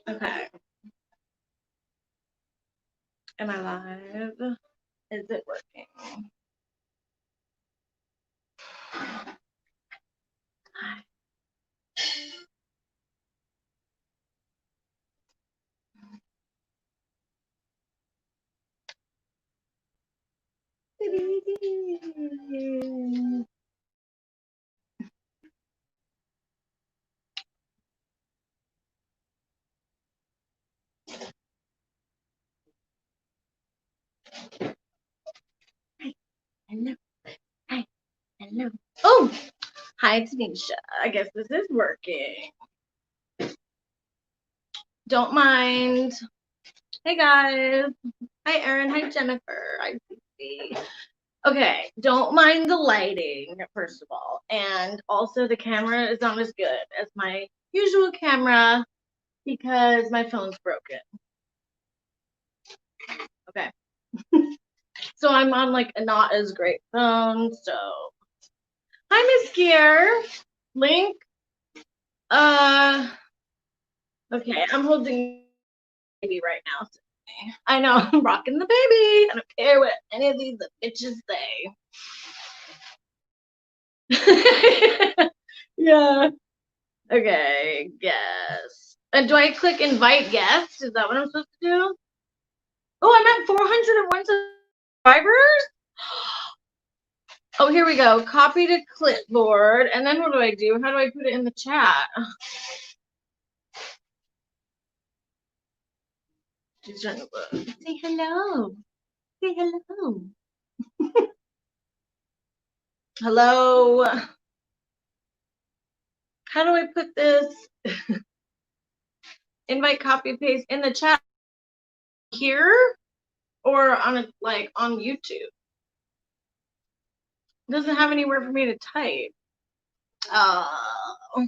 Okay. Am I live? Is it working? Hello. Hi. Hello. Oh, hi, Tanisha. I guess this is working. Don't mind. Hey, guys. Hi, Erin. Hi, Jennifer. Hi, Cece. Okay, don't mind the lighting, first of all. And also, the camera is not as good as my usual camera because my phone's broken. Okay. So I'm on like a not as great phone. So, hi, Miss Gear. Link. Okay, I'm holding baby right now. I know I'm rocking the baby. I don't care what any of these bitches say. Yeah. Okay, guess. And do I click invite guest? Is that what I'm supposed to do? Oh, I'm at 401 subscribers? Oh, here we go. Copy to clipboard. And then what do I do? How do I put it in the chat? She's trying to look. Say hello. Say hello. Hello. How do I put this? Invite, copy, paste in the chat here or on a, like on YouTube? It doesn't have anywhere for me to type. Oh.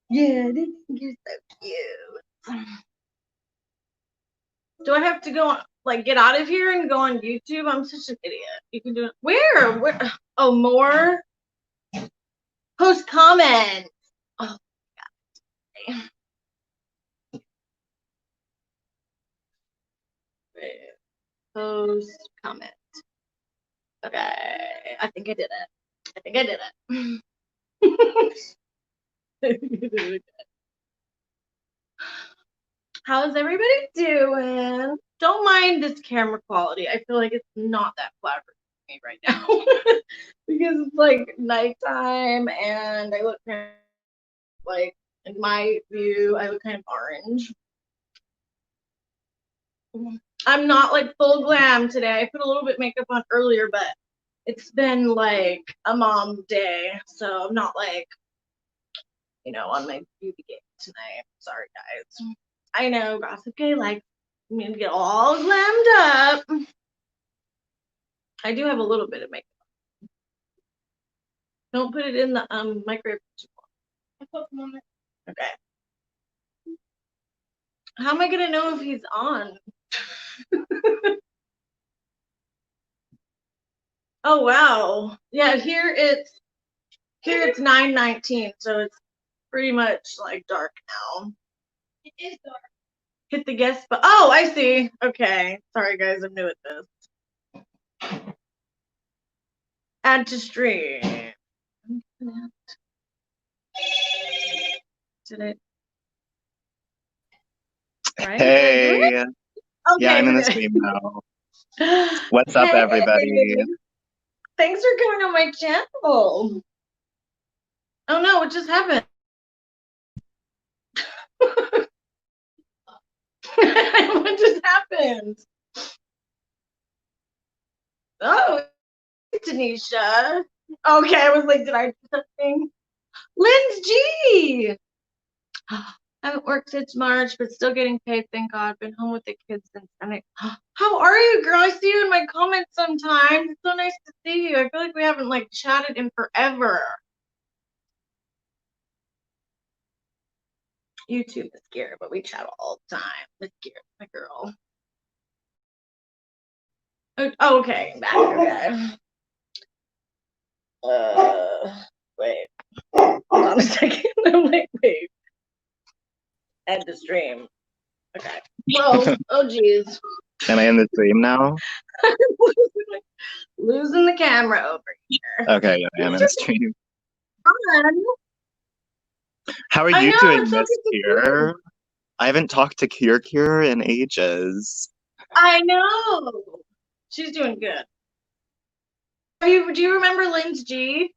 Yeah, you're so cute. Do I have to go like get out of here and go on YouTube? I'm such an idiot. You can do it. Where? Oh, more. Post comment. Oh, God. Post comment. Okay. I think I did it. I think I did it. How's everybody doing? Don't mind this camera quality. I feel like it's not that flattering for me right now because it's like nighttime and I look kind of like, in my view, I look kind of orange. I'm not like full glam today. I put a little bit of makeup on earlier, but it's been like a mom day, so I'm not like, on my beauty game tonight. Sorry, guys. I know Gossip Gay likes me to get all glammed up. I do have a little bit of makeup. Don't put it in the microwave too long. Okay. How am I gonna know if he's on? Oh wow. Yeah, here it's 9:19, so it's pretty much like dark now. It is dark. Hit the guest but oh, I see. Okay. Sorry guys, I'm new at this. Add to stream. Did it? Right? Hey. Okay, Yeah, I'm in the okay. stream now. What's up, Hey, everybody? thanks for coming on my channel. Oh no, what just happened? What just happened? Oh, Tanisha. Okay, I was like, did I do something? Lynn's G. Haven't worked since March, but still getting paid, thank God. Been home with the kids since then. How are you, girl? I see you in my comments sometimes. It's so nice to see you. I feel like we haven't like chatted in forever. YouTube is scary, but we chat all the time. It's scary, my girl. Oh, okay, back. Okay. Wait. Hold on a second. I'm like, wait. end the stream. Okay. Whoa. Oh, geez. Am I in the stream now? Losing the camera over here. Okay, yeah, I am in the stream. Fun. How are I you know, doing, I'm so Miss good to see you. Kier? I haven't talked to Kier in ages. I know. She's doing good. Do you remember Lynn's G?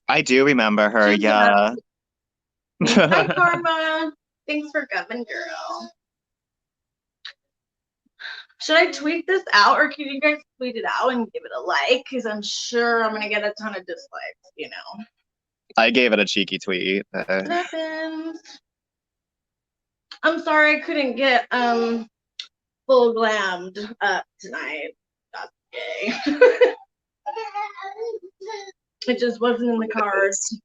I do remember her, She's yeah. Hi, Karma. Thanks for coming, girl. Should I tweet this out, or can you guys tweet it out and give it a like? Because I'm sure I'm gonna get a ton of dislikes, you know. I gave it a cheeky tweet. What happens? I'm sorry I couldn't get full glammed up tonight. That's gay. It just wasn't in the cards.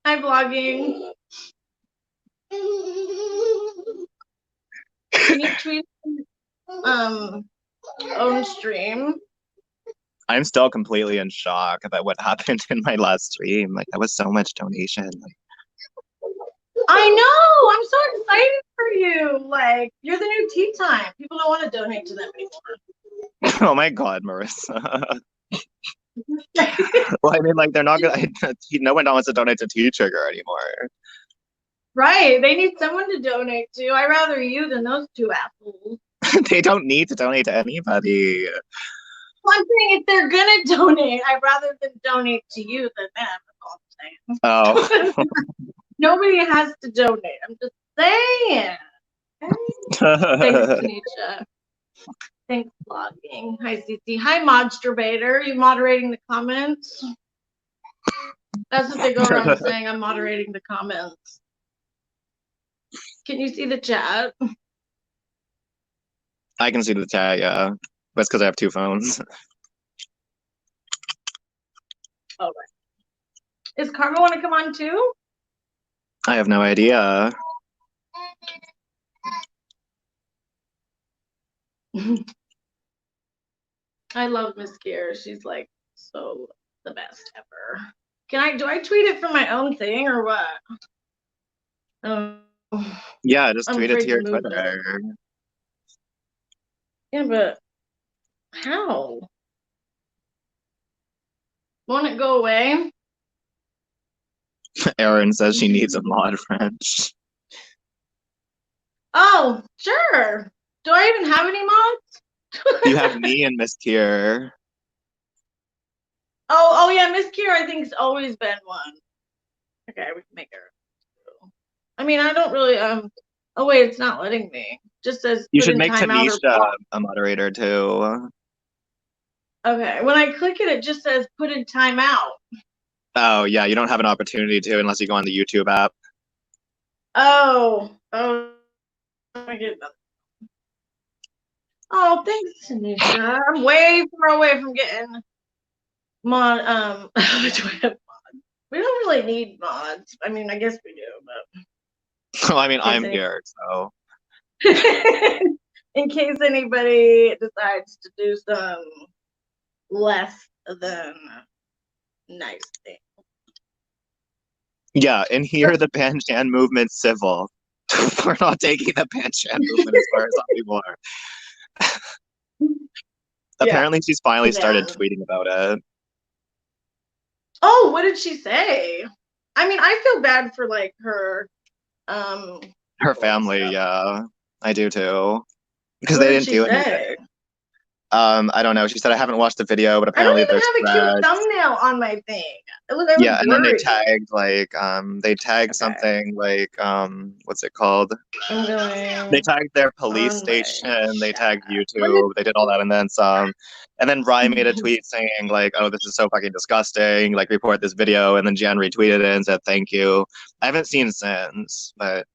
Hi, vlogging. Can you tweet own stream? I'm still completely in shock about what happened in my last stream. Like, that was so much donation. Like, I know. I'm so excited for you. Like, you're the new tea time. People don't want to donate to them anymore. oh my God, Marissa. Well, I mean, like, they're not gonna. No one wants to donate to Tea Trigger anymore. Right. They need someone to donate to. I'd rather you than those two assholes. They don't need to donate to anybody. Well, I'm saying if they're gonna donate, I'd rather them donate to you than them. That's all I'm saying. Oh. Nobody has to donate. I'm just saying. Thanks, Tanisha. Thanks, vlogging. Hi, Cece. Hi, Modstrabator. Are you moderating the comments? That's what they go around saying. I'm moderating the comments. Can you see the chat? I can see the chat, yeah. That's because I have two phones. All right. Is Karma want to come on too? I have no idea. I love Miss Kier. She's like so the best ever. Do I tweet it from my own thing or what? Yeah, just I'm tweet it to afraid your to move Twitter. Yeah, but how? Won't it go away? Erin says she needs a mod French. Oh, sure. Do I even have any mods? You have me and Miss Kier. Oh yeah, Miss Kier I think's always been one. Okay, we can make her. I mean, I don't really oh wait, it's not letting me. Just says You put should in make timeout or Tanisha block. a moderator too. Okay, when I click it, it just says put in timeout. Oh yeah, you don't have an opportunity to unless you go on the YouTube app. Oh, I get that. Oh, thanks, Tanisha. I'm way far away from getting mod. Do I have mods? We don't really need mods. I mean, I guess we do, but. Well, I mean, I'm here, so. In case anybody decides to do some less than nice thing. Yeah, and here the Banchan movement's civil. We're not taking the Banchan movement as far as some people are. Apparently, she's finally started tweeting about it. Oh, what did she say? I mean, I feel bad for like her family, yeah. I do too. Because what they did didn't she do say? anything. I don't know. She said I haven't watched the video, but apparently I don't even have a cute thumbnail on my thing. Yeah, and then they tagged like something like what's it called? They tagged their police station, they tagged YouTube, they did all that and then some. And then Rye made a tweet saying like, oh, this is so fucking disgusting, like report this video, and then Jen retweeted it and said thank you. I haven't seen since, but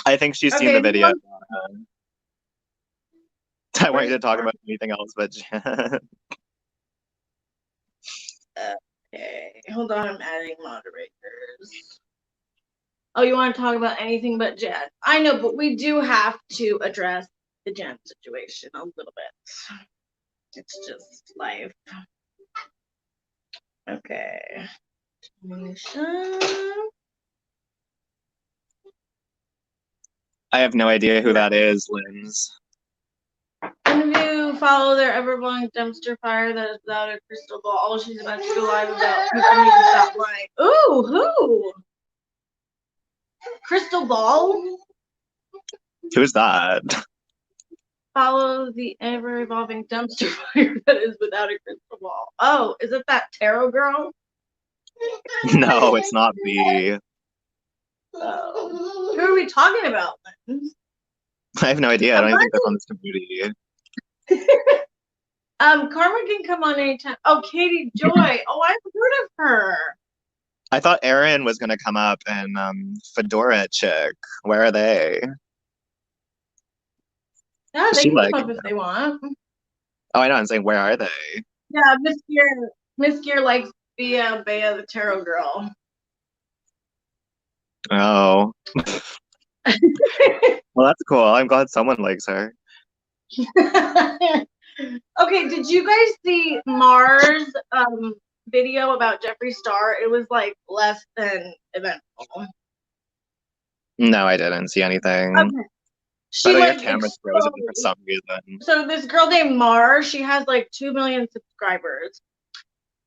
I think she's seen the video. I want you to talk about anything else but Jen. Okay, hold on, I'm adding moderators. Oh, you want to talk about anything but Jen? I know, but we do have to address the Jen situation a little bit. It's just life. Okay. I have no idea who that is, Linz. And if you follow their ever-blowing dumpster fire that is without a crystal ball, all she's about to go live about, people need to stop lying. Ooh, who? Crystal ball? Who's that? Follow the ever-evolving dumpster fire that is without a crystal ball. Oh, is it that tarot girl? No, it's not B. Oh. Who are we talking about, Lynn? I have no idea. I don't even think they're from this community. Karma can come on anytime. Oh, Katie Joy. Oh, I've heard of her. I thought Erin was gonna come up and Fedora chick. Where are they? Yeah, they can come up if they want. Oh, I know. I'm saying, where are they? Yeah, Miss Gear likes Bea the tarot girl. Oh. Well, that's cool. I'm glad someone likes her. Okay, did you guys see Mars video about Jeffree Star? It was like less than eventful. No, I didn't see anything. Okay. She your camera's frozen for some reason. So this girl named Mars, she has like 2 million subscribers.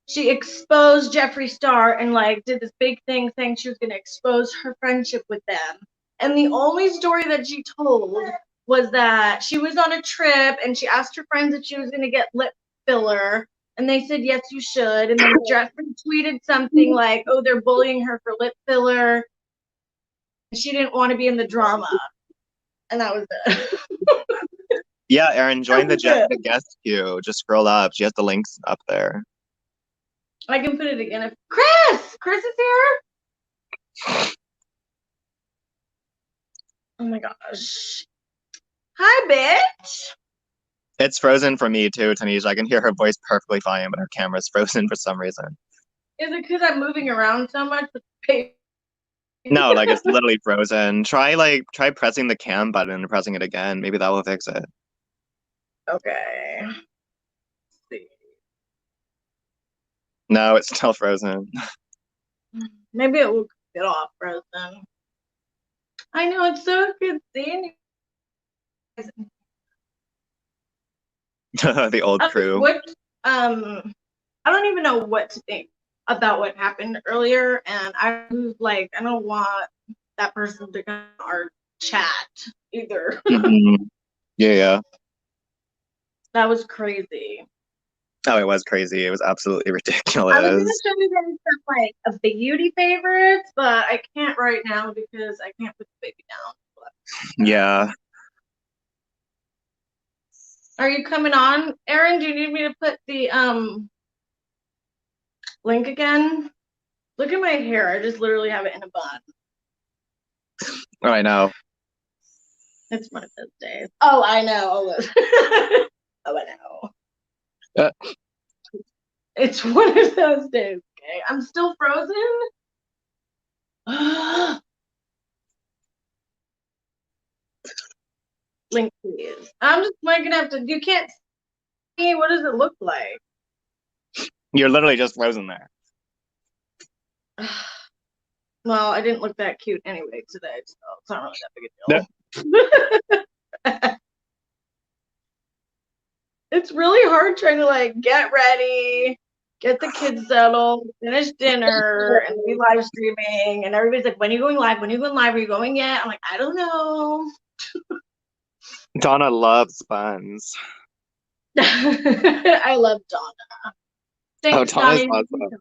She exposed Jeffree Star and like did this big thing saying she was going to expose her friendship with them. And the only story that she told was that she was on a trip and she asked her friends if she was going to get lip filler. And they said, yes, you should. And then Jeffree tweeted something like, oh, they're bullying her for lip filler. She didn't want to be in the drama. And that was it. Yeah, Erin, join the guest queue. Just scroll up. She has the links up there. I can put it again. Chris is here. Oh my gosh. Hi, bitch. It's frozen for me too, Tanisha. I can hear her voice perfectly fine, but her camera's frozen for some reason. Is it because I'm moving around so much with the paper? No, like it's literally frozen. Try pressing the cam button and pressing it again. Maybe that will fix it. Okay. Let's see. No, it's still frozen. Maybe it will get off frozen. I know, it's so good seeing you. The old crew. I don't even know what to think about what happened earlier, and I was like, I don't want that person to come to our chat either. Mm-hmm. Yeah. That was crazy. Oh, it was crazy. It was absolutely ridiculous. I was going to show you guys some like of beauty favorites, but I can't right now because I can't put the baby down. Yeah. Are you coming on, Erin? Do you need me to put the link again? Look at my hair. I just literally have it in a bun. Oh, I know. It's one of those days. Oh, I know. Oh, I know. It's one of those days. Okay, I'm still frozen. Link, please. I'm just like gonna have to. You can't see. What does it look like? You're literally just frozen there. Well, I didn't look that cute anyway today, so it's not really that big a deal. It's really hard trying to like get ready, get the kids settled, finish dinner, and be live streaming. And everybody's like, "When are you going live? When are you going live? Are you going yet?" I'm like, "I don't know." Donna loves buns. I love Donna. Thanks, Donna's awesome.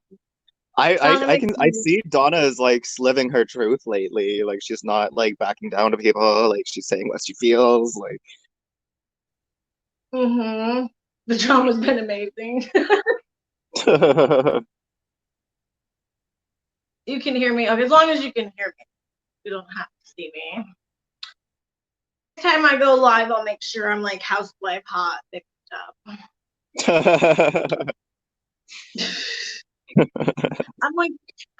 I see Donna's like living her truth lately. Like she's not like backing down to people. Like she's saying what she feels. Like. Mm-hmm. The drama's been amazing. You can hear me. Okay, as long as you can hear me, you don't have to see me. Next time I go live, I'll make sure I'm like Housewife hot fixed up.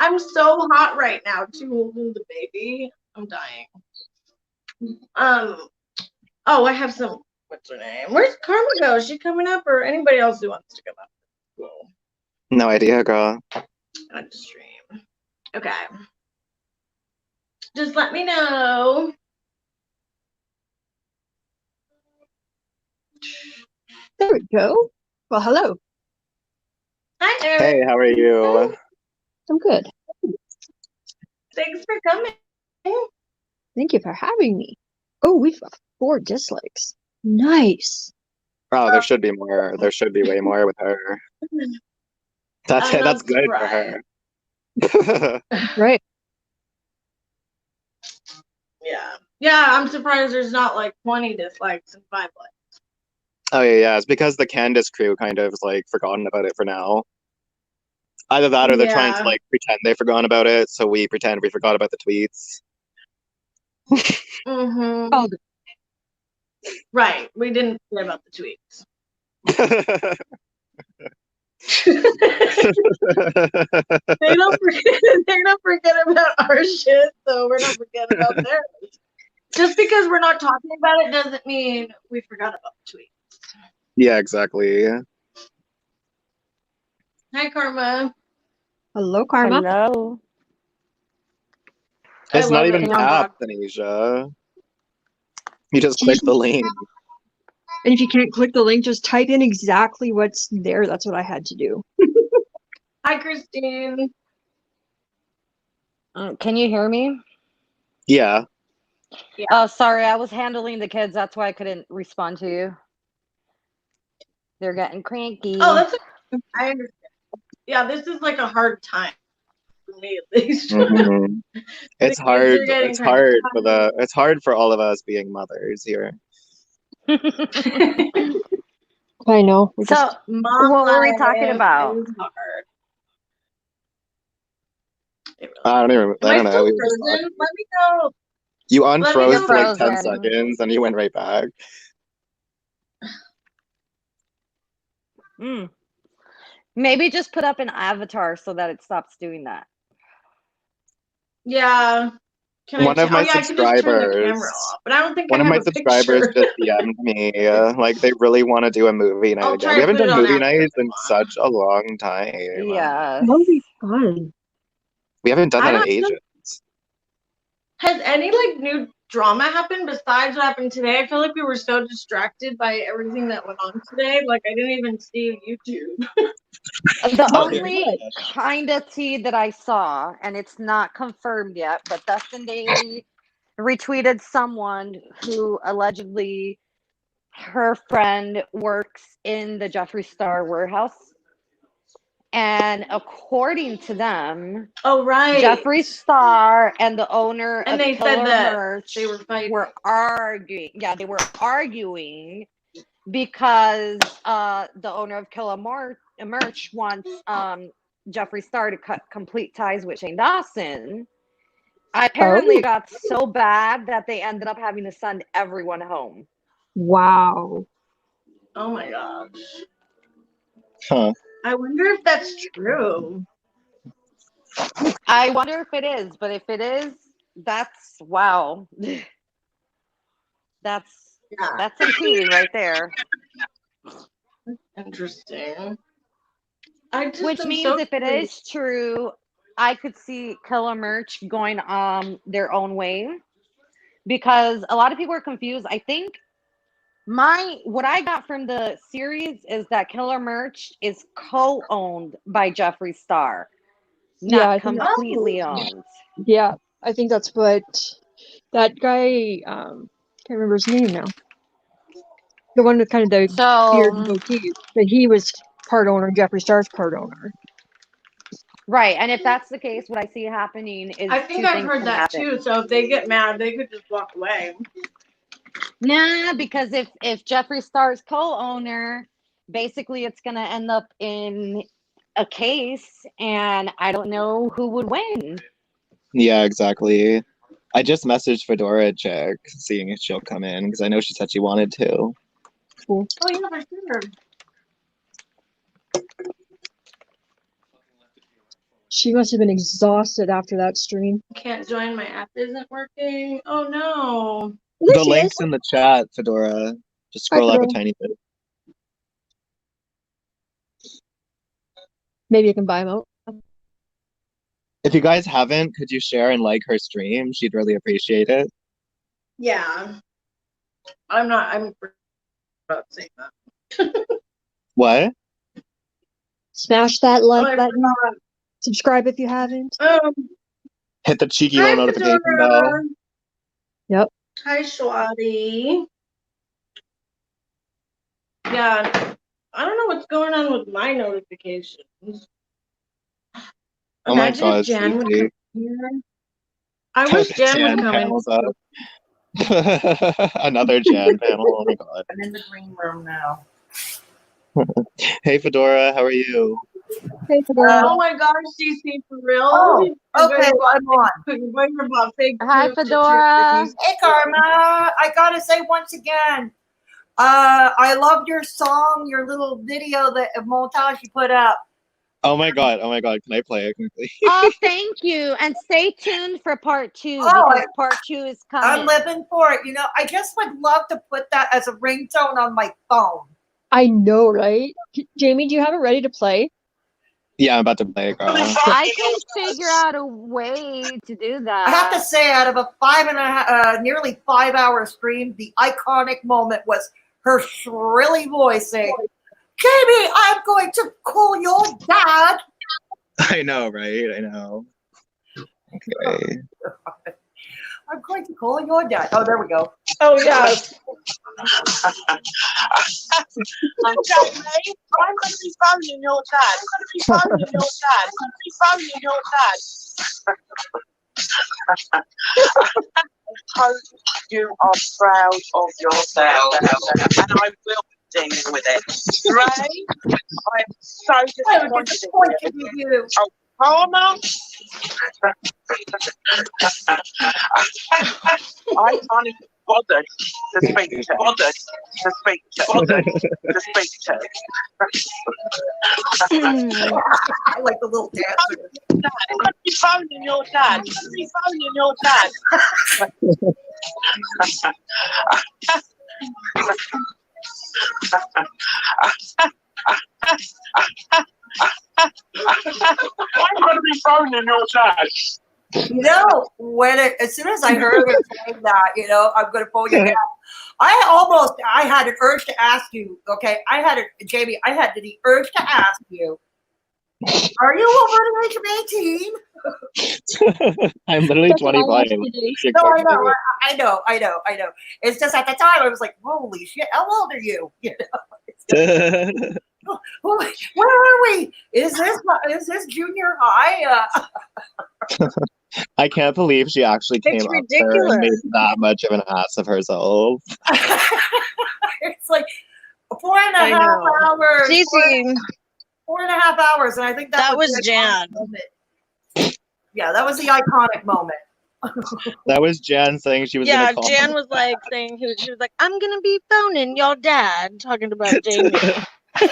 I'm so hot right now too, holding the baby. I'm dying. Oh, I have some. What's her name? Where's Karma go? Is she coming up, or anybody else who wants to come up? Cool. No idea, girl. On the stream. Okay. Just let me know. There we go. Well, hello. Hi, Eric. Hey, how are you? I'm good. Thanks for coming. Thank you for having me. Oh, we've got 4 dislikes. Nice. Oh, there should be more. There should be way more with her. That's good for her. Right. Yeah, I'm surprised there's not like 20 dislikes and 5 likes. Oh yeah, it's because the Candace crew kind of like forgotten about it for now. Either that or they're trying to like pretend they forgot about it, so we pretend we forgot about the tweets. Oh, right. We didn't forget about the tweets. They don't forget about our shit, so we're not forgetting about theirs. Just because we're not talking about it doesn't mean we forgot about the tweets. Yeah, exactly. Hi, Karma. Hello, Karma. Hello. It's not even tapped, Anisha. You just click the link. And if you can't click the link, just type in exactly what's there. That's what I had to do. Hi, Christine. Can you hear me? Yeah. Oh, sorry. I was handling the kids. That's why I couldn't respond to you. They're getting cranky. Oh, that's I understand. Yeah, this is like a hard time for me, at least. Mm-hmm. It's hard. It's hard for all of us being mothers here. I know. So, what were we talking about? Is hard. I don't know. Let me go. You unfroze for like 10 seconds and you went right back. Maybe just put up an avatar so that it stops doing that. Yeah. One of my subscribers, but I don't think one of my subscribers just DM'd me. Like they really want to do a movie night again. We haven't done movie nights in such a long time. Yeah. That'll be fun. We haven't done that in ages. Has any like new drama happened besides what happened today? I feel like we were so distracted by everything that went on today. Like I didn't even see YouTube. The only kind of tea that I saw, and it's not confirmed yet, but Dustin Daly retweeted someone who allegedly her friend works in the Jeffree Star warehouse. And according to them, Jeffree Star and the owner of Killer Merch were arguing. Yeah, they were arguing because the owner of Killer Merch wants Jeffree Star to cut complete ties with Shane Dawson. Apparently, it got so bad that they ended up having to send everyone home. Wow. Oh my gosh. Huh. I wonder if that's true. I wonder if it is, but if it is, that's wow. That's some tea right there. Interesting. Which means if it is true, I could see Killer Merch going their own way, because a lot of people are confused. I think what I got from the series is that Killer Merch is co-owned by Jeffree Star, not completely owned. Yeah, I think that's what that guy, can't remember his name now. The one with kind of the beard and goatee, but he was part owner, Jeffree Star's part owner. Right, and if that's the case, what I see happening is I think I've heard that too. So if they get mad, they could just walk away. Nah, because if Jeffree Star's co-owner, basically it's gonna end up in a case, and I don't know who would win. Yeah, exactly. I just messaged Fedora check, seeing if she'll come in, because I know she said she wanted to. Cool. Oh yeah, for sure. She must have been exhausted after that stream. Can't join, my app isn't working. Oh no. The link's in the chat, Fedora. Just scroll up a tiny bit. Maybe I can buy them out. If you guys haven't, could you share and like her stream? She'd really appreciate it. Yeah. I'm about to say that. What? Smash that like button. forgot. Subscribe if you haven't. Hit the cheeky Hi, little notification Fedora. bell. Yep. Hi, Shwati. Yeah, I don't know what's going on with my notifications. Oh my Imagine if God, Jan would Cece. come here. I wish Jan would come in. panels up. Another Jan panel. Oh my God. I'm in the green room now. Hey Fedora, how are you? Hey, Fedora. Oh my gosh, CC, for real? Oh, You okay, better bought I'm on. fake- you better bought fake Hi, news to Fedora. cheer Hey, Karma. I gotta say once again, I loved your song, your little video that montage you put up. Oh my God, oh my God. Can I play it quickly? Oh, thank you. And stay tuned for part 2 Oh, because part 2 is coming. I'm living for it. You know, I just would love to put that as a ringtone on my phone. I know, right? Jamie, do you have it ready to play? Yeah, I'm about to play it, girl. I can figure out a way to do that. I have to say, out of a 5.5, nearly 5 hour stream, the iconic moment was her shrilly voice saying, Jamie, I'm going to call your dad. I know, right? I know. Okay. I'm going to call your dad. Oh, there we go. Oh, yes. I'm going to be phoning your dad. I'm going to be phoning your dad. I'm going to be phoning your dad. I hope you are proud of yourself, and I will be dealing with it. Ray, I am so I'm disappointed. disappointed with you. Karma, I can't even bother to speak to. I like the little dancer. I'm going to be phoning your dad. I'm going to be phoning your dad. I'm going to be phoning your dad. You know, as soon as I heard her saying that, you know, I'm going to phone your dad. I had an urge to ask you, okay? Jamie, I had the urge to ask you, are you over the age of 18? I'm literally That's what I 25. asked today. No, I know. It's just at the time I was like, holy shit, how old are you? You know, where are we? Is this junior high? I can't believe she actually came up there and made that much of an ass of herself. It's like 4.5 hours. CC. 4.5 hours, and I think that was the Jan. iconic moment. Yeah, that was the iconic moment. That was Jan saying she was Yeah, gonna call Jan him. was like saying she was like, I'm gonna be phoning your dad, talking about Jamie.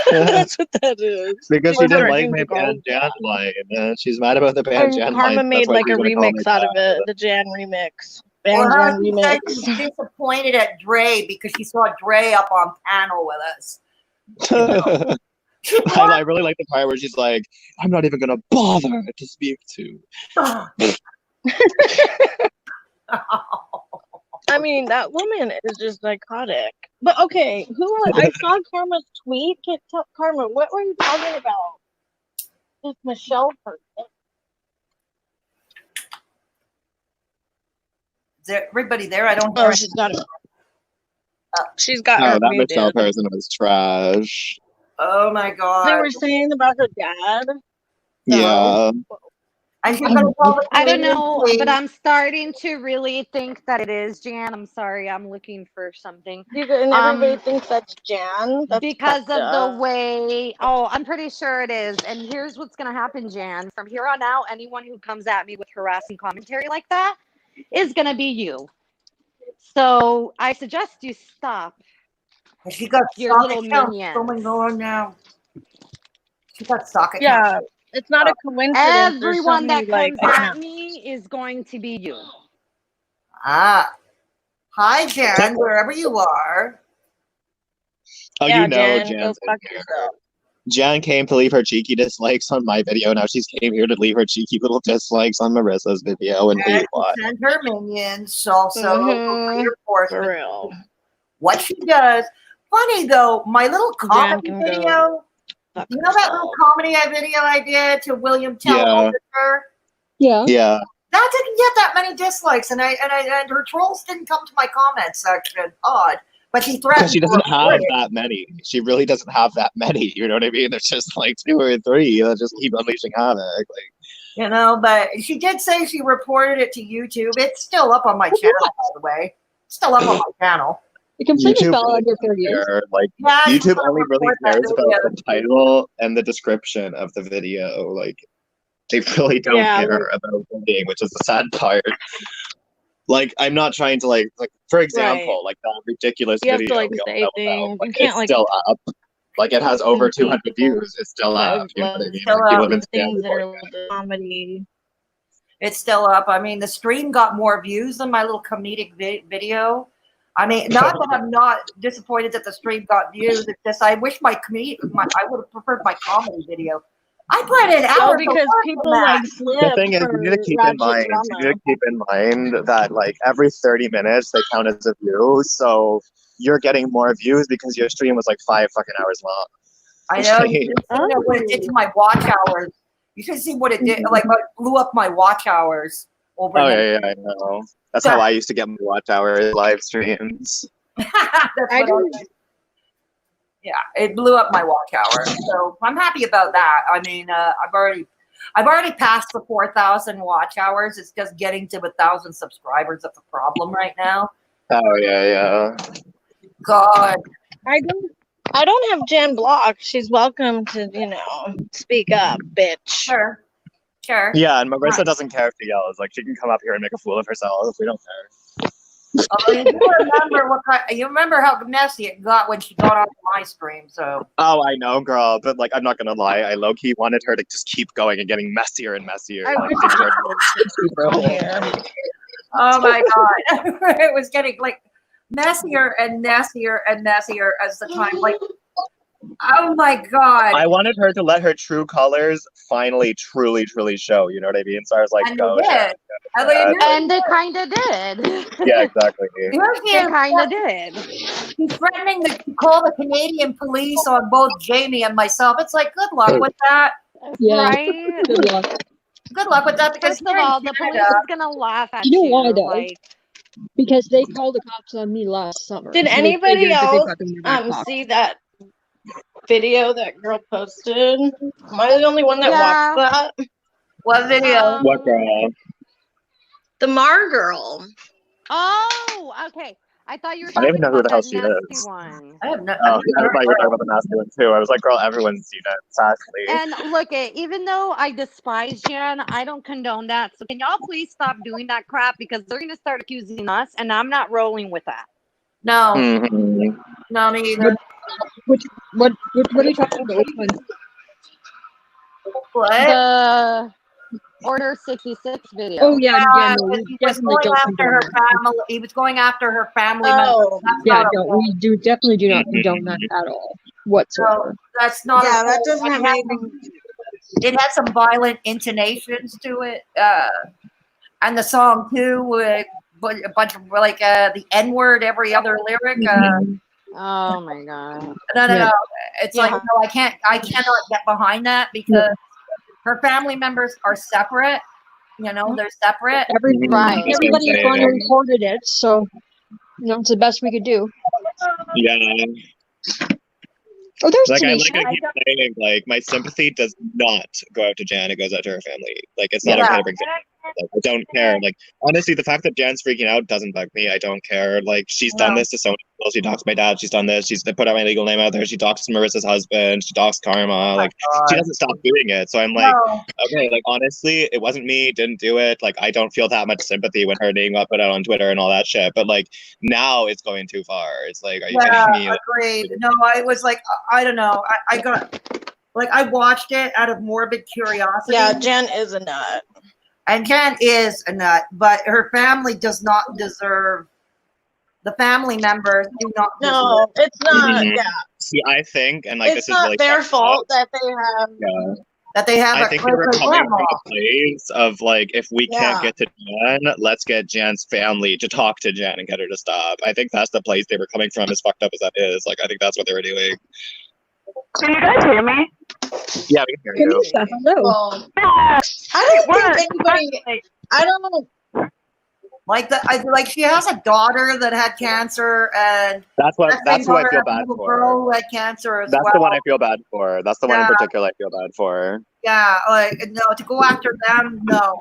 That's what that is. Because she didn't like my threatening to call band his Jan dad. line. She's mad about the band And Jan Karma line. made That's why like she's a gonna call my remix out of dad. it, the Jan remix. Or Band how Jan she said remix. she's disappointed at Dre because she saw Dre up on panel with us. I really like the part where she's like, I'm not even gonna bother to speak to. I mean, that woman is just psychotic. But okay, I saw Karma's tweet. Karma, what were you talking about? This Michelle person. Is there everybody there? I don't Oh, hear. she's got it. She's got Oh, her that Michelle muted. person was trash. Oh my god! They were saying about her dad. Yeah. And she's gonna call the I don't know, but police. I'm starting to really think that it is Jan. I'm sorry, I'm looking for something. And everybody thinks that's Jan. That's Because of fucked up. the way, I'm pretty sure it is. And here's what's going to happen, Jan. From here on out, anyone who comes at me with harassing commentary like that is going to be you. So I suggest you stop. She got Your stock little accounts minions. going on now. She got stock accounts. Yeah, it's not a coincidence. Everyone that comes at accounts. me is going to be you. Ah. Hi, Jan, wherever you are. Oh, Yeah, you know, Jan, go fuck yourself. Jan came to leave her cheeky dislikes on my video. Now she's came here to leave her cheeky little dislikes on Marissa's video and hate why. Send her minions also Mhm. reinforcement. For real. What she does, Funny though, my little comedy can go video. fuck You know that little comedy video I did to William Tell? Yeah. Yeah. That didn't get that many dislikes, and her trolls didn't come to my comment section. Odd, but she threatened. Because she doesn't have that many. She really doesn't have that many. You know what I mean? There's just like 2 or 3 that just keep unleashing havoc. Like, you know, but she did say she reported it to YouTube. It's still up on my channel, by the way. It's still up on my channel. It completely YouTube fell under fair use. like Yeah, YouTube only really report that cares about video. the title and the description of the video. Like, they really don't care about ending, which is the sad part. Like, I'm not trying to like for example, like that ridiculous You have video to like we all say know things. about, You can't it's like still up. Like, it has over people 200 views. It's still like, up. You know what I mean? still Like, you up. live in things that are a Stanford. little bit comedy. It's still up. I mean, the stream got more views than my little comedic video. I mean, not that I'm not disappointed that the stream got views. It's just I wish I would have preferred my comedy video. I put in hours. Oh, because people like slip. The thing is, you need to keep in mind that like every 30 minutes they count as a view, so you're getting more views because your stream was like 5 fucking hours long. I know. You should see what it did to my watch hours. You should see what it did. Like, it blew up my watch hours over. Oh yeah, I know. That's how I used to get my watch hours live streams. Yeah, it blew up my watch hour. So I'm happy about that. I mean, I've already passed the 4,000 watch hours. It's just getting to 1,000 subscribers that's a problem right now. Oh yeah. God. I don't have Jan blocked. She's welcome to, speak up, bitch. Sure. Yeah, and Marissa doesn't care if she yells. Like, she can come up here and make a fool of herself. We don't care. You remember how messy it got when she got on my stream, so. Oh, I know, girl, but like, I'm not gonna lie, I low-key wanted her to just keep going and getting messier and messier. Oh my God. It was getting like messier and messier and messier as the time, like, oh my God. I wanted her to let her true colors finally truly show, you know what I mean? So I was like, and go. And they kind of did. Yeah, exactly. They kind of did. He's threatening to call the Canadian police on both Jamie and myself. It's like, good luck with that. Yeah. Right? Good luck with that. Because first of all, the police is gonna laugh at you. you. Know why though? Like, because they called the cops on me last summer. Did So they anybody figured that they else got them in their back pocket. see that video that girl posted? Am I the only one that watched that? What video? What girl? The Mar girl. oh, okay. I thought you were I don't talking even know who about the hell that she nasty is. one. I have no. Oh, I thought you were talking about the nasty one too. I was like, girl, everyone's seen it, sadly. And look, even though I despise Jan, I don't condone that. So can y'all please stop doing that crap because they're gonna start accusing us, and I'm not rolling with that. No, Mm-hmm. no, me either. What are you talking about? Which one? What? The Order 66 video. Oh yeah, no, he we was definitely going don't after her condone that. family. He was going after her family Oh, members. That's Yeah, not no, okay. we definitely do not condone that at all whatsoever. No, that's not. yeah, okay. that doesn't have anything. It has some violent intonations to it, and the song too, with a bunch of like the N word every other lyric. Oh my god. No. It's like no, I cannot get behind that because her family members are separate. You know, they're separate. Right. Everybody reported it, so it's the best we could do. Yeah. Oh, there's Like, I Tanisha. keep saying, like, my sympathy does not go out to Jan, it goes out to her family. Like, it's not okay to bring things up. Like, I don't care. Like, honestly, the fact that Jan's freaking out doesn't bug me. I don't care. Like, she's done this to so many people. She doxed my dad. She's done this. She's put out my legal name out there. She doxed Marissa's husband. She doxed Karma. Like, she doesn't stop doing it. So I'm like, okay, like, honestly, it wasn't me. Didn't do it. Like, I don't feel that much sympathy when her name got put out on Twitter and all that shit. But, like, now it's going too far. It's like, are you kidding me? Like, Agreed. No, I was like, I don't know. I got, like, I watched it out of morbid curiosity. Yeah, Jen is a nut. And Jen is a nut, but her family does not deserve. The family members do not. No, it's not. Mhm. Yeah, See, I think, and like, it's this is not really their fucked fault up. that they have. Yeah. that they have. I think they were coming from a place of like, if we can't get to Jan, let's get Jan's family to talk to Jan and get her to stop. I think that's the place they were coming from, as fucked up as that is. Like, I think that's what they were doing. Can you guys hear me? Yeah, we can hear you. Well, I don't think anybody. I don't. Like she has a daughter that had cancer, and that's who I feel bad for. Girl who had cancer as that's well. the one I feel bad for. That's the one in particular I feel bad for. Yeah, like no, to go after them, no.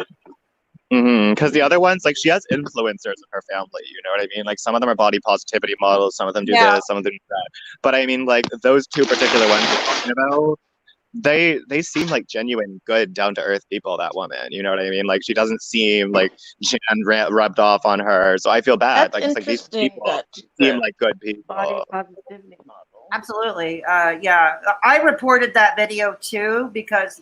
Because the other ones, like, she has influencers in her family. You know what I mean? Like, some of them are body positivity models. Some of them do this. Some of them do that. But I mean, like, those two particular ones we're talking about. They seem like genuine, good, down-to-earth people, that woman. You know what I mean? Like, she doesn't seem like Jan rubbed off on her. So I feel bad. That's like, it's like these people seem like good people. Body positivity model. Absolutely. Yeah. I reported that video too because,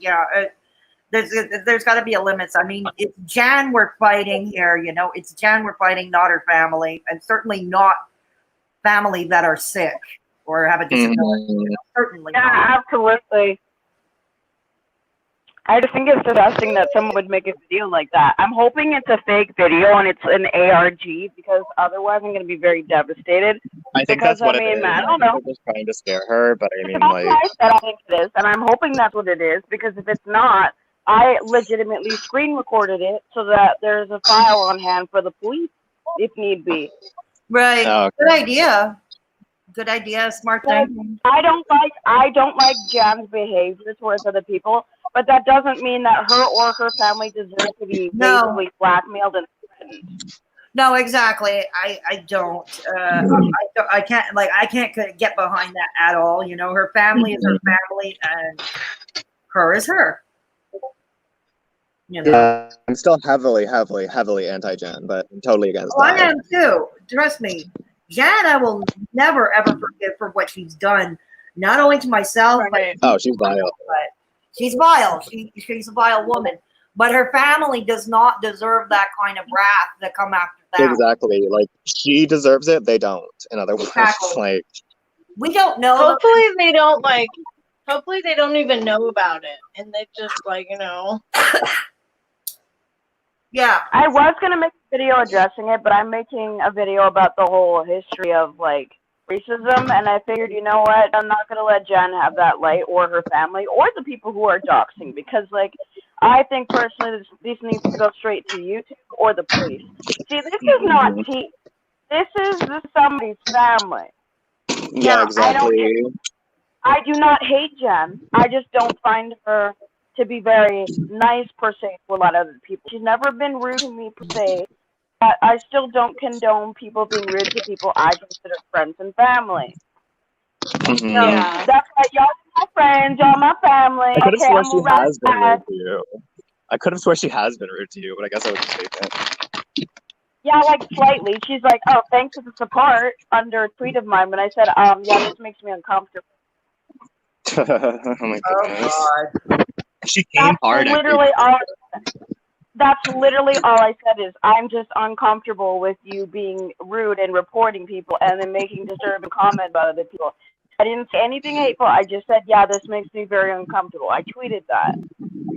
there's got to be a limits. I mean, it's Jan we're fighting here. You know, it's Jan we're fighting, not her family, and certainly not family that are sick or have a disability. You know, certainly. Yeah, absolutely. I just think it's disgusting that someone would make a video like that. I'm hoping it's a fake video and it's an ARG because otherwise I'm going to be very devastated. I think that's what it is. I don't know. They're just trying to scare her, but I mean, That's like. why I said I think it is, and I'm hoping that's what it is because if it's not, I legitimately screen recorded it so that there's a file on hand for the police if need be. Right. Oh, okay. Good idea. Good idea. Smart thing. I don't like Jan's behavior towards other people, but that doesn't mean that her or her family deserves to be basically blackmailed and threatened. No, exactly. I don't. I can't get behind that at all. You know, her family is her family, and her is her. You know. Yeah, I'm still heavily anti-Jan, but I'm totally against that. I am too. Trust me. Jan, I will never ever forgive for what she's done. Not only to myself, but she's vile. But she's vile. She's a vile woman. But her family does not deserve that kind of wrath that come after that. Exactly. Like, she deserves it. They don't. In other words, like, we don't know. Hopefully they don't Hopefully they don't even know about it, and they just Yeah. I was going to make a video addressing it, but I'm making a video about the whole history of, like, racism, and I figured, you know what, I'm not going to let Jen have that light, or her family, or the people who are doxing, because, like, I think personally this needs to go straight to YouTube or the police. See, this is not tea. This is somebody's family. Yeah, exactly. I do not hate Jen. I just don't find her to be very nice per se to a lot of other people. She's never been rude to me per se, but I still don't condone people being rude to people I consider friends and family. Mm-hmm. Yeah. That's why y'all my friends, y'all my family. I could have sworn she has been rude to you. I could have sworn she has been rude to you, but I guess I was mistaken. Yeah, like slightly. She's like, "Oh, thanks for the support" under a tweet of mine, but I said, "Yeah, this makes me uncomfortable." Oh my goodness. Oh God. She came hard. That's literally all I said is I'm just uncomfortable with you being rude and reporting people and then making disturbing comments about other people. I didn't say anything hateful. I just said, yeah, this makes me very uncomfortable. I tweeted that.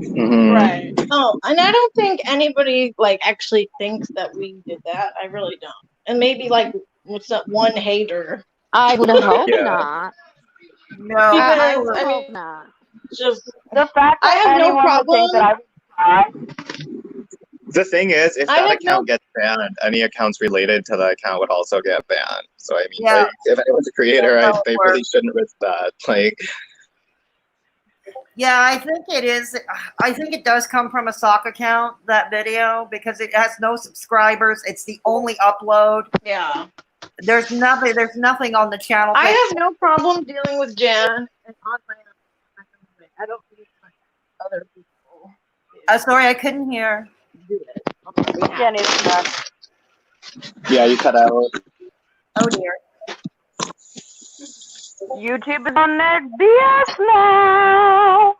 Mm-hmm. Right. Oh, and I don't think anybody actually thinks that we did that. I really don't. And maybe what's that one hater? I would hope not. No, I would hope not. Just the fact that I have no problem. The thing is, if that account gets banned, any accounts related to the account would also get banned. So I mean, if anyone's a creator, they really shouldn't risk that. Yeah, I think it is. I think it does come from a sock account, that video, because it has no subscribers. It's the only upload. Yeah. There's nothing on the channel. I have no problem dealing with Jan and on my own. I don't need other people. Sorry, I couldn't hear. Do it. Yeah, you cut out. Oh dear. YouTube is on their BS now.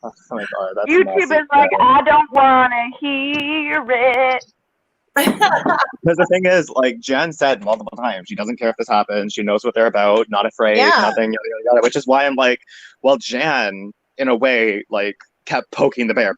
Oh my God, that's YouTube is like, I don't want to hear it. Because the thing is, like Jen said multiple times, she doesn't care if this happens. She knows what they're about, not afraid, nothing, yada, yada, yada, which is why I'm like, well, Jan, in a way, like kept poking the bear,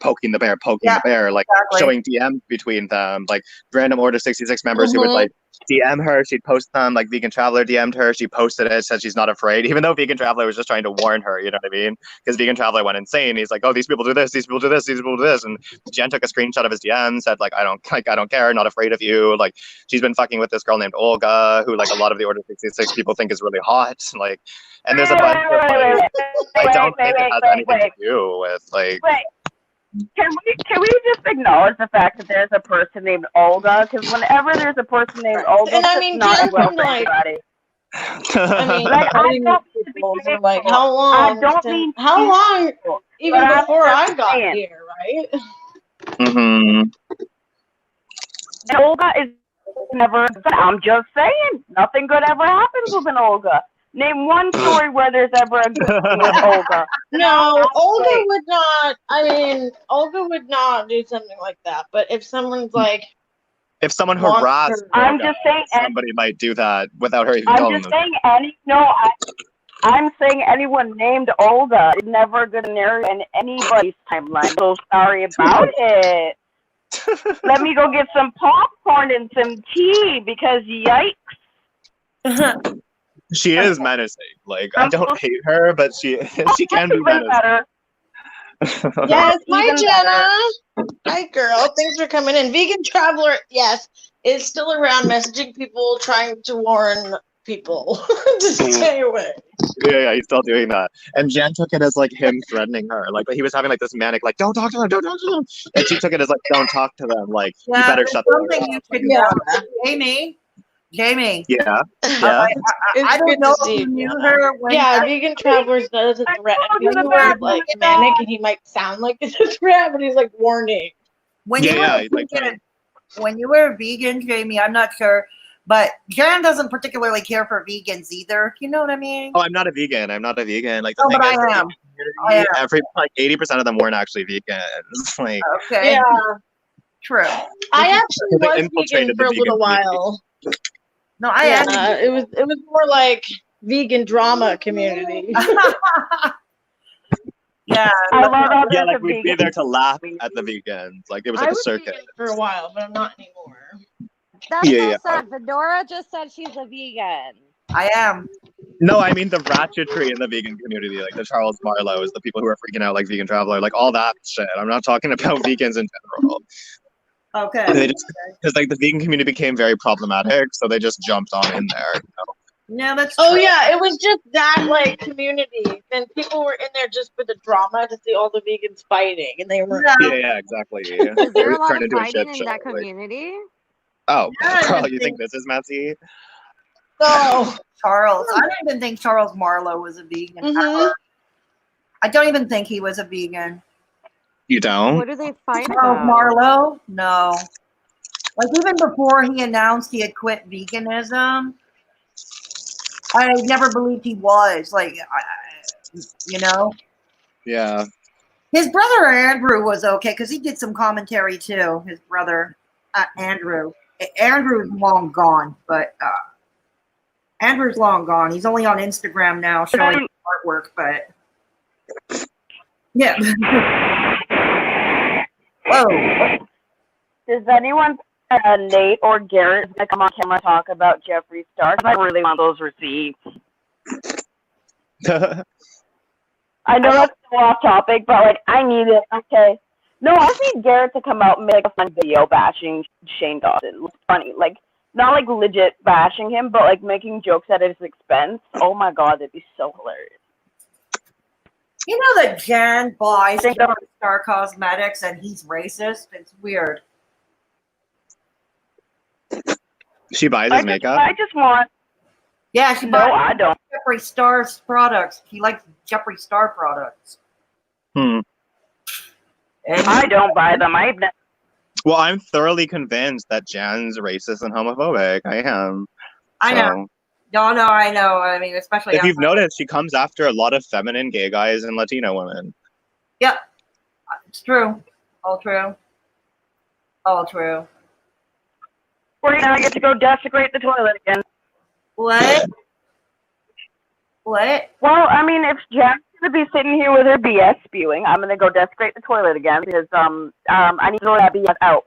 like showing DMs between them, like random Order 66 members who would like DM her, she'd post them, like Vegan Traveler DM'd her, she posted it, said she's not afraid, even though Vegan Traveler was just trying to warn her, you know what I mean? Because Vegan Traveler went insane. He's like, oh, these people do this, these people do this, these people do this, and Jen took a screenshot of his DM, said like, I don't care, not afraid of you, like she's been fucking with this girl named Olga, who like a lot of the Order 66 people think is really hot, like, and there's a bunch of like, I don't think it has anything to do with like. Can we just acknowledge the fact that there's a person named Olga? Because whenever there's a person named Olga, and I mean, not well for like, anybody. I mean, like, I don't people were like, how long? I don't mean how long? Even before I got saying. here, right? Mm-hmm. And Olga is never. I'm just saying, nothing good ever happens with an Olga. Name one story where there's ever a good thing with Olga. No, Olga would not. I mean, Olga would not do something like that. But if someone's like, if someone harassed, I'm just saying somebody might do that without her even I'm telling just them. saying I'm saying anyone named Olga is never a good scenario in anybody's timeline. So sorry about it. Let me go get some popcorn and some tea because yikes. She is menacing. Like I don't hate her, but she can be menacing. Yes, hi Jenna. Hi girl. Thanks for coming in. Vegan Traveler, yes, is still around messaging people, trying to warn people to stay away. Yeah, he's still doing that. And Jen took it as like him threatening her. Like he was having like this manic, like, don't talk to them, don't talk to them. And she took it as like, don't talk to them. Like you better shut the fuck up. Jamie. Yeah. I don't know if you knew her. Vegan Travelers does a threat. People are like manic, and he might sound like it's a threat, but he's like warning. When you were vegan, Jamie, I'm not sure, but Jan doesn't particularly care for vegans either. You know what I mean? Oh, I'm not a vegan. Like the thing is, I am. Every like 80% of them weren't actually vegans. Like okay, yeah, true. I actually was vegan for a little while. No, I am. It was more like vegan drama community. Yeah, like we'd be there to laugh at the vegans. Like it was like a circus for a while, but I'm not anymore. That's so sad. Fedora just said she's a vegan. I am. No, I mean the ratchetry in the vegan community, like the Charles Marlows, the people who are freaking out like Vegan Traveler, like all that shit. I'm not talking about vegans in general. Okay. Because like the vegan community became very problematic, so they just jumped on in there. You know? No, that's true. Oh yeah, it was just that like community. And people were in there just for the drama to see all the vegans fighting, and they were. Yeah, exactly. Is there a lot of fighting in that community? Oh, girl, you think this is messy? No, Charles. I don't even think Charles Marlowe was a vegan. I don't even think he was a vegan. You don't? What do they fight Charles about? Marlowe? No. Like even before he announced he had quit veganism, I never believed he was. Like, you know? Yeah. His brother Andrew was okay because he did some commentary too. His brother Andrew. Andrew's long gone, but Andrew's long gone. He's only on Instagram now showing artwork, but yeah. Whoa. Does anyone, Nate or Garrett, come on camera talk about Jeffree Star? I really want those receipts. I know that's off topic, but like I need it. Okay. No, I need Garrett to come out and make a fun video bashing Shane Dawson. It's funny, like not like legit bashing him, but like making jokes at his expense. Oh my god, that'd be so hilarious. You know that Jan buys Star Cosmetics and he's racist? It's weird. She buys his makeup? I just want... Yeah, she buys I don't. Jeffree Star's products. He likes Jeffree Star products. And I don't buy them. Well, I'm thoroughly convinced that Jan's racist and homophobic. I am. I know. No, I know. I mean, especially if you've noticed, she comes after a lot of feminine gay guys and Latino women. Yep, it's true. All true. All true. Or you know, I get to go desecrate the toilet again. What? What? Well, I mean, if Jen's gonna be sitting here with her BS spewing, I'm gonna go desecrate the toilet again because I need to throw that BS out.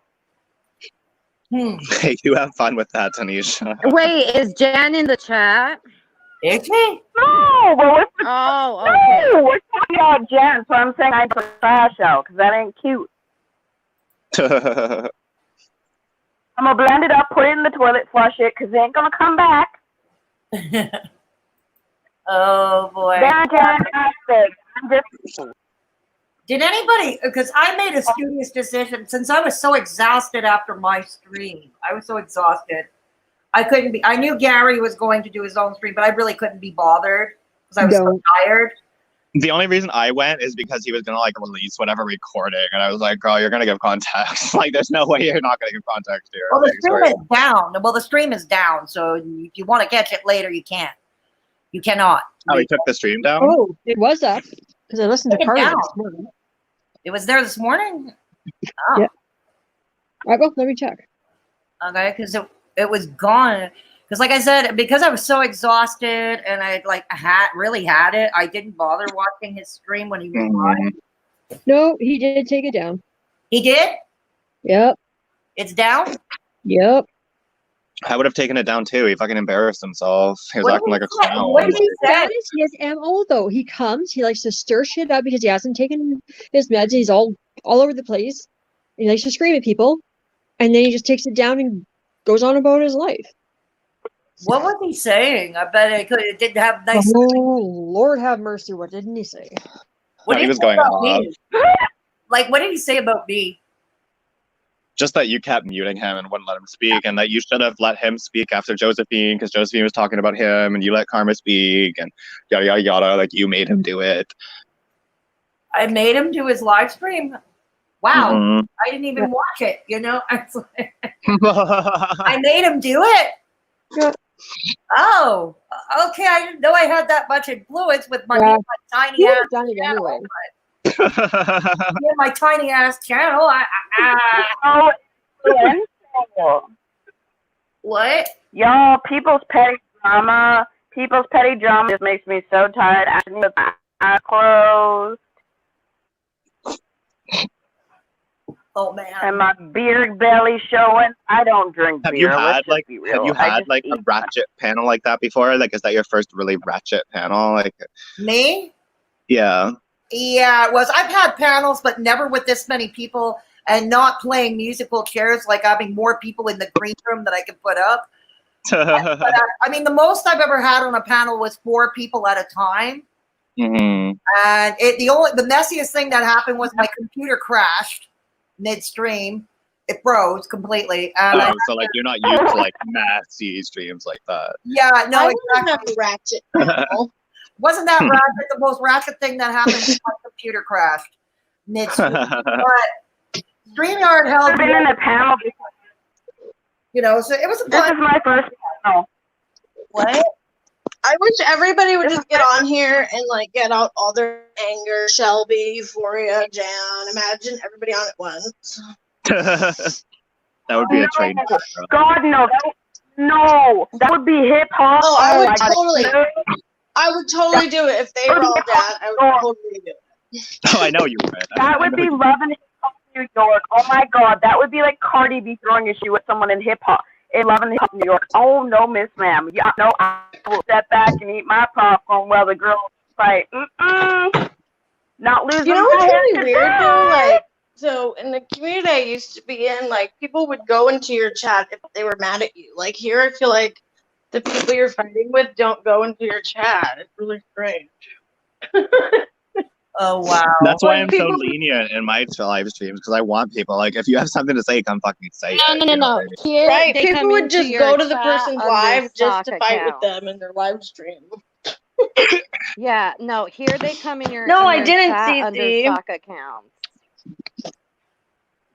Hey, you have fun with that, Tanisha. Wait, is Jen in the chat? Is she? No, but what's the okay. No, we're talking about Jen, so I'm saying I put trash out because that ain't cute. I'm gonna blend it up, put it in the toilet, flush it, because it ain't gonna come back. Oh boy. Did anybody, because I made a studious decision since I was so exhausted after my stream. I was so exhausted. I couldn't be, I knew Gary was going to do his own stream, but I really couldn't be bothered because I was so tired. The only reason I went is because he was gonna like release whatever recording, and I was like, "Girl, you're gonna give context. Like, there's no way you're not gonna give context here." Well, the stream is down. Well, the stream is down, so if you want to catch it later, you can't. You cannot. Oh, he took the stream down. Oh, it was up because I listened to part of it this morning. It was there this morning. Oh. Yeah. All right, well, let me check. Okay, because it was gone. Because like I said, because I was so exhausted and I really had it, I didn't bother watching his stream when he was live. No, he did take it down. He did? Yep. It's down? Yep. I would have taken it down too. He fucking embarrassed himself. He was acting like a clown. What did he say? That is his MO though. He comes, he likes to stir shit up because he hasn't taken his meds. He's all over the place. He likes to scream at people, and then he just takes it down and goes on about his life. What was he saying? I bet it didn't have nice. Oh, Lord have mercy! What didn't he say? What he was going off. Like, what did he say about me? Just that you kept muting him and wouldn't let him speak, and that you should have let him speak after Josephine because Josephine was talking about him, and you let Karma speak, and yada yada yada. Like, you made him do it. I made him do his live stream. Wow, Mhm. I didn't even watch it. You know, I made him do it. Yeah. Oh, okay. I didn't know I had that much influence with my, Yeah. my tiny He would ass have done it channel. anyway. Yeah, my tiny ass channel. What? Y'all, people's petty drama just makes me so tired. I need my clothes. Oh man. And my beard belly showing. I don't drink Have beer. you had Let's like just be real. have you I had just like a eat. ratchet panel like that before? Like, is that your first really ratchet panel? Like, Me? yeah. Yeah, it was. I've had panels, but never with this many people and not playing musical chairs, like having more people in the green room that I could put up. But, I mean, the most I've ever had on a panel was 4 people at a time. Mm-hmm. And the messiest thing that happened was my computer crashed midstream. It froze completely. And So like you're not used to like messy streams like that. Yeah, no, I exactly. wasn't ratchet panel. Wasn't that ratchet? The most ratchet thing that happened was my computer crashed midstream. But StreamYard held I've been in a panel before. You know, so it was a This is my first panel. What? I wish everybody would just get on here and like get out all their anger. Shelby, Euphoria, Jan. Imagine everybody on at once. That would be a train. God, no. No, that would be hip hop. Oh, I would my God. totally. I would totally do it if they were all down. I would totally do it. Oh, I know you would. That would be Love and Hip Hop New York. Oh my God, that would be like Cardi B throwing a shoe at someone in hip hop. In Love and Hip Hop New York. Oh no, Miss Ma'am. Yeah, no, I will step back and eat my popcorn while the girls fight. Not losing. You know what's my head really weird though? Like, so in the community I used to be in, like people would go into your chat if they were mad at you. Like here, I feel like the people you're fighting with don't go into your chat. It's really strange. Oh wow. That's why I'm so people- lenient in my live streams because I want people like if you have something to say, come fucking say it. No. Here, Right? they People come would into just your go to the chat person's under live just to stock fight account. with them in their live stream. Yeah, no, here they come in your No, in I your didn't chat see under Steve. stock accounts.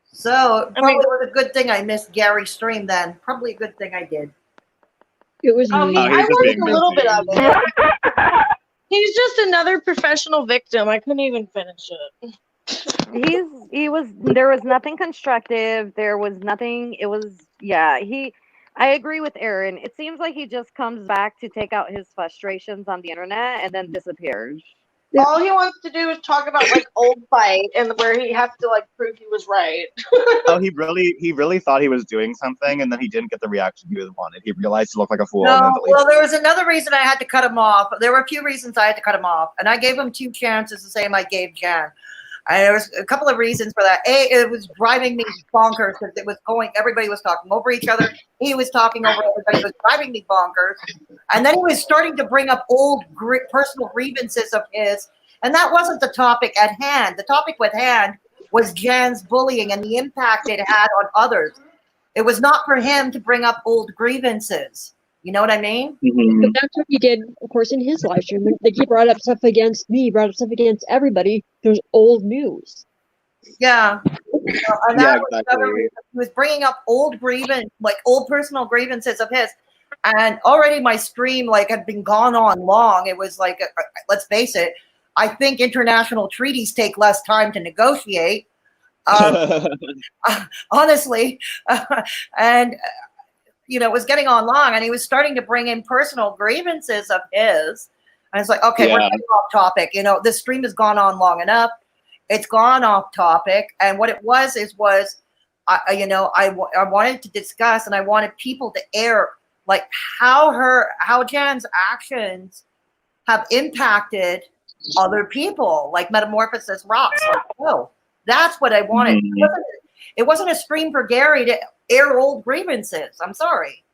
So probably was a good thing I missed Gary's stream then. Probably a good thing I did. It was I me. he was just watched being a little bit of busy. it. He's just another professional victim. I couldn't even finish it. There was nothing constructive. There was nothing. It was, yeah, I agree with Aaron. It seems like he just comes back to take out his frustrations on the internet and then disappears. Yeah. All he wants to do is talk about like old fight and where he has to like prove he was right. Oh, he really thought he was doing something, and then he didn't get the reaction he wanted. He realized he looked like a fool. No, and then well, there was another reason I had to cut him off. There were a few reasons I had to cut him off, and I gave him 2 chances the same I gave Jan. And there was a couple of reasons for that. A, it was driving me bonkers because it was everybody was talking over each other. He was talking over everybody. It was driving me bonkers. And then he was starting to bring up old personal grievances of his. And that wasn't the topic at hand. The topic at hand was Jan's bullying and the impact it had on others. It was not for him to bring up old grievances. You know what I mean? Mm-hmm. But that's what he did, of course, in his live stream. Like, he brought up stuff against me, brought up stuff against everybody. There's old news. Yeah. And that was exactly. another reason. He was bringing up old personal grievances of his. And already my stream had been gone on long. It was like, let's face it, I think international treaties take less time to negotiate. Honestly. And it was getting on long, and he was starting to bring in personal grievances of his. And it's like, okay, we're getting off topic. This stream has gone on long enough. It's gone off topic. And what it was I wanted to discuss, and I wanted people to air how Jan's actions have impacted other people, like Metamorphosis Rocks. That's what I wanted. Mm-hmm. It wasn't a stream for Gary to air old grievances. I'm sorry.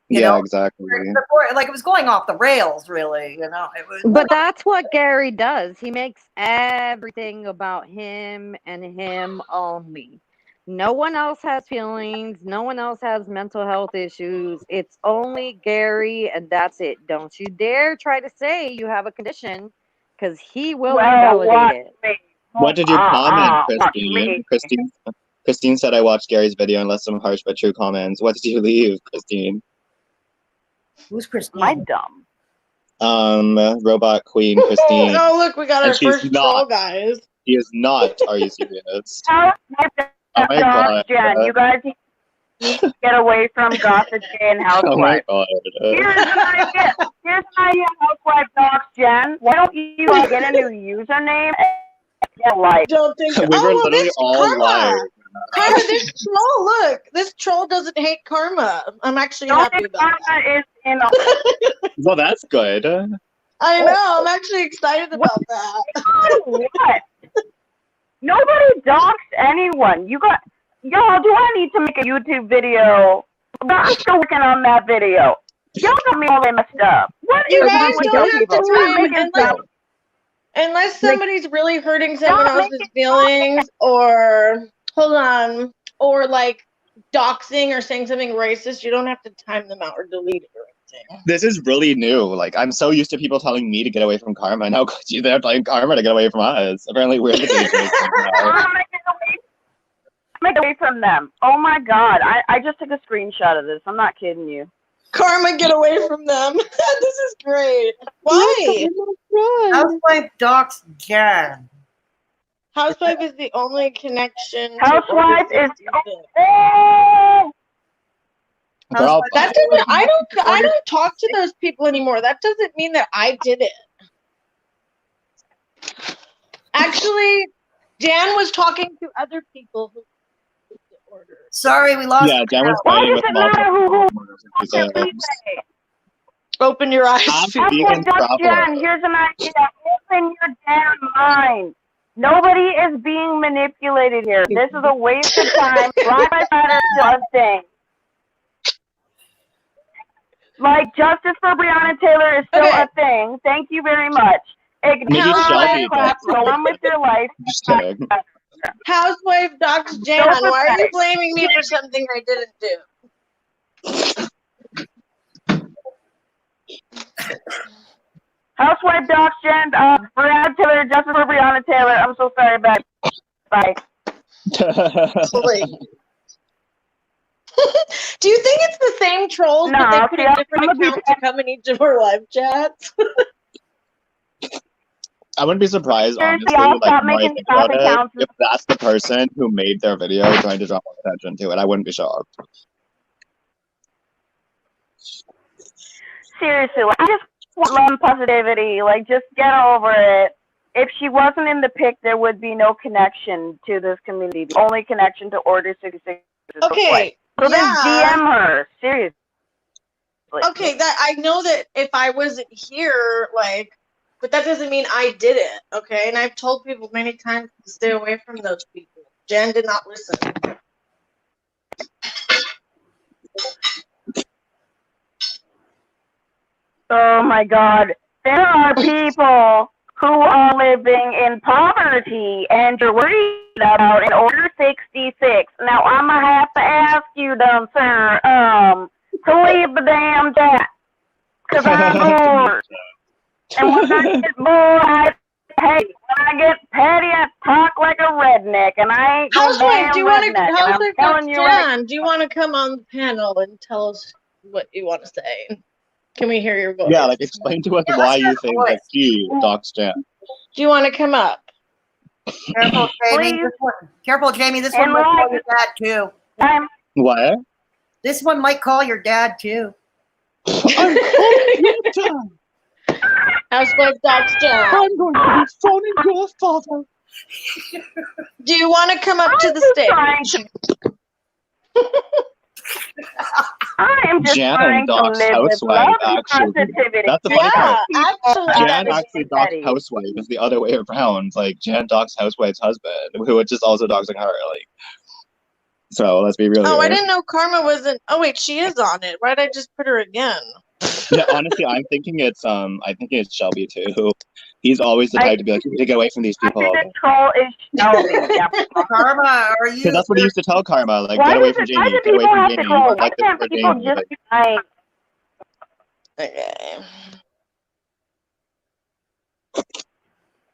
Exactly. Before, it was going off the rails, really. It was. But that's what Gary does. He makes everything about him and him only. No one else has feelings. No one else has mental health issues. It's only Gary, and that's it. Don't you dare try to say you have a condition, because he will invalidate it. What did you comment, Christine? Christine said, I watched Gary's video and left some harsh but true comments. What did you leave, Christine? Who's Christine? Am I dumb? Robot Queen, Christine. Oh, look, we got our first troll, guys. She is not. Are you serious? Oh my God. Jen, you guys need to get away from Gossip Jay and Housewife. Oh my God. Here's an idea. Housewife Docs Jen. Why don't you get a new username? Don't think we were literally all live. Karma, this troll, look. This troll doesn't hate Karma. I'm actually happy about that. Well, that's good. I know. I'm actually excited about that. What? Nobody doxed anyone. Y'all, do I need to make a YouTube video? I'm still working on that video. Y'all got me all messed up. What You is guys with don't those have to people? time unless somebody's really hurting someone else's feelings, or hold on, or doxing or saying something racist. You don't have to time them out or delete it or anything. This is really new. I'm so used to people telling me to get away from Karma. Now they're telling Karma to get away from us. Apparently we're the DJs. Get away from them. Oh my God. I just took a screenshot of this. I'm not kidding you. Karma, get away from them. This is great. Why? Housewife Docs Jan. Housewife is the only connection. Housewife is. That doesn't. I don't talk to those people anymore. That doesn't mean that I did it. Actually, Jan was talking to other people who put the order. Sorry, we lost. Yeah, Jan was fighting with multiple. Open your eyes. Jen, here's an idea. Open your damn mind. Nobody is being manipulated here. This is a waste of time. Black Lives Matter is a thing. Justice for Breonna Taylor is still a thing. Thank you very much. Ignore crap. Go on with your life. Just kidding. Housewife Docs Jan, why are you blaming me for something I didn't do? Housewife Docs Jen, Breonna Taylor, Justice for Breonna Taylor. I'm so sorry about it. Bye. Do you think it's the same trolls, but they put in different accounts to come in each of our live chats? I wouldn't be surprised, honestly, if that's the person who made their video trying to draw more attention to it. I wouldn't be shocked. Seriously, like, I just want love and positivity. Like, just get over it. If she wasn't in the pic, there would be no connection to this community. The only connection to Order 66 is Okay. So then Yeah. DM her. Seriously. Okay, that I know that if I wasn't here, like, but that doesn't mean I did it, okay? And I've told people many times to stay away from those people. Jen did not listen. Oh my God. There are people who are living in poverty and you're worried about in Order 66. Now, I'm going to have to ask you, dumb sir, to leave the damn chat. Because I'm bored. And when I get bored, when I get petty, I talk like a redneck. And I ain't no Housewife, damn do you want to? redneck. Housewife, telling you right. Jen, do you want to come on the panel and tell us what you want to say? Can we hear your voice? Yeah, like explain to us why you think that she docs Jen. Do you want to come up? Careful, Jamie. This one, careful, Jamie. This one might call your dad too. What? This one might call your dad too. Housewife docs Jen. I'm going to be phoning your father. Do you want to come up to the stage? I am just Jan trying to docs live with Housewife, love and actually. positivity. That's the funny part. Actually, Jan actually docs Housewife. It's the other way around. Like, Jan docs Housewife's husband, who is just also doxing her. Like, so let's be real. Oh, here. I didn't know Karma wasn't. Oh wait, she is on it. Why'd I just put her again? Yeah, honestly, I'm thinking it's Shelby too. He's always the type to be like, you need to get away from these people. I think the troll is Shelby. Yeah. Karma, are you? Because that's what he used to tell Karma, like, Why get away does from it- why Jamie, do get away people from have to Jamie. troll? Like, Why this can't for people Jamie. just Like, be nice? Okay.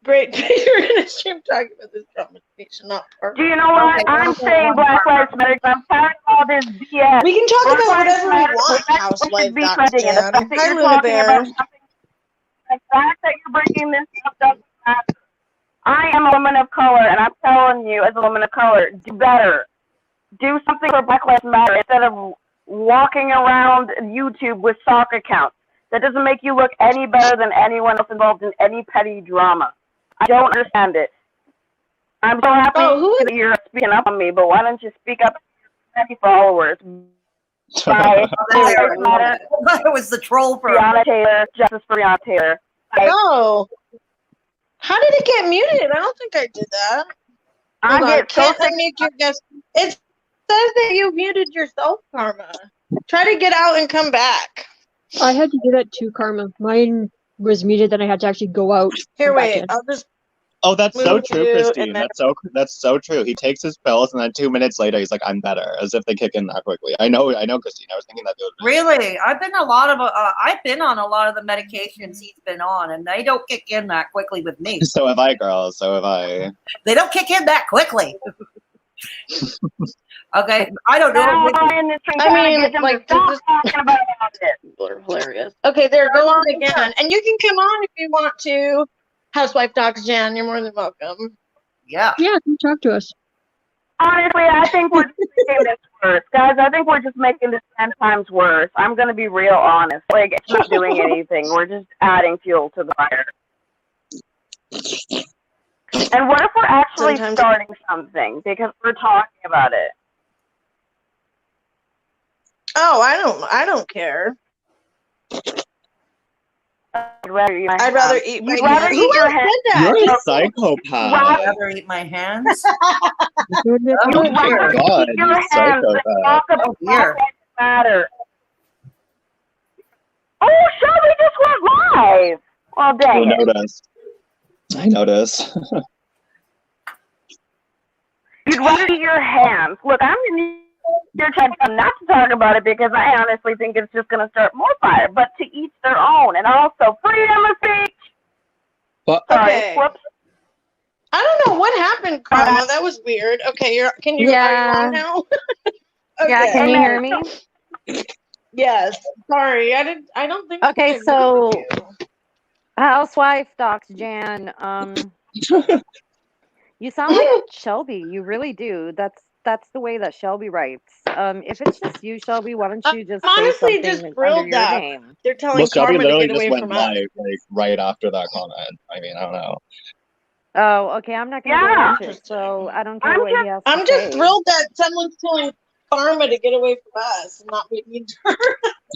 Great. You're in a stream talking about this conversation, not part. Do you know what? I'm saying Black Lives Matter. I'm tired of all this BS. We can talk Black about Lives whatever we Matter. want, We Housewife should be docs trending, and the Jen. fact that Hi, you're Luna talking Bear. about something, the fact that you're bringing this up doesn't matter. I am a woman of color, and I'm telling you, as a woman of color, do better. Do something for Black Lives Matter instead of walking around YouTube with sock accounts. That doesn't make you look any better than anyone else involved in any petty drama. I don't understand it. I'm so happy that you're speaking up on me, but why don't you speak up to your petty followers? Bye. It was the troll for Breonna Taylor. Justice for Breonna Taylor. Oh. How did it get muted? I don't think I did that. I get so can't sick. unmute your guest. It says that you muted yourself, Karma. Try to get out and come back. I had to do that too, Karma. Mine was muted, then I had to actually go out. Here, come back wait. in. I'll just. oh, that's so Move true, you, Christine. and then- That's so true. He takes his pills, and then 2 minutes later, he's like, "I'm better," as if they kick in that quickly. I know, Christine. I was thinking that the other day. Really, I've been on a lot of the medications he's been on, and they don't kick in that quickly with me. So have I, girl. So have I. They don't kick in that quickly. Okay, I don't know. I mean, like, stop talking about it. People are hilarious. Okay, there, go on again. And you can come on if you want to. Housewife Docs Jan, you're more than welcome. Yeah. Yeah, come talk to us. Honestly, I think we're just making this worse. Guys, I think we're just making this 10 times worse. I'm going to be real honest. Like, it's not doing anything. We're just adding fuel to the fire. And what if we're actually starting something because we're talking about it? Oh, I don't care. I'd rather eat my I'd rather eat my You'd rather hands. eat Who your else hands. said that? You're a psychopath. I'd rather eat my hands. You'd rather God, eat your you hands and psychopath. talk about Here. Black Lives Matter. Oh, Shelby just went live. Well, dang it. I noticed. You'd rather eat your hands. Look, I'm in your time not to talk about it because I honestly think it's just going to start more fire, but to each their own. And also, freedom of speech. What? Sorry, Okay. whoops. I don't know what happened, Karma. That was weird. Okay, are you on now? Okay. Yeah, can you hear me? Yes. Sorry, I don't think. Okay, I so muted you. Housewife docs Jan, you sound like Shelby. You really do. That's that's the way that Shelby writes. If it's just you, Shelby, why don't you just I'm say honestly something just under thrilled your that name? they're telling Well, Shelby Karma to literally get just away went from us. live like right after that comment. I mean, I don't know. Oh, okay. I'm not gonna go watch it, so I don't care what he has to I'm just say. thrilled that someone's telling Karma to get away from us and not be mean to her.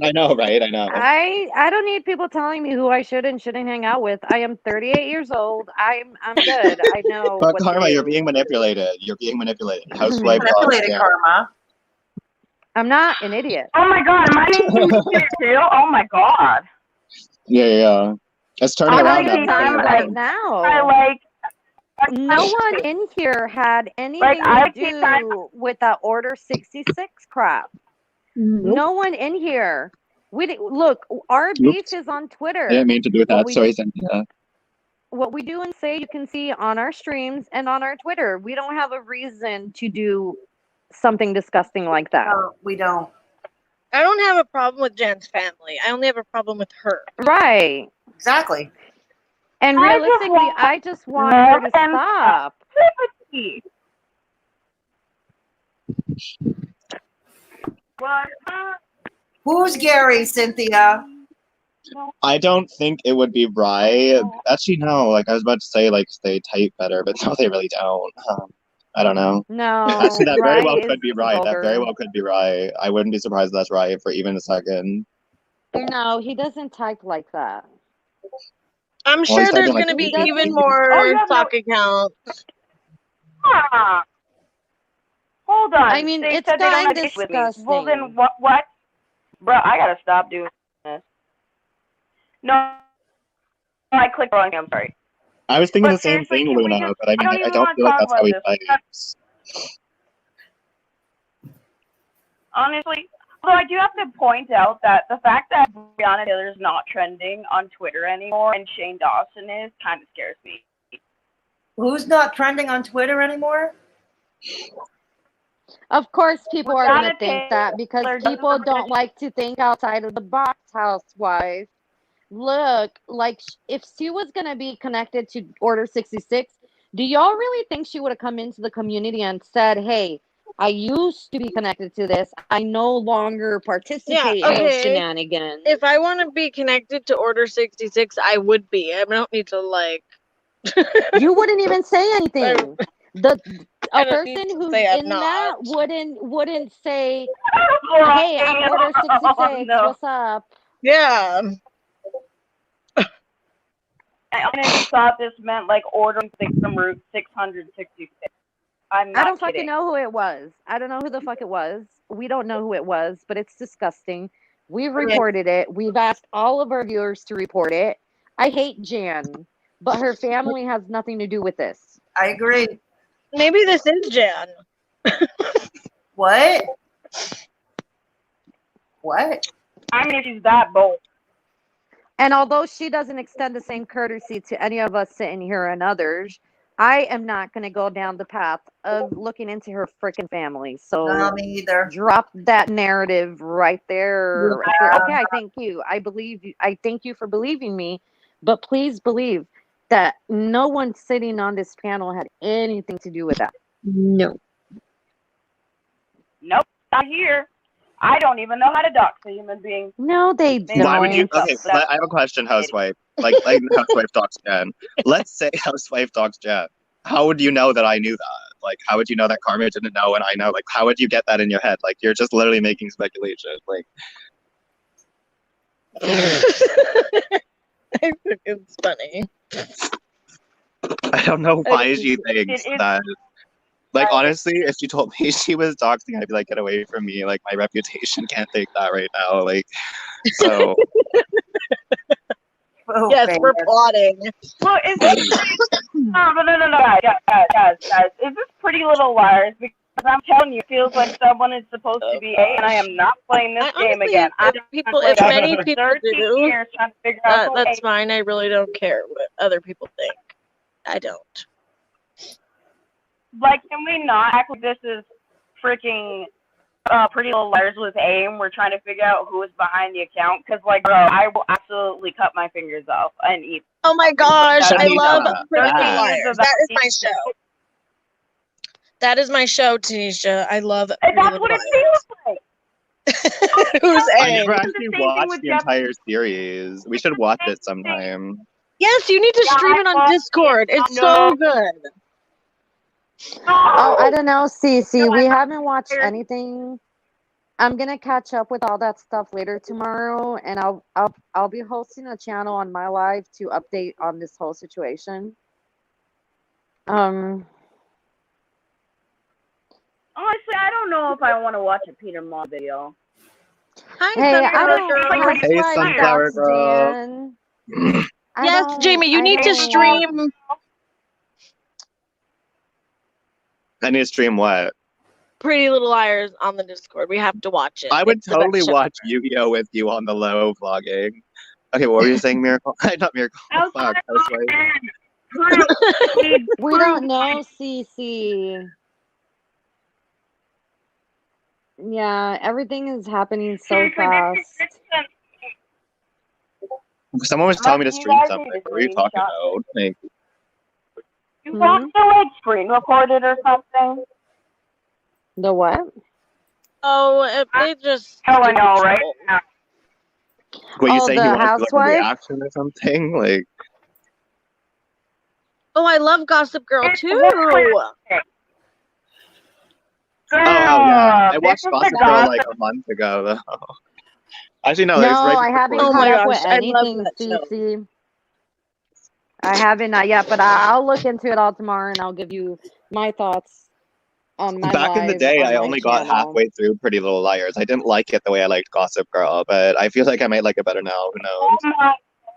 I know, right? I know. I don't need people telling me who I should and shouldn't hang out with. I am 38 years old. I'm good. I know But what Karma, to you're do. being manipulated. You're being manipulated. Housewife dogs. Manipulated Yeah. Karma. I'm not an idiot. Oh my god, am I being here too? Oh my god. Yeah. It's turning I'm around gonna now. tell you I- right I now. like No one in here had anything I to keep trying- do with that Order 66 crap. Nope. No one in here. Look, our beef is on Twitter. I didn't mean to do that. Sorry, Cynthia. What we do and say you can see on our streams and on our Twitter. We don't have a reason to do something disgusting like that. No, we don't. I don't have a problem with Jan's family. I only have a problem with her. Right. Exactly. And realistically, I just want her to stop. Who's Gary, Cynthia? I don't think it would be Rye. Actually, no. Like I was about to say, like they type better, but no, they really don't. I don't know. No. Actually, that very well Rye could be is Rye. That vulgar. very well could be Rye. I wouldn't be surprised if that's Rye for even a second. No, he doesn't type like that. I'm he's sure there's typing like going to be this. even more talk accounts. Ah. Hold on. I mean, they it's said they don't gotten have issues with me. disgusting. Well, then what? Bro, I gotta stop doing this. No, I clicked wrong. I'm sorry. I was thinking But the same seriously, thing, can we Luna, just- but I mean, I I don't don't even feel like wanna that's how he talk about types. Honestly, although I do have to point out that the fact that Breonna Taylor's not trending on Twitter anymore and Shane Dawson is kind of scares me. Who's not trending on Twitter anymore? Of course, people are going to think that because Taylor people doesn't don't like to think outside of the box, Housewife. Look, like if she was going to be connected to Order 66, do y'all really think she would have come into the community and said, hey, I used to be connected to this. I no longer participate in those shenanigans. If I want to be connected to Order 66, I would be. I don't need to like. You wouldn't even say anything. A person who's in not. that wouldn't say, hey, I'm Order 66, no. what's up? Yeah. I honestly thought this meant like ordering things from Route 666. I'm not I don't kidding. fucking know who it was. I don't know who the fuck it was. We don't know who it was, but it's disgusting. We've reported it. We've asked all of our viewers to report it. I hate Jan, but her family has nothing to do with this. I agree. Maybe this is Jan. What? What? I mean, if she's that bold. And although she doesn't extend the same courtesy to any of us sitting here and others, I am not going to go down the path of looking into her freaking family. So No, me either. drop that narrative right there. Right there. Okay, I thank you. I believe you. I thank you for believing me. But please believe that no one sitting on this panel had anything to do with that. No. Nope, not here. I don't even know how to dox a human being. No, they don't. Why would you? Okay, I have a question, Housewife. Like Housewife dogs Jen. Let's say Housewife dogs Jen. How would you know that I knew that? Like, how would you know that Karma didn't know and I know? Like, how would you get that in your head? Like, you're just literally making speculation. Like, I think it's funny. I don't know why she thinks that. Like, honestly, if she told me she was doxing, I'd be like, get away from me. Like, my reputation can't take that right now. Like, so. Oh, yes, man. we're plotting. Well, is this no, guys, is this Pretty Little Liars? Because I'm telling you, it feels like someone is supposed to be A, and I am not playing this game Honestly, again. if many people 13 do, years trying to figure out who that's A. fine. I really don't care what other people think. I don't. Like, can we not act like this is freaking Pretty Little Liars with AIM? We're trying to figure out who is behind the account. Because, like, bro, I will absolutely cut my fingers off and eat. Oh my gosh, I love that. Pretty That. Liars. That is my show. That is my show, Tanisha. I love it. And that's what it feels like. Who's I A? never The actually same thing watched with the Jeff- entire series. We should watch it sometime. Yes, you need to Yeah, stream I it on watched Discord. it. It's No. so good. Oh, I don't know, Cece. No, We I'm haven't watched tired. anything. I'm gonna catch up with all that stuff later tomorrow, and I'll be hosting a channel on my live to update on this whole situation. Honestly, I don't know if I want to watch a Peter Maul video. Hi, Hey, I Sunflower don't. Girl. Like, Hey, Housewife, Sunflower that's Girl. Jan. Yes, Jamie, you need to stream. I need to stream what? Pretty Little Liars on the Discord. We have to watch it. I would It's the best totally show watch ever. Yu-Gi-Oh with you on the low vlogging. Okay, what were you saying, Miracle? Not Miracle. Fuck, Housewife. We don't know, Cece. Yeah, everything is happening so fast. Someone was telling me to You stream guys something. need to What were you talking screenshot about? Like, You want to like screen record it or something? The what? Oh, they just. Oh, I know, right? what you Oh, saying? the You want to do like a Housewife? reaction or something? Like, Oh, I love Gossip Girl too. oh yeah, I watched Gossip Girl like a month ago though. Actually, no, No, it was right I before haven't Oh caught my up with gosh, I love anything, that show. Cece. I haven't not yet, but I'll look into it all tomorrow and I'll give you my thoughts on my Back in the live day, on I my only got channel. halfway through Pretty Little Liars. I didn't like it the way I liked Gossip Girl, but I feel like I might like it better now. Who knows?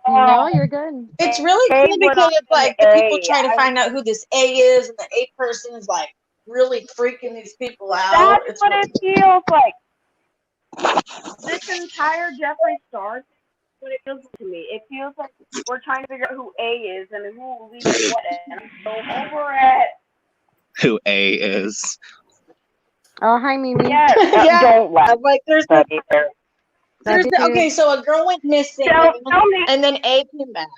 No, you're good. It's really A cool went because on it's like to the people A. trying to I- find out who this A is, and the A person is like really freaking these people out. That's It's what really it feels like. This entire Jeffree Star, what it feels to me. It feels like we're trying to figure out who A is and who leads what, and I'm so over it. Who A is? Oh, hi, Mimi. Yes, Yeah. don't laugh. I'm like, there's That either. okay, so a girl went missing, Don't me. and then A came back.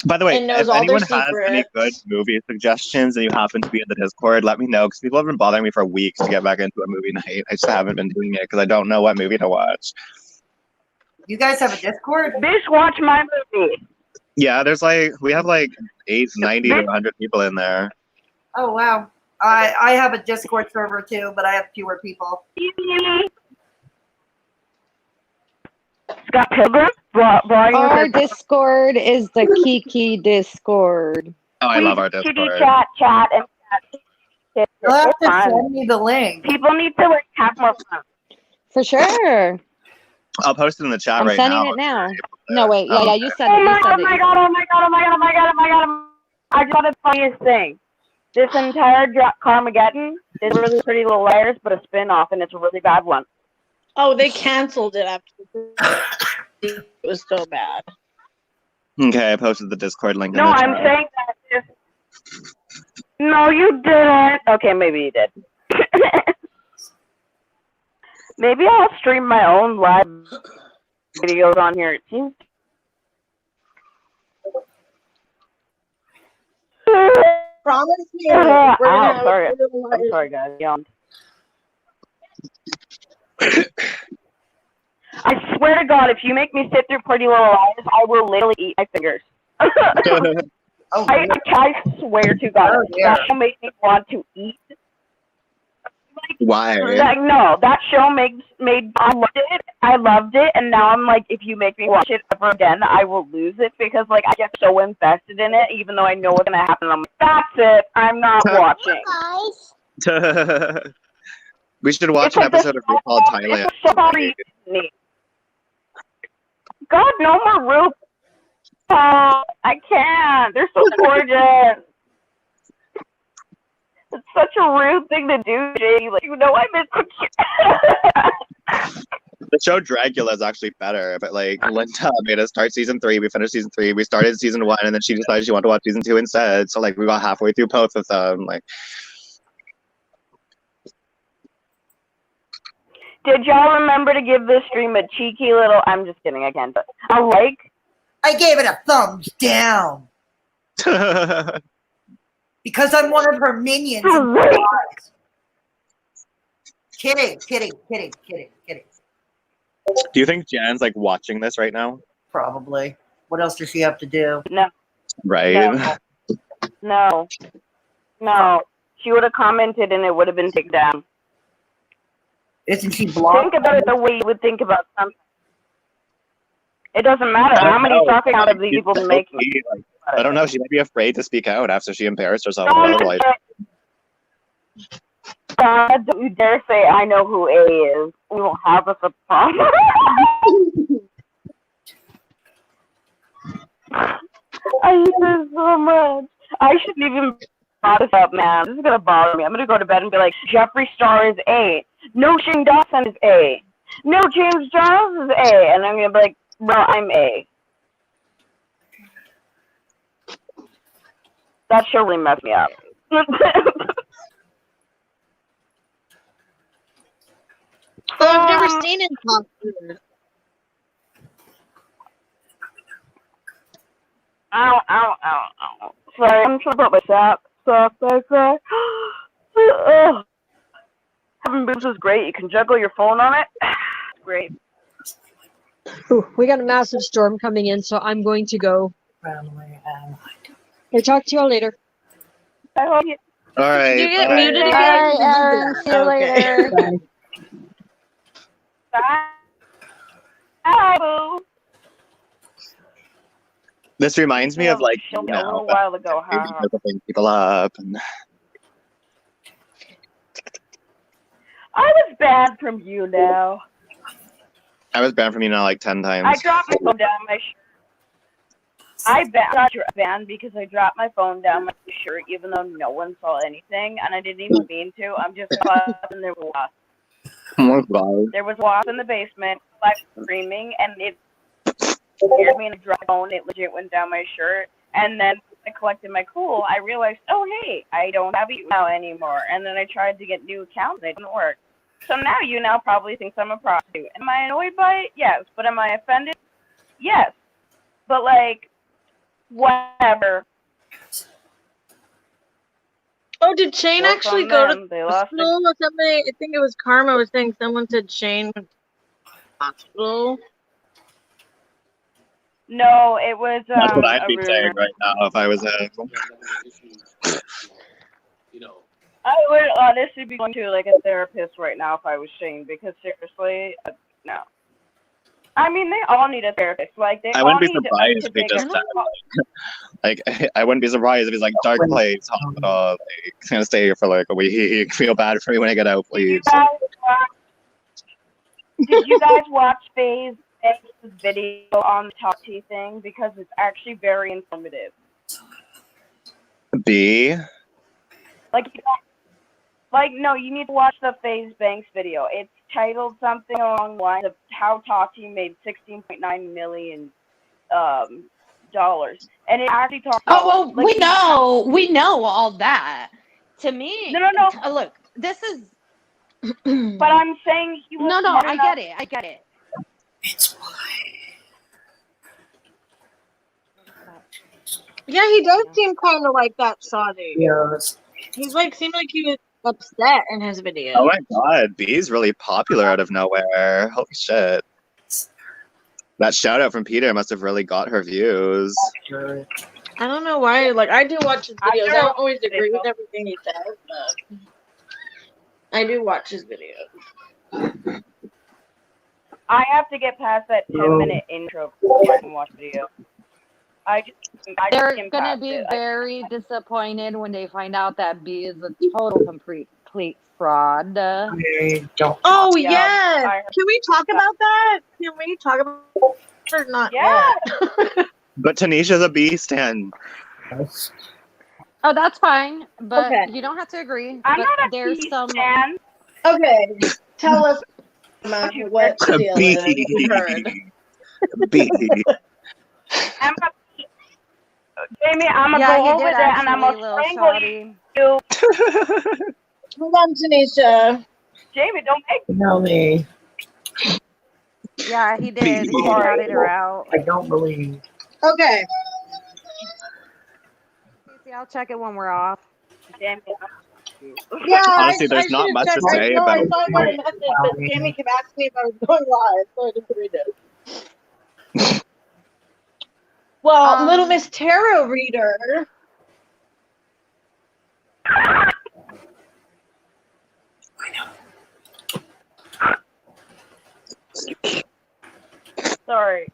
By the way, And knows if all their anyone has any good secrets. movie suggestions and you happen to be in the Discord, let me know because people have been bothering me for weeks to get back into a movie night. I just haven't been doing it because I don't know what movie to watch. You guys have a Discord? Bitch, watch my movie. Yeah, we have like 90 to 100 people in there. Oh wow. I have a Discord server too, but I have fewer people. Scott Pilgrim, Brian. Our Discord is the Kiki Discord. Oh, I love our Kitty Discord. chat, and chat. You'll have It's to fun. send me the link. People need to like have more fun. For sure. I'll post it in the chat I'm right sending now. it now. No, wait. Yeah, yeah, you send Oh it. my You god, send oh my it. god, oh my god, oh my god, oh my god, oh my god. I got the funniest thing. This entire Carmageddon is really Pretty Little Liars, but a spin-off, and it's a really bad one. Oh, they canceled it after it was so bad. Okay, I posted the Discord link No, in the I'm chat. saying that if... No, you didn't. Okay, maybe you did. Maybe I'll stream my own live videos on here. It seems... Promise me. We're gonna Ow, have sorry. a little I'm sorry, guys. Yawned. I swear to God, if you make me sit through Pretty Little Liars, I will literally eat my fingers. Oh, I swear to God, Oh, yeah. that show makes me want to eat. Why? Like, no, that show I loved it, and now I'm like, if you make me watch it ever again, I will lose it because like I get so invested in it, even though I know what's gonna happen. I'm like, that's it. I'm not watching. We should watch It's an like the episode of RuPaul Thailand. It's so sorry. God, no more RuPaul. I can't. They're so gorgeous. It's such a rude thing to do, Jay. Like, you know, I miss The show Dragula is actually better, but like Linda made us start season 3. We finished season 3. We started season 1, and then she decided she wanted to watch season 2 instead. So like we got halfway through both of them. Like, Did y'all remember to give this stream a cheeky little? I'm just kidding. I can't. But a like. I gave it a thumbs down. Because I'm one of her minions. Kidding. Do you think Jan's like watching this right now? Probably. What else does she have to do? No, Right. no. She would have commented and it would have been taken down. Isn't she blocked? Think about it the way you would think about something. It doesn't matter how many talking out of these people make. I don't know. She might be afraid to speak out after she embarrassed herself. Don't you dare say I know who A is. We will have us a problem. I hate this so much. I shouldn't even brought this up, man. This is gonna bother me. I'm gonna go to bed and be like, Jeffree Star is A. No, Shane Dawson is A. No, James Giles is A. And I'm gonna be like, bro, I'm A. That should really mess me up. I've never seen imposters. Ow. Sorry, I'm trying to put my sock back there. Having boobs is great. You can juggle your phone on it. Great. Ooh, we got a massive storm coming in, so I'm going to go. I'll talk to y'all later. I love you. All right. Did you get bye. muted again? Bye, Aaron. See you later. Bye. Bye, boo. This reminds me of like A little while ago, huh? people up and I was banned from you now. I was banned from you now like 10 times. I dropped my phone down my shirt. I got banned because I dropped my phone down my shirt even though no one saw anything and I didn't even mean to. I'm just and there was a wasp. Oh my God. There was a wasp in the basement, like screaming, and it scared me and I dropped my phone. It legit went down my shirt. And then I collected my cool. I realized, oh hey, I don't have you now anymore. And then I tried to get new accounts and it didn't work. So now you now probably think I'm a prostitute. Am I annoyed by it? Yes. But am I offended? Yes. But like, whatever. Oh, did Shane Work actually on go to them. the They lost hospital? Somebody, I think it was Karma was saying someone said Shane went to the hospital. No, it was That's what I'd a be saying rumor. right now if I was a. I would honestly be going to like a therapist right now if I was Shane because seriously, no. I mean, they all need a therapist. Like they I all wouldn't be need surprised to if they take just a said like I wouldn't be surprised if he's like dark place hospital. Like, he's gonna stay here for like a week. Feel bad for me when I get out, please. Did you guys watch Faye's video on the Top T thing? Because it's actually very informative. B. No, you need to watch the FaZe Banks video. It's titled something along the lines of how Tati made $16.9 million dollars, and it actually talks. Oh, well, we know all that. To me, No. Look, this is. But I'm saying he was. No, I get it. It's Yeah, he does seem kind of like that Saudi. yes. He's like seemed like he was upset in his video. Oh my God, B's really popular out of nowhere. Holy shit! That shout out from Peter must have really got her views. Sure. I don't know why. Like I do watch his videos. I don't always agree with everything he says, but I do watch his videos. I have to get past that 10-minute intro before I can watch video. They're gonna be very disappointed when they find out that B is a total complete fraud. Oh yes. Can we talk about that? Can we talk about it or not? Yeah. But Tanisha's a B stan. Oh, that's fine, but Okay. you don't have to agree. I'm but not a there's B some. stan. Okay. Tell us about what the deal B. is. We heard. B. Jamie, I'm gonna Yeah, go you over did there and I'm actually, gonna little strangle shawty. you. Hold on, Tanisha. Jamie, don't make No, me. Yeah, he did. He shouted her out. I don't believe. Okay. Casey, I'll check it when we're off. Damn it. Yeah, Honestly, there's I not should much have to checked. say I about saw I got a message, but Tammy kept asking me if I was going live, so I didn't read it. Well, Little Miss Tarot Reader. Sorry.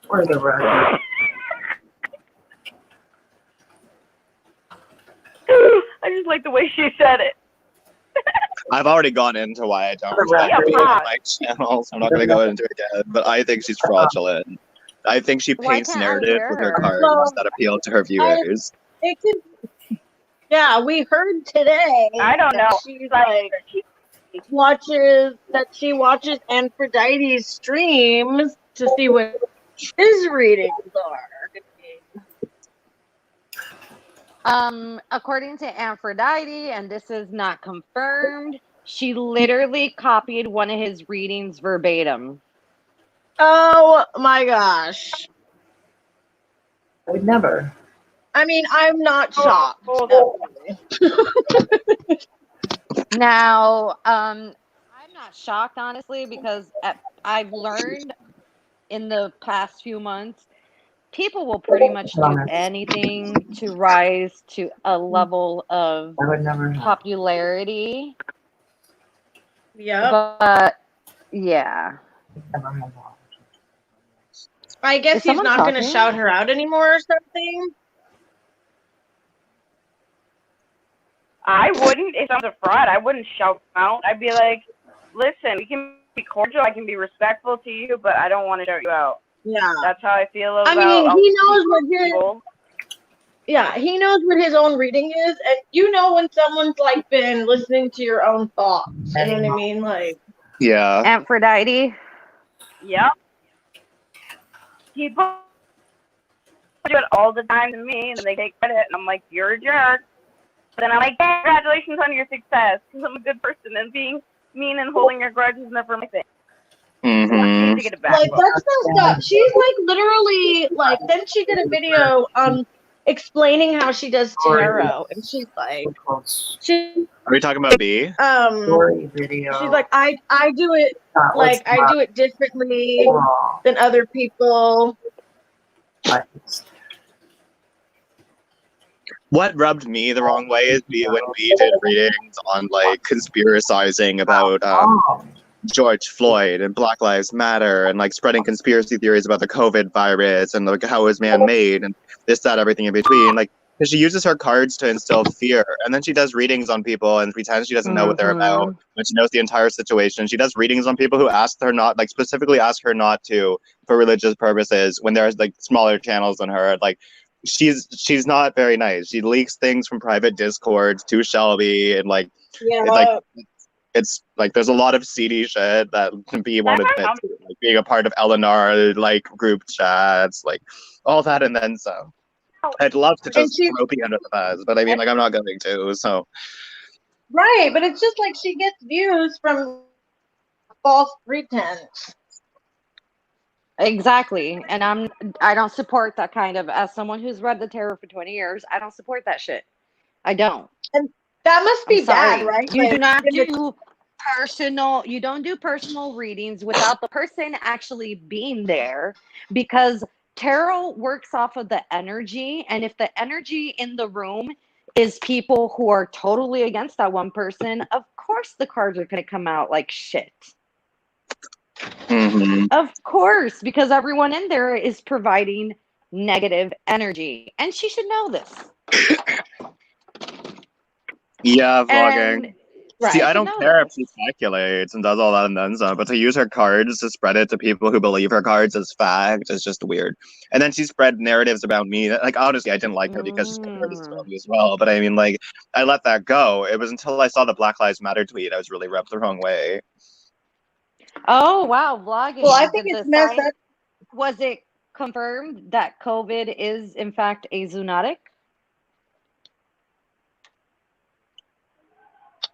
Where the rug? I just like the way she said it. I've already gone into why I don't respect Yeah, her pause. on my channel, so I'm not going to go into it again. But I think she's fraudulent. I think she Why paints can't I narrative hear with her her? cards Well, that appeal to her viewers. Yeah, we heard today I don't that know. she's like she watches Aphrodite's streams to see what his readings are. According to Aphrodite, and this is not confirmed, she literally copied one of his readings verbatim. Oh my gosh. I would never. I mean, I'm not shocked. Now, I'm not shocked, honestly, because I've learned in the past few months, people will pretty much do anything to rise to a level of I would never have. popularity. Yep. But, yeah. Never have. I guess Is he's someone not going to talking? shout her out anymore or something. I wouldn't, if I was a fraud, I wouldn't shout them out. I'd be like, listen, we can be cordial, I can be respectful to you, but I don't want to shout you out. Yeah. That's how I feel about I mean, he knows what people. he knows what his own reading is, and you know when someone's like been listening to your own thoughts. You know what I mean? Like, Yeah. Aphrodite. Yep. People do it all the time to me, and they take credit, and I'm like, you're a jerk. But then I'm like, hey, congratulations on your success, because I'm a good person, and being mean and holding your grudge is never my thing. Mm-hmm. I need to get it back. like that's messed up. She's like literally like. Then she did a video explaining how she does tarot, and she's like, Are we talking about B? Story video. she's like, I do it That was like I not do it differently wrong. than other people. What rubbed me the wrong way is when we did readings on like conspiracizing about George Floyd and Black Lives Matter and like spreading conspiracy theories about the COVID virus and like how it was man-made and this, that, everything in between. Like, because she uses her cards to instill fear, and then she does readings on people and pretends she doesn't know what they're about when she knows the entire situation. She does readings on people who ask her not, like specifically ask her not to for religious purposes when there's like smaller channels than her. Like, she's not very nice. She leaks things from private discords to Shelby and like it's like there's a lot of seedy shit that B won't admit to, like being a part of Eleanor like group chats, like all that and then some. I'd love to just throw B under the bus, but I mean, like I'm not going to. So Right, but it's just like she gets views from false pretense. Exactly. And I don't support that kind of, as someone who's read the tarot for 20 years, I don't support that shit. I don't. And that must be bad, right? You like, do not do you don't do personal readings without the person actually being there, because tarot works off of the energy, and if the energy in the room is people who are totally against that one person, of course the cards are going to come out like shit. Of course, because everyone in there is providing negative energy, and she should know this. Yeah, vlogging. Right. See, I don't care if she speculates and does all that and then some, but to use her cards to spread it to people who believe her cards as fact is just weird. And then she spread narratives about me. Like, honestly, I didn't like her because she's nervous about me as well. But I mean, like, I let that go. It was until I saw the Black Lives Matter tweet, I was really rubbed the wrong way. Oh, wow, vlogging. Well, I think it's messed up. Was it confirmed that COVID is, in fact, a zoonotic?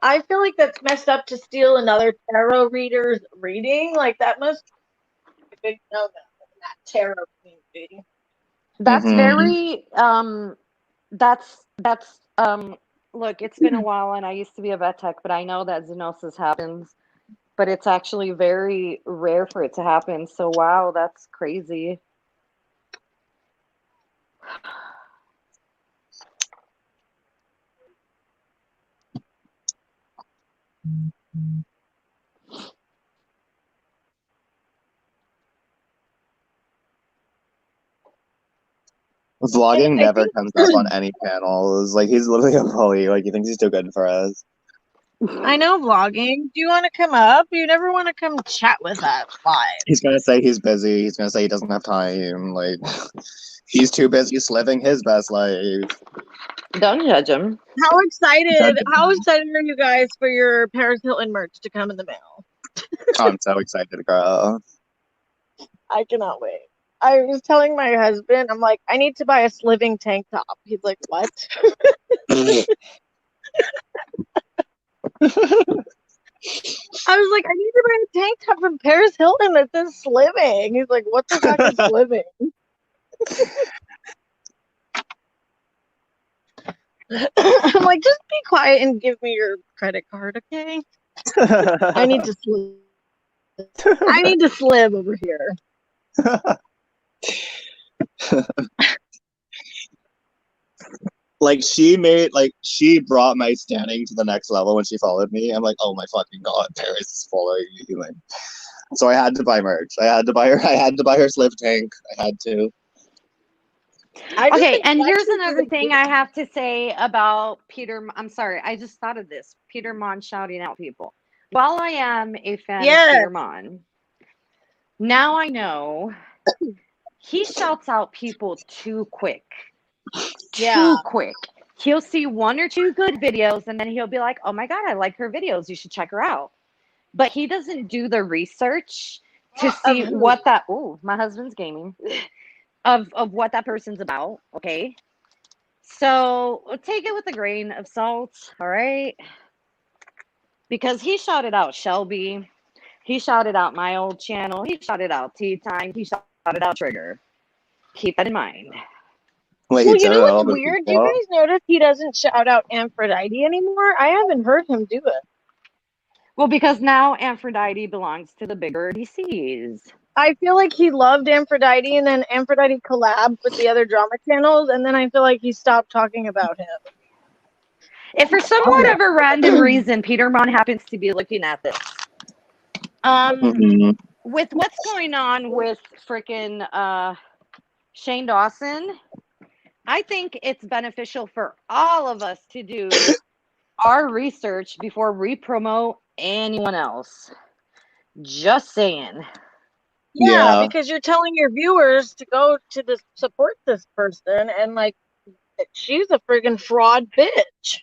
I feel like that's messed up to steal another tarot reader's reading. Like, that must be a big no-no in that tarot community. That's very that's look, it's been a while and I used to be a vet tech, but I know that zoonosis happens, but it's actually very rare for it to happen. So wow, that's crazy. Vlogging never comes up on any channels. Like, he's literally a bully. Like, he thinks he's too good for us. I know vlogging. Do you want to come up? You never want to come chat with us live. He's gonna say he's busy. He's gonna say he doesn't have time. Like, he's too busy living his best life. Don't judge him. How excited are you guys for your Paris Hilton merch to come in the mail? Oh, I'm so excited, girl. I cannot wait. I was telling my husband, I'm like, I need to buy a sliving tank top. He's like, what? I was like, I need to buy a tank top from Paris Hilton that says sliving. He's like, what the fuck is sliving? I'm like, just be quiet and give me your credit card, okay? I need to slive. I need to slive over here. Like, she brought my standing to the next level when she followed me. I'm like, oh my fucking god, Paris is following you. Like, so I had to buy merch. I had to buy her slip tank. I had to. Okay, and here's another thing I have to say about Peter. I'm sorry, I just thought of this. Peter Mon shouting out people. While I am a fan of Peter Mon, now I know he shouts out people too quick. Too quick. He'll see one or two good videos and then he'll be like, oh my god, I like her videos. You should check her out. But he doesn't do the research to see what that, my husband's gaming, of what that person's about, okay? So take it with a grain of salt, all right? Because he shouted out Shelby. He shouted out my old channel. He shouted out Tea Time. He shouted out Trigger. Keep that in mind. Wait, well, you know what's weird? Do you guys notice he doesn't shout out Aphrodite anymore? I haven't heard him do it. Well, because now Aphrodite belongs to the bigger DCs. I feel like he loved Aphrodite, and then Aphrodite collabed with the other drama channels, and then I feel like he stopped talking about him. If for some whatever random reason Peter Mon happens to be looking at this, with what's going on with freaking Shane Dawson, I think it's beneficial for all of us to do our research before we promote anyone else. Just saying. Yeah, because you're telling your viewers to go to support this person, and like, she's a friggin' fraud bitch.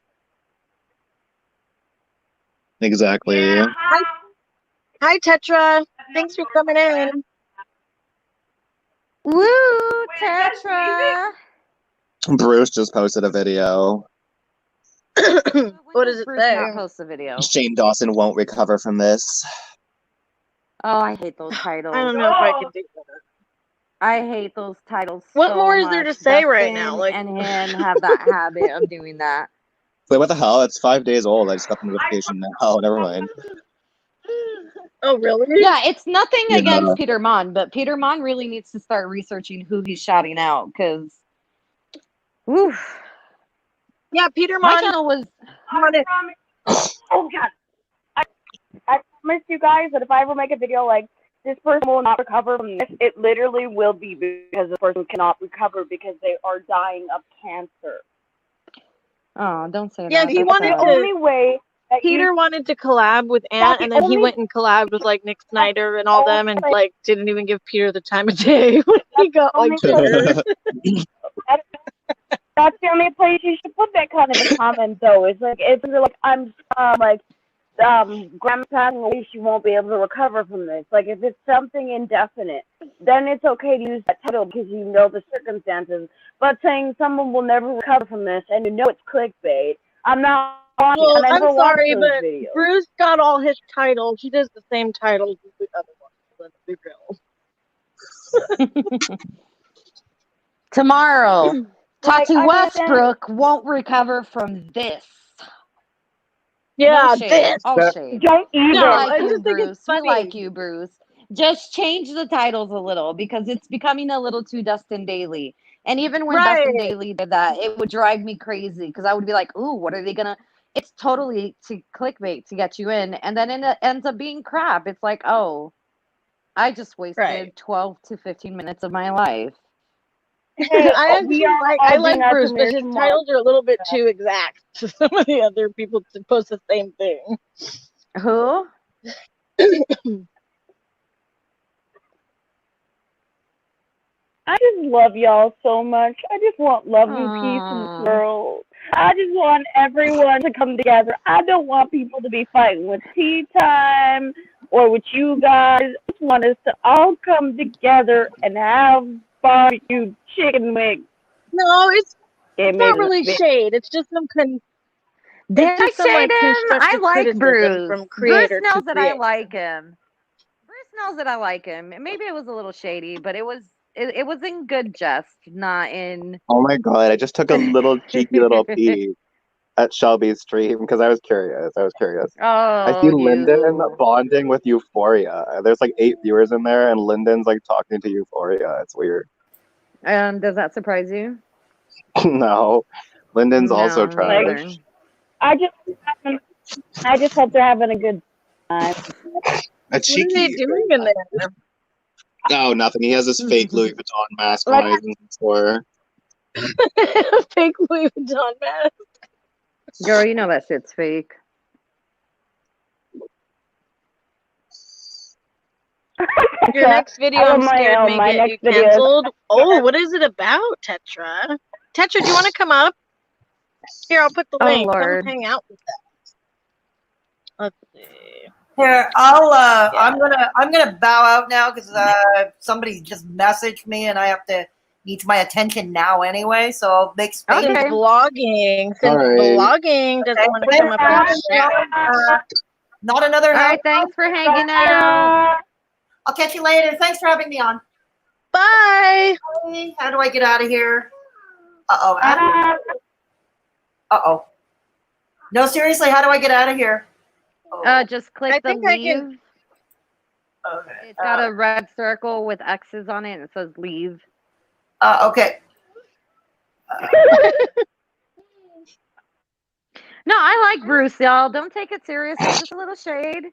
Exactly. Yeah. Hi, Tetra. Thanks for coming in. Woo, Tetra. Bruce just posted a video. What does it say? Not post a video. Shane Dawson won't recover from this. Oh, I hate those titles. I don't know if I can do that. I hate those titles. What more is there to say right now? Like, and him have that habit of doing that. Wait, what the hell? It's 5 days old. I just got the notification now. Oh, never mind. Oh, really? Yeah, it's nothing against Peter Mon, but Peter Mon really needs to start researching who he's shouting out, because, yeah, Peter Mon. My channel was. Oh God! I promise you guys that if I ever make a video like this person will not recover from this, it literally will be because the person cannot recover because they are dying of cancer. Oh, don't say that. Yeah, he wanted the only way. Peter wanted to collab with Ant, and then he went and collabed with like Nick Snyder and all them, and like didn't even give Peter the time of day when he got like Twitter. That's the only place you should put that kind of a comment, though. It's like if you're like grandma passing away, she won't be able to recover from this. Like if it's something indefinite, then it's okay to use that title because you know the circumstances. But saying someone will never recover from this, and you know it's clickbait, I'm not. Well, I'm sorry, but videos. Bruce got all his titles. He does the same titles as the other ones. Let's be real. Tomorrow, Tati I Westbrook won't recover from this. Yeah, No shade. this. All shade. don't even. No, Like I you, just think it's Bruce. We funny. like you, Bruce. Just change the titles a little because it's becoming a little too Dustin Daily. And even when Dustin Right. Daily did that, it would drive me crazy because I would be like, "Ooh, what are they gonna?" It's totally to clickbait to get you in, and then it ends up being crap. It's like, oh, I just wasted Right. 12 to 15 minutes of my life. Hey, I we actually are like all I like doing our Bruce, but premiere his tomorrow. titles are a little bit too exact to some of the other people to post the same thing. Who? I just love y'all so much. I just want love and peace in Aw. this world. I just want everyone to come together. I don't want people to be fighting with tea time or with you guys. I just want us to all come together and have barbecue chicken wings. No, it's It not made really it. shade. It's just some Did I some shade like him? I constructive like criticism Bruce. from Bruce creator to knows that I creator. like him. Bruce knows that I like him. Maybe it was a little shady, but it was in good jest, not in. Oh my god! I just took a little cheeky little peek at Shelby's stream because I was curious. I see Oh, Lyndon you. bonding with Euphoria. There's like 8 viewers in there, and Lyndon's like talking to Euphoria. It's weird. Does that surprise you? No, Lyndon's also No, me trash. either. I just hope they're having a good time. A What are they cheeky. doing in there? No, nothing. He has this fake Louis Vuitton mask on Like, in the store. Fake Louis Vuitton mask. Girl, you know that shit's fake. Your next video, I'm scared may my get you next video is canceled. Oh, what is it about, Tetra? Tetra, do you want to come up? Here, I'll put the Oh, link. Lord. Come hang out with us. Let's see. Here, I'm gonna bow out now because somebody just messaged me and I have to needs my attention now anyway. So I'll make space. Okay. Vlogging doesn't want to come up and chat. Not another. All right, thanks for hanging out. I'll catch you later. Thanks for having me on. Bye. Bye. How do I get out of here? Uh-oh. No, seriously, how do I get out of here? Just click the leave. Okay. It's got a red circle with X's on it and it says leave. Okay. No, I like Bruce, y'all. Don't take it serious. It's just a little shade.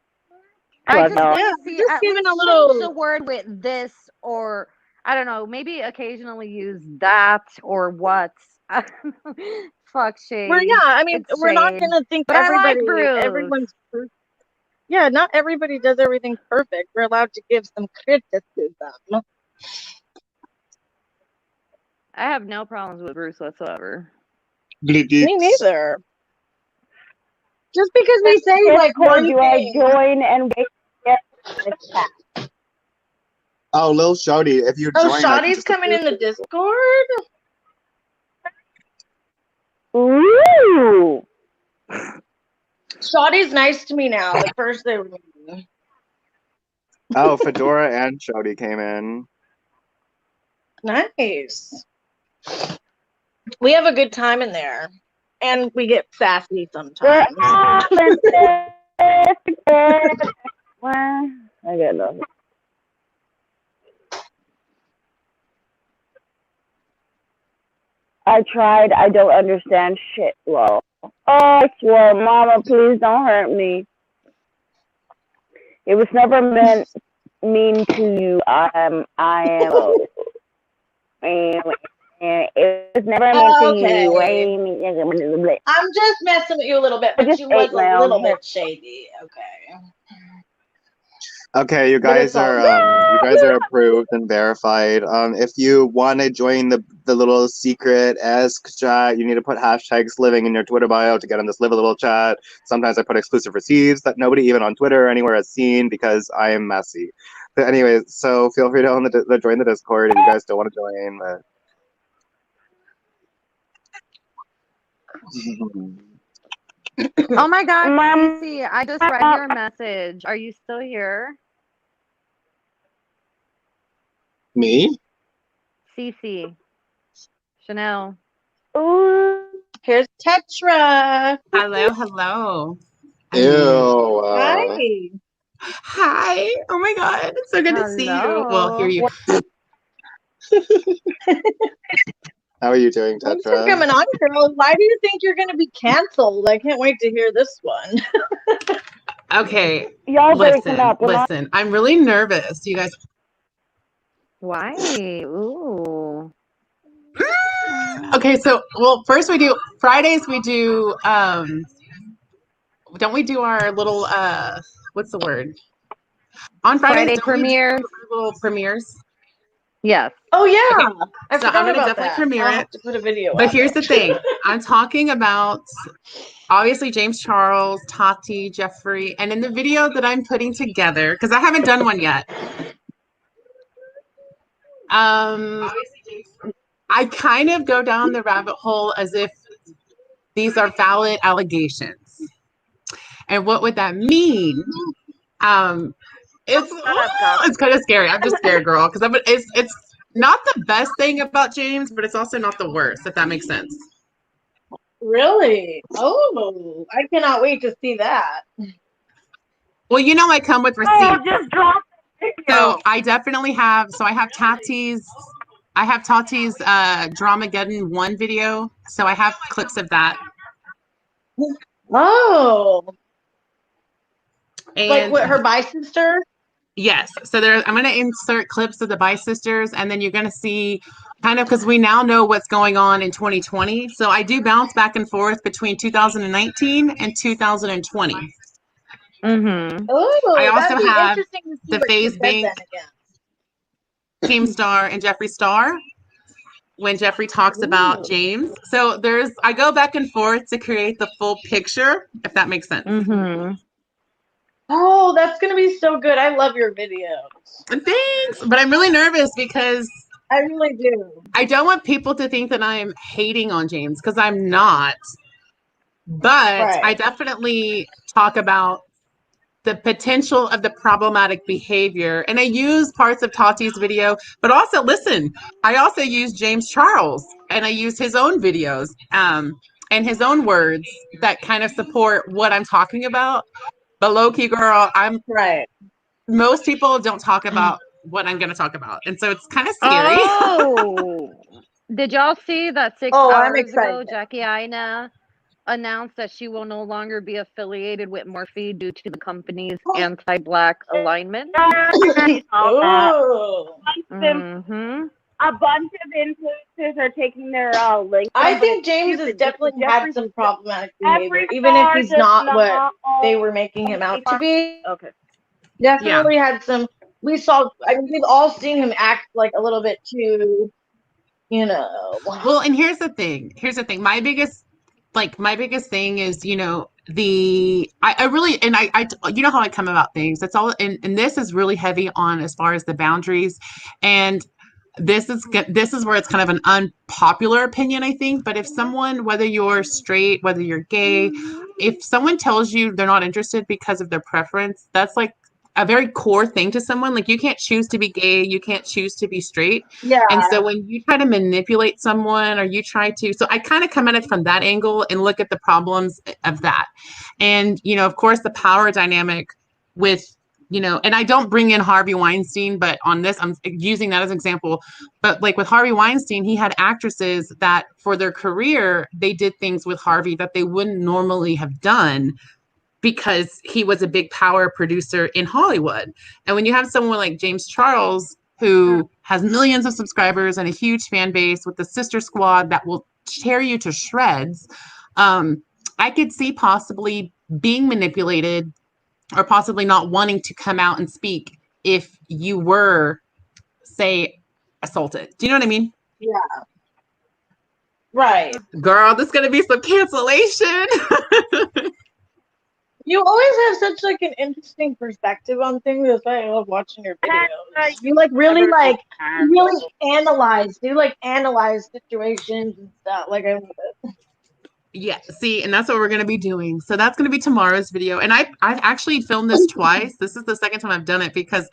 I just want to see just at giving least a little change the word with this, or I don't know, maybe occasionally use that or what. Fuck shade. Well, yeah, I mean, It's we're not shade. gonna think But I like everyone's Bruce. yeah, not everybody does everything perfect. We're allowed to give some criticism. I have no problems with Bruce whatsoever. Me neither. Just because we say like one do thing. I join and get the chat? Oh, Lil Shawty, if you join, Shawty's coming in the Discord? Ooh. Shawty's nice to me now. The first they were mean. Oh, Fedora and Shawty came in. Nice. We have a good time in there. And we get sassy sometimes. I get nothing. I tried. I don't understand shit. Well, oh, I swear, Mama, please don't hurt me. It was never meant mean to you. It was never meant to you. I'm just messing with you a little bit, but she was a little bit shady. Okay. Okay, you guys are approved and verified. If you want to join the little secret ask chat, you need to put hashtags living in your Twitter bio to get on this live a little chat. Sometimes I put exclusive receives that nobody even on Twitter or anywhere has seen because I am messy. But anyways, so feel free to join the Discord if you guys don't want to join. But... Oh my God, Cece, I just read your message. Are you still here? Me? Cece. Chanel. Ooh. Here's Tetra. Hello, hello. Ew. Hi. Hi. Oh my God. It's so good to see you. Well, hear you. How are you doing, Thanks for Tetra? coming on, girls. Why do you think you're going to be canceled? I can't wait to hear this one. Okay. Y'all breaking Listen, up. listen. I'm really nervous. You guys. Why? Ooh. Okay, so well, first we do Fridays. We do don't we do our little what's the word? On Fridays, Friday don't we do premiere? our little premieres? Yes. Oh, yeah. Okay. I So I'm forgot gonna about definitely that. premiere I'll it. have to put a video But out. here's the thing. I'm talking about obviously James Charles, Tati, Jeffrey, and in the video that I'm putting together, because I haven't done one yet. I kind of go down the rabbit hole as if these are valid allegations. And what would that mean? It's kind of scary. I'm just scared, girl, because it's not the best thing about James, but it's also not the worst, if that makes sense. Really? Oh, I cannot wait to see that. Well, you know I come with receipts. Oh, just drop the video. So I definitely have. So I have Tati's Dramageddon 1 video. So I have clips of that. Oh, And like what, her bi sister? yes. So I'm going to insert clips of the Bi Sisters, and then you're going to see kind of, because we now know what's going on in 2020. So I do bounce back and forth between 2019 and 2020. Mm-hmm. Oh, I also that'd be have interesting to see the what she Phase said Bank, then again. Team Star, and Jeffree Star when Jeffrey talks about James. So I go back and forth to create the full picture, if that makes sense. Mm-hmm. Oh, that's gonna be so good. I love your videos. Thanks. But I'm really nervous because I really do. I don't want people to think that I'm hating on James, because I'm not. But Right. I definitely talk about the potential of the problematic behavior. And I use parts of Tati's video, but also listen, I also use James Charles, and I use his own videos and his own words that kind of support what I'm talking about. But low-key, girl, right. Most people don't talk about what I'm going to talk about. And so it's kind of scary. Oh, did y'all see that 6 I'm hours ago, excited. Jackie Aina announced that she will no longer be affiliated with Morphe due to the company's anti-black alignment? Oh. Mm-hmm. A bunch of influencers are taking their links. I think James has definitely had some problematic behavior, even if he's not what they were making him out to be. Okay. Definitely had some. We've all seen him act like a little bit too, Well, and here's the thing. My biggest thing is, I really, and I you know how I come about things. That's all. And this is really heavy on as far as the boundaries. And this is where it's kind of an unpopular opinion, I think. But if someone, whether you're straight, whether you're gay, if someone tells you they're not interested because of their preference, that's like a very core thing to someone. Like, you can't choose to be gay, you can't choose to be straight. Yeah. And so when you try to manipulate someone, or you try to, so I kind of come at it from that angle and look at the problems of that. And, of course, the power dynamic with, and I don't bring in Harvey Weinstein, but on this, I'm using that as an example. But like with Harvey Weinstein, he had actresses that for their career, they did things with Harvey that they wouldn't normally have done, because he was a big power producer in Hollywood. And when you have someone like James Charles, who has millions of subscribers and a huge fan base with the sister squad that will tear you to shreds, I could see possibly being manipulated, or possibly not wanting to come out and speak if you were, say, assaulted. Do you know what I mean? Yeah. Right. Girl, there's going to be some cancellation. You always have such like an interesting perspective on things. That's why I love watching your videos. You really analyze situations and stuff. Like, I love it. Yeah, see, and that's what we're going to be doing. So that's going to be tomorrow's video. And I've actually filmed this twice. This is the second time I've done it, because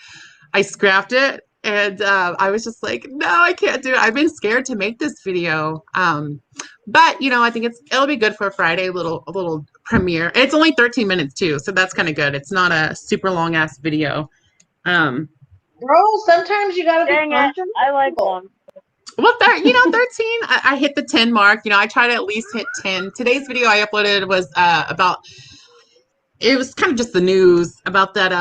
I scrapped it. And I was just like, no, I can't do it. I've been scared to make this video. But I think it'll be good for a Friday a little premiere. And it's only 13 minutes too, so that's kind of good. It's not a super long ass video. Bro, sometimes you gotta be controversial. I like one. Well, 13. I hit the 10 mark. I try to at least hit 10. Today's video I uploaded was about. It was kind of just the news about that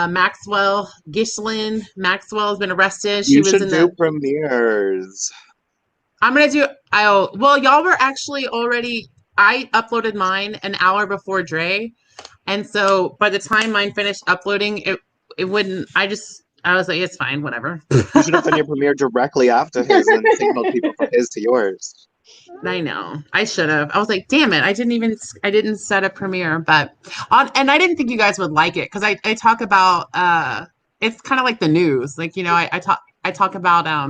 Ghislaine Maxwell has been arrested. She You was should in do the premieres. I'm gonna do. Well, y'all were actually already. I uploaded mine an hour before Dre, and so by the time mine finished uploading, it wouldn't. I was like, it's fine, whatever. You should have done your premiere directly after his and signaled people from his to yours. I know. I should have. I was like, damn it! I didn't set a premiere, but and I didn't think you guys would like it because I talk about it's kind of like the news, like I talk about I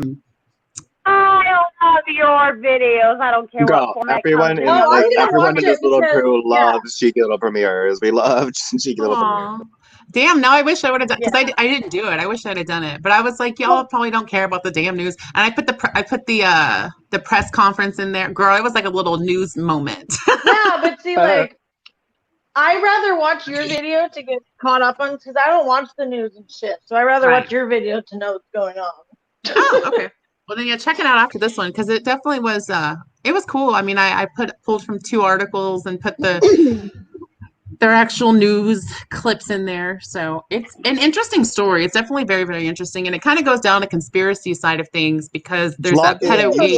love your videos. I don't care Girl, what format everyone in this little crew loves cheeky little premieres. We love cheeky little premieres. Damn, now I wish I would have done because I didn't do it. I wish I'd have done it, but I was like, y'all probably don't care about the damn news. And I put the press conference in there. Girl, it was like a little news moment. Yeah, but see, like, I rather watch your video to get caught up on because I don't watch the news and shit. So I rather watch your video to know what's going on. Oh, okay. Well, then check it out after this one because it definitely was. It was cool. I mean, I pulled from 2 articles and put their actual news clips in there. So it's an interesting story. It's definitely very, very interesting, and it kind of goes down the conspiracy side of things because there's that pedo Vlogging,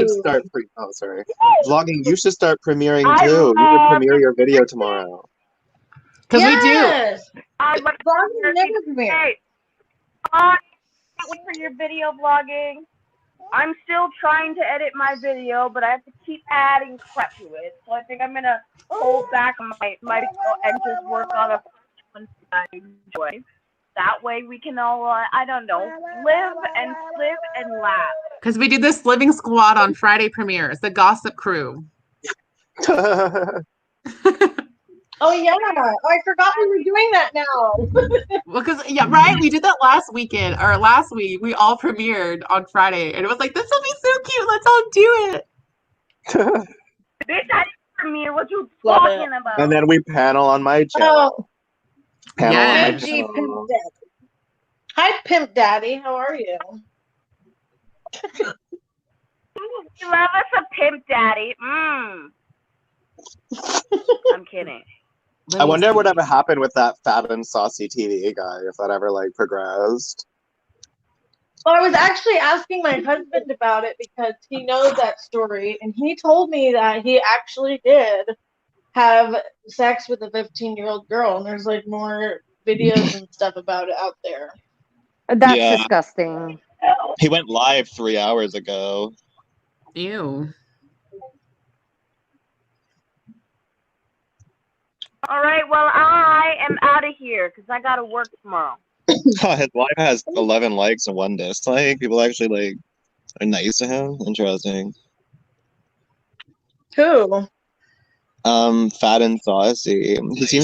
you should start premiering too. You should premiere your video tomorrow. Because we do. Vlogging never premiere. Wait for your video vlogging. I'm still trying to edit my video, but I have to keep adding crap to it. So I think I'm gonna hold back my video and just work on a one that I enjoy. That way we can all, I don't know, live and laugh. Because we do this Living Squad on Friday premieres, the Gossip Crew. Oh yeah, I forgot we were doing that now. Well, because we did that last week. We all premiered on Friday, and it was like, this will be so cute. Let's all do it. Bitch, I didn't premiere. What you talking about? And then we panel on my channel. Panel on my channel. Pimp Daddy. Hi, Pimp Daddy. How are you? You love us a Pimp Daddy. I'm kidding. I wonder whatever happened with that fat and saucy TV guy, if that ever progressed. Well, I was actually asking my husband about it because he knows that story, and he told me that he actually did have sex with a 15-year-old girl, and there's more videos and stuff about it out there. That's disgusting. He went live 3 hours ago. Ew. All right, well, I am out of here because I got to work tomorrow. His wife has 11 likes and 1 dislike. People actually are nice to him. Interesting. Who? Fat and saucy. He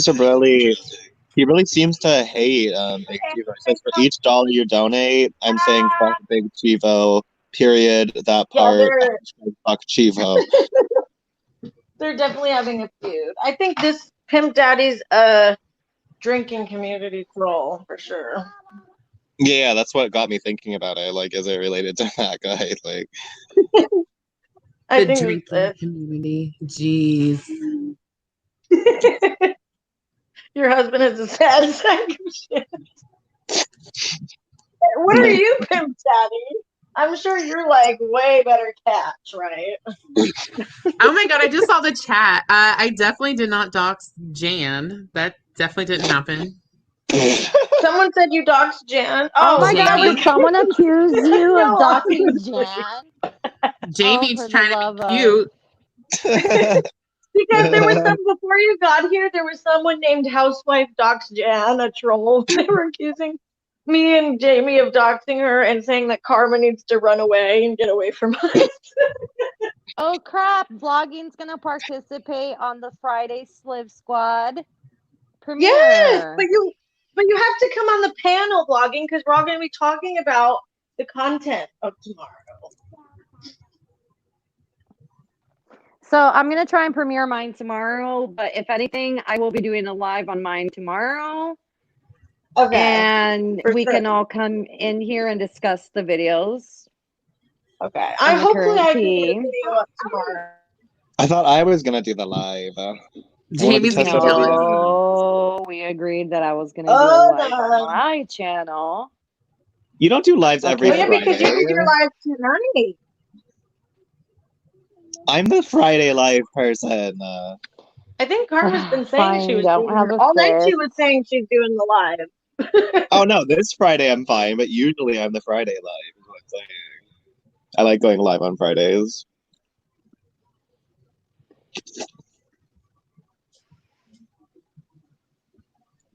really seems to hate Big Chivo. Says for each dollar you donate, I'm saying fuck Big Chivo. Period. That part. Fuck Chivo. They're definitely having a feud. I think this Pimp Daddy's a drinking community troll for sure. Yeah, that's what got me thinking about it. Is it related to that guy? I the think drinking community. Jeez. Your husband is a sad sack of shit. What are you, Pimp Daddy? I'm sure you're way better catch, right? Oh my god, I just saw the chat. I definitely did not dox Jan. That definitely didn't happen. Someone said you doxed Jan. Oh my god, did someone accuse you of doxing Jan? Jamie's trying to be cute. Because there was before you got here, there was someone named Housewife Dox Jan, a troll. They were accusing me and Jamie of doxing her and saying that Karma needs to run away and get away from us. Oh crap, Vlogging's gonna participate on the Friday Sliv Squad premiere. Yes, but you have to come on the panel, Vlogging, because we're all going to be talking about the content of tomorrow. So I'm gonna try and premiere mine tomorrow, but if anything, I will be doing a live on mine tomorrow. Okay. And we sure. can all come in here and discuss the videos. Okay. And the Hopefully I can get a currency. video up tomorrow. I thought I was gonna do the live. I wanted to Jamie's test gonna out kill it. everything. No, we agreed that I was gonna do a Oh, live on my channel. You don't do lives every Oh, yeah, because you Friday. did your live tonight. I'm the Friday live person. I think Karma's been saying she Fine, was don't doing have a all night. She fit. was saying she's doing the live. Oh no, this Friday I'm fine, but usually I'm the Friday live. Is what I'm saying. I like going live on Fridays.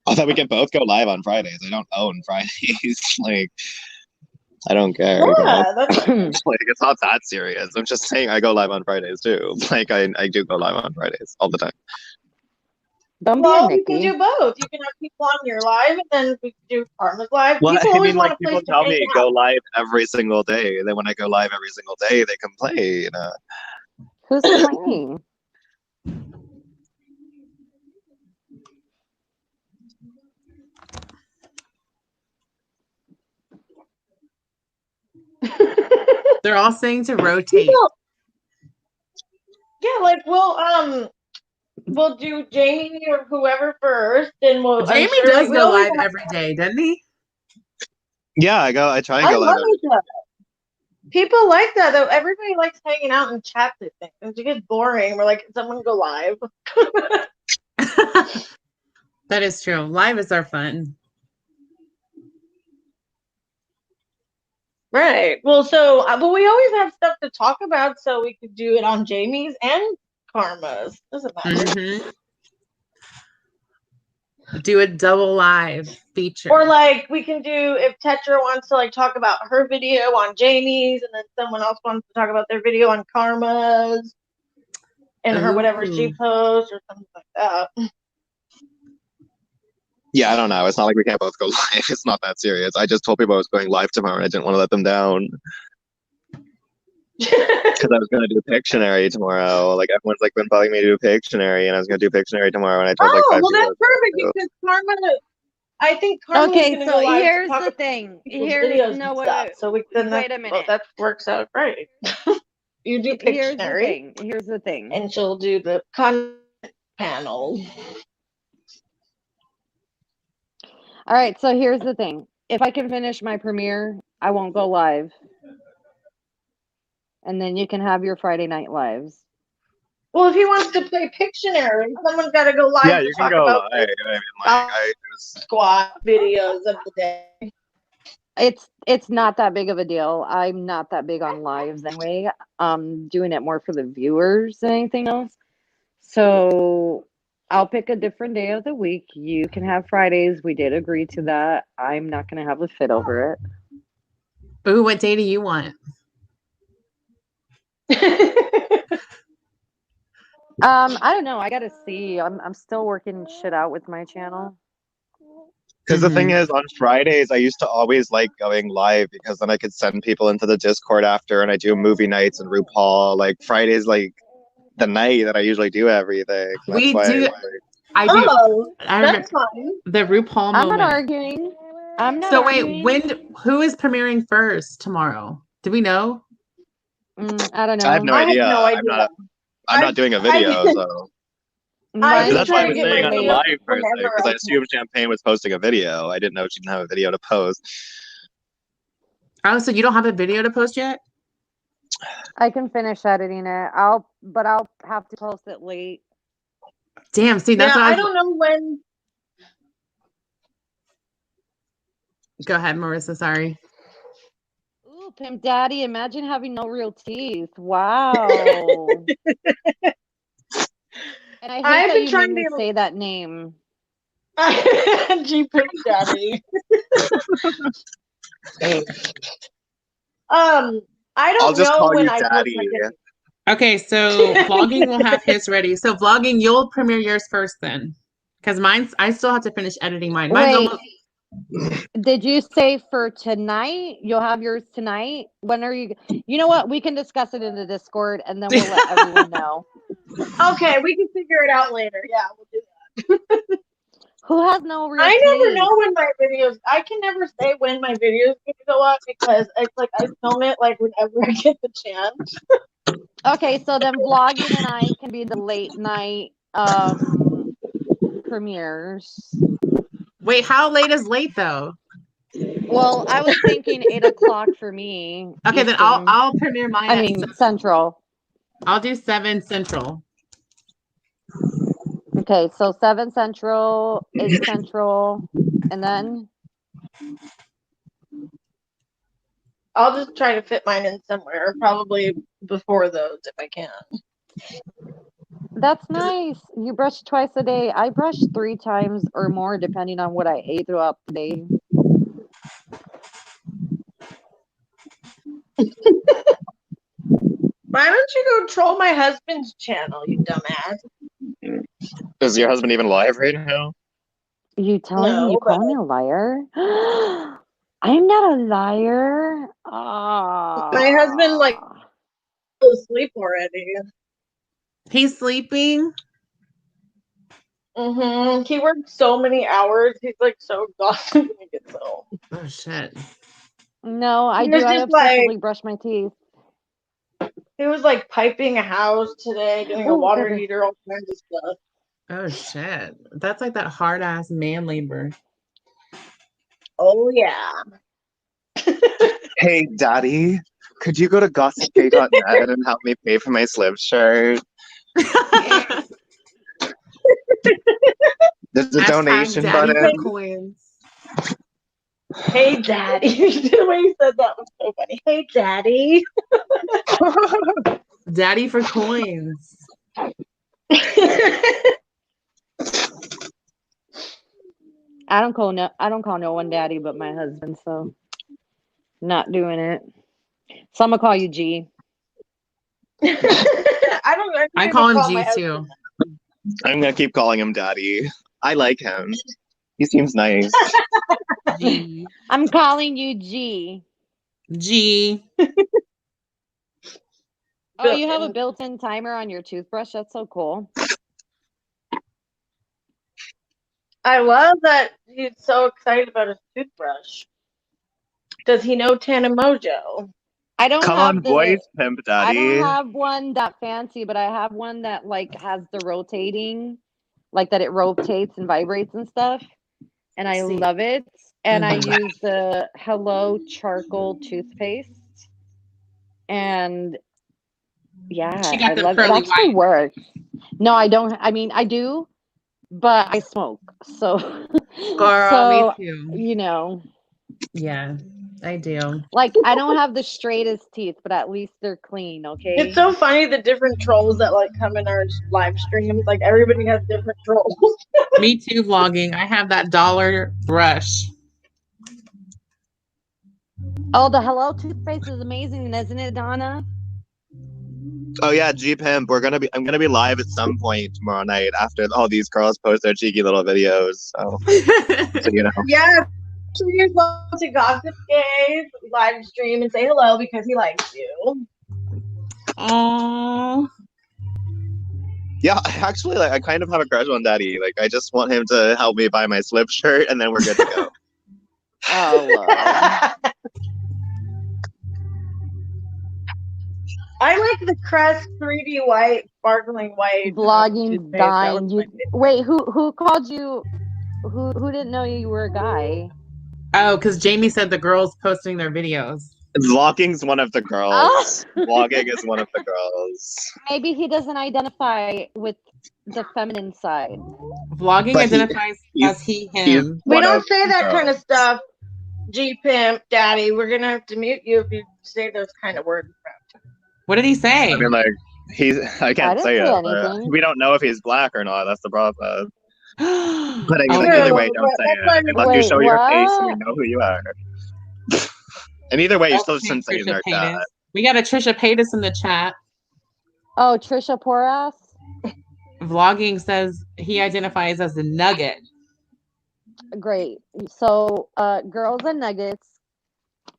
I thought we can both go live on Fridays. I don't own Fridays. Like, I don't care. Yeah, that's Like, it's not that serious. I'm just saying I go live on Fridays too. Like, I do go live on Fridays all the time. Don't be a well, you can Nikki. do both. You can have people on your live, and then we can do Karma's live. Well, People I always mean, want like, a place people to tell hang me out. go live every single day. And then when I go live every single day, they complain. Who's complaining? They're all saying to rotate. People, yeah, like we'll do Jamie or whoever first, and we'll. Jamie sure, does like, we go always live have- every day, doesn't he? Yeah, I try and I go live love every that. People like that though. Everybody likes hanging out and chat. I think it gets boring. We're like, someone go live. That is true. Live is our fun. Right. Well, so but we always have stuff to talk about, so we could do it on Jamie's and Karma's. Doesn't matter. Mm-hmm. Do a double live feature. Or like we can do if Tetra wants to like talk about her video on Jamie's, and then someone else wants to talk about their video on Karma's, and her whatever she posts or something like that. Yeah, I don't know. It's not like we can't both go live. It's not that serious. I just told people I was going live tomorrow and I didn't want to let them down. Because I was going to do Pictionary tomorrow. Like, everyone's like been telling me to do Pictionary, and I was going to do Pictionary tomorrow, and I told like 5 well, people. that's perfect because Karma. I think Karma's Okay, going to so go live here's to talk the about thing. people's Here's videos no and wait, stuff. So we then wait a minute. Well, that works out great. You do Here's the Pictionary, thing. Here's the thing. and she'll do the content panel. All right, so here's the thing. If I can finish my premiere, I won't go live. And then you can have your Friday night lives. Well, if he wants to play Pictionary, someone's got to go live. Yeah, to you can talk go about live. I mean, like, squad videos of the day. It's not that big of a deal. I'm not that big on lives anyway. I'm doing it more for the viewers than anything else. So I'll pick a different day of the week. You can have Fridays. We did agree to that. I'm not going to have a fit over it. Ooh, what day do you want? I don't know. I got to see. I'm still working shit out with my channel. Because the thing is, on Fridays, I used to always like going live because then I could send people into the Discord after, and I do movie nights and RuPaul. Like, Fridays, like the night that I usually do everything. We That's why do. like, I do. Oh, I remember that's fine. the RuPaul I'm moment. not arguing. I'm not So arguing. wait, who is premiering first tomorrow? Do we know? I don't know. I have no idea. I have no idea. I'm not doing a video, so. I That's why I was get saying my on the video live person, whenever because I I assumed Champagne was posting a video. I didn't know she didn't have a video to post. Oh, so you don't have a video to post yet? I can finish editing it. But I'll have to post it late. Damn, see, that's what I don't know when. Go ahead, Marissa. Sorry. Ooh, Pimp Daddy, imagine having no real teeth. Wow. And I hate I've that been you trying made me to- say that name. G Pimp Daddy. I I'll don't just know call when you I post Daddy. my video. Okay, so vlogging will have his ready. So vlogging, you'll premiere yours first then. Because mine's, I still have to finish editing mine. Mine's Wait, almost... did you say for tonight? You'll have yours tonight? When are you? You know what? We can discuss it in the Discord and then we'll let everyone know. Okay, we can figure it out later. Yeah, we'll do that. Who has no real I never teeth? know when my videos. I can never say when my videos gonna go up because it's like I film it like whenever I get the chance. Okay, so then vlogging and I can be the late night premieres. Wait, how late is late though? Well, I was thinking 8 o'clock for me. Okay, then Eastern. I'll premiere mine. I mean Central. I'll do 7 Central. Okay, so 7 Central, 8 Central, and then I'll just try to fit mine in somewhere, probably before those if I can. that's nice. You brush twice a day. I brush 3 times or more depending on what I ate throughout the day. Why don't you go troll my husband's channel, you dumbass? Is your husband even live right now? You telling me No, you but call me a liar? I'm not a liar. my husband like fell asleep already. He's sleeping. He worked so many hours. He's like so exhausted when he gets home. Oh shit. No, I He was do. I just obsessively brush my teeth. He was like piping a house today, doing a Ooh, water goodness. heater, all kinds of stuff. Oh shit. That's like that hard ass man labor. Oh yeah. Hey, Daddy, could you go to gossipgay.net and help me pay for my slip shirt? There's a donation Daddy button. for coins. Hey daddy. The way you said that was so funny. Hey daddy. Daddy for coins. I don't call no one daddy but my husband, so not doing it. So I'm gonna call you G. I call him G too. I'm gonna keep calling him Daddy. I like him. He seems nice. G. I'm calling you G. G. Oh, you have a built-in timer on your toothbrush? That's so cool. I love that he's so excited about his toothbrush. Does he know Tana Mojo? I don't Come have on, voice pimp I Daddy. don't have one that fancy, but I have one that like has the rotating, like that it rotates and vibrates and stuff. And I love it. And I use the Hello Charcoal toothpaste. And yeah, She got I the love it. It pearly actually white. works. No, I don't. I mean, I do, but I smoke. So, Girl, me too. you know. Yeah, I do. Like, I don't have the straightest teeth, but at least they're clean, okay? It's so funny the different trolls that like come in our live streams. Like everybody has different trolls. Me too, vlogging. I have that dollar brush. Oh, the Hello toothpaste is amazing, isn't it, Donna? Oh yeah, G Pimp. I'm gonna be live at some point tomorrow night after all these girls post their cheeky little videos. So you know. Yeah. Please go to Gossip Gay's live stream and say hello because he likes you. Aww. Yeah, actually, like I kind of have a crush on Daddy. Like I just want him to help me buy my slip shirt, and then we're good to go. Oh, I like the Crest 3D white, sparkling white. vlogging dying. Wait, who called you? Who didn't know you were a guy? Oh, because Jamie said the girls posting their videos. Vlogging's one of the girls. Vlogging is one of the girls. Maybe he doesn't identify with the feminine side. Vlogging But identifies as he, him. We don't say that kind of stuff, G Pimp, Daddy. We're gonna have to mute you if you say those kind of words. What did he say? I mean, like I can't say it. Anything. We don't know if he's black or not. That's the problem. But Oh, either way, don't say it. Unless you show your face and we know who you are. And either way, you still shouldn't say it like that. We got a Trisha Paytas in the chat. Oh, Trisha Porass? Vlogging says he identifies as a nugget. Great. So, girls and nuggets.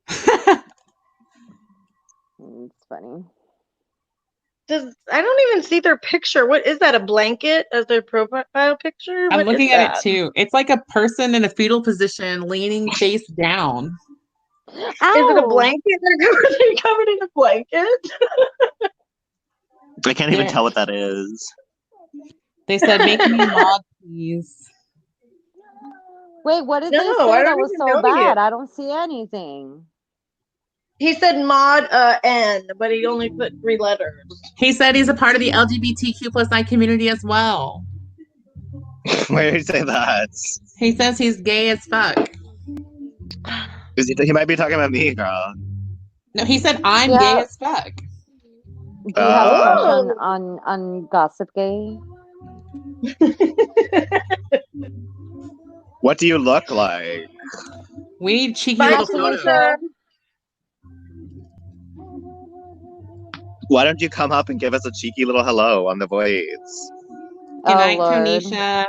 It's funny. I don't even see their picture. What is that? A blanket as their profile picture? I'm What looking is at it that? too. It's like a person in a fetal position leaning face down. Ow! Is it a blanket? They're covered in a blanket. I can't even tell what that is. They said, "Make me mod, please." Wait, what did No, they I say don't that was even so know bad? you. I don't see anything. He said mod N, but he only put 3 letters. He said he's a part of the LGBTQ+I community as well. Why did he say that? He says he's gay as fuck. He might be talking about me, girl. No, he said I'm Yeah. gay as fuck. Do you have a crush Oh. on Gossip Gay? What do you look like? We need cheeky Bye, little photos. Tanisha. Why don't you come up and give us a cheeky little hello on the voice? Good Oh, night, Lord. Tanisha.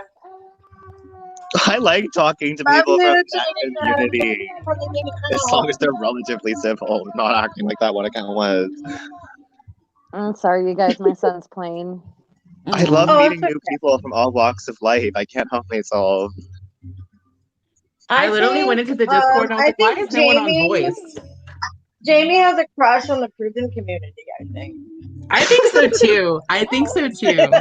I like talking to Love people from you, that Tanisha. community. As long as they're relatively civil, not acting like that one account was. I'm sorry, you guys. My son's playing. I love Oh, meeting it's new people from all walks of life. I can't help myself. I literally went into the Discord and I was like, why is no one on voice? Jamie has a crush on the prison community, I think. I think so too. I think so too.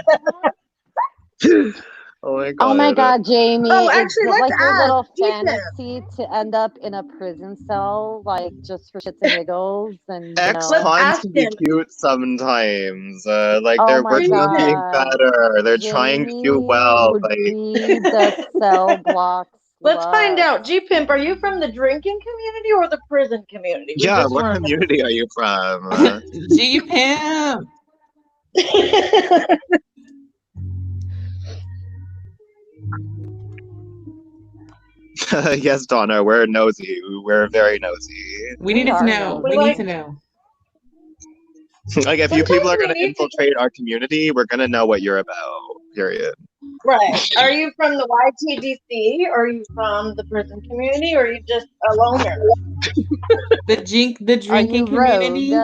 Oh my god. Oh my God, Jamie. Oh, is actually, it let's like your ask little Ethan. fantasy to end up in a prison cell, like just for shits and giggles? And Ex-cons can be him. cute sometimes. Like Oh they're my working on being God. better. They're trying to do well. would Like be the cell block. Let's find out. G-Pimp, are you from the drinking community or the prison community? We yeah, just what wanna community are you from? G-Pimp. Yes, Donna, we're nosy. We're very nosy. We need to know. We need to know. Like, if you Sometimes people are we going to need to- infiltrate our community, we're going to know what you're about, period. Right. Are you from the YTDC? Or are you from the prison community? Or are you just a loner? The drinking community?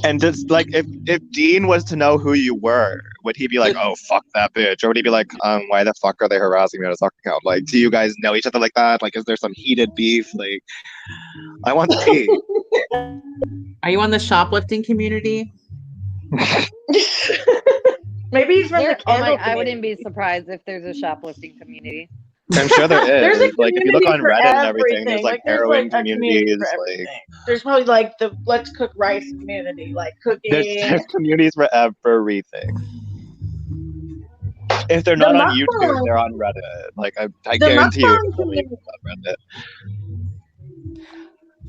And just like, if Dean was to know who you were, would he be like, oh, fuck that bitch? Or would he be like, why the fuck are they harassing me on a soccer account? Like, do you guys know each other like that? Like, is there some heated beef? Like, I want the tea. Are you on the shoplifting community? Maybe he's from the candle I wouldn't be surprised if there's a shoplifting community. I'm sure there is. There's a Like, if you look on community Reddit for and everything, there's like heroin a community communities. for Like, everything. There's probably like the let's cook rice community, like cooking. there's communities for everything. If they're not on YouTube, they're on Reddit. Like, I guarantee you, it's on Reddit.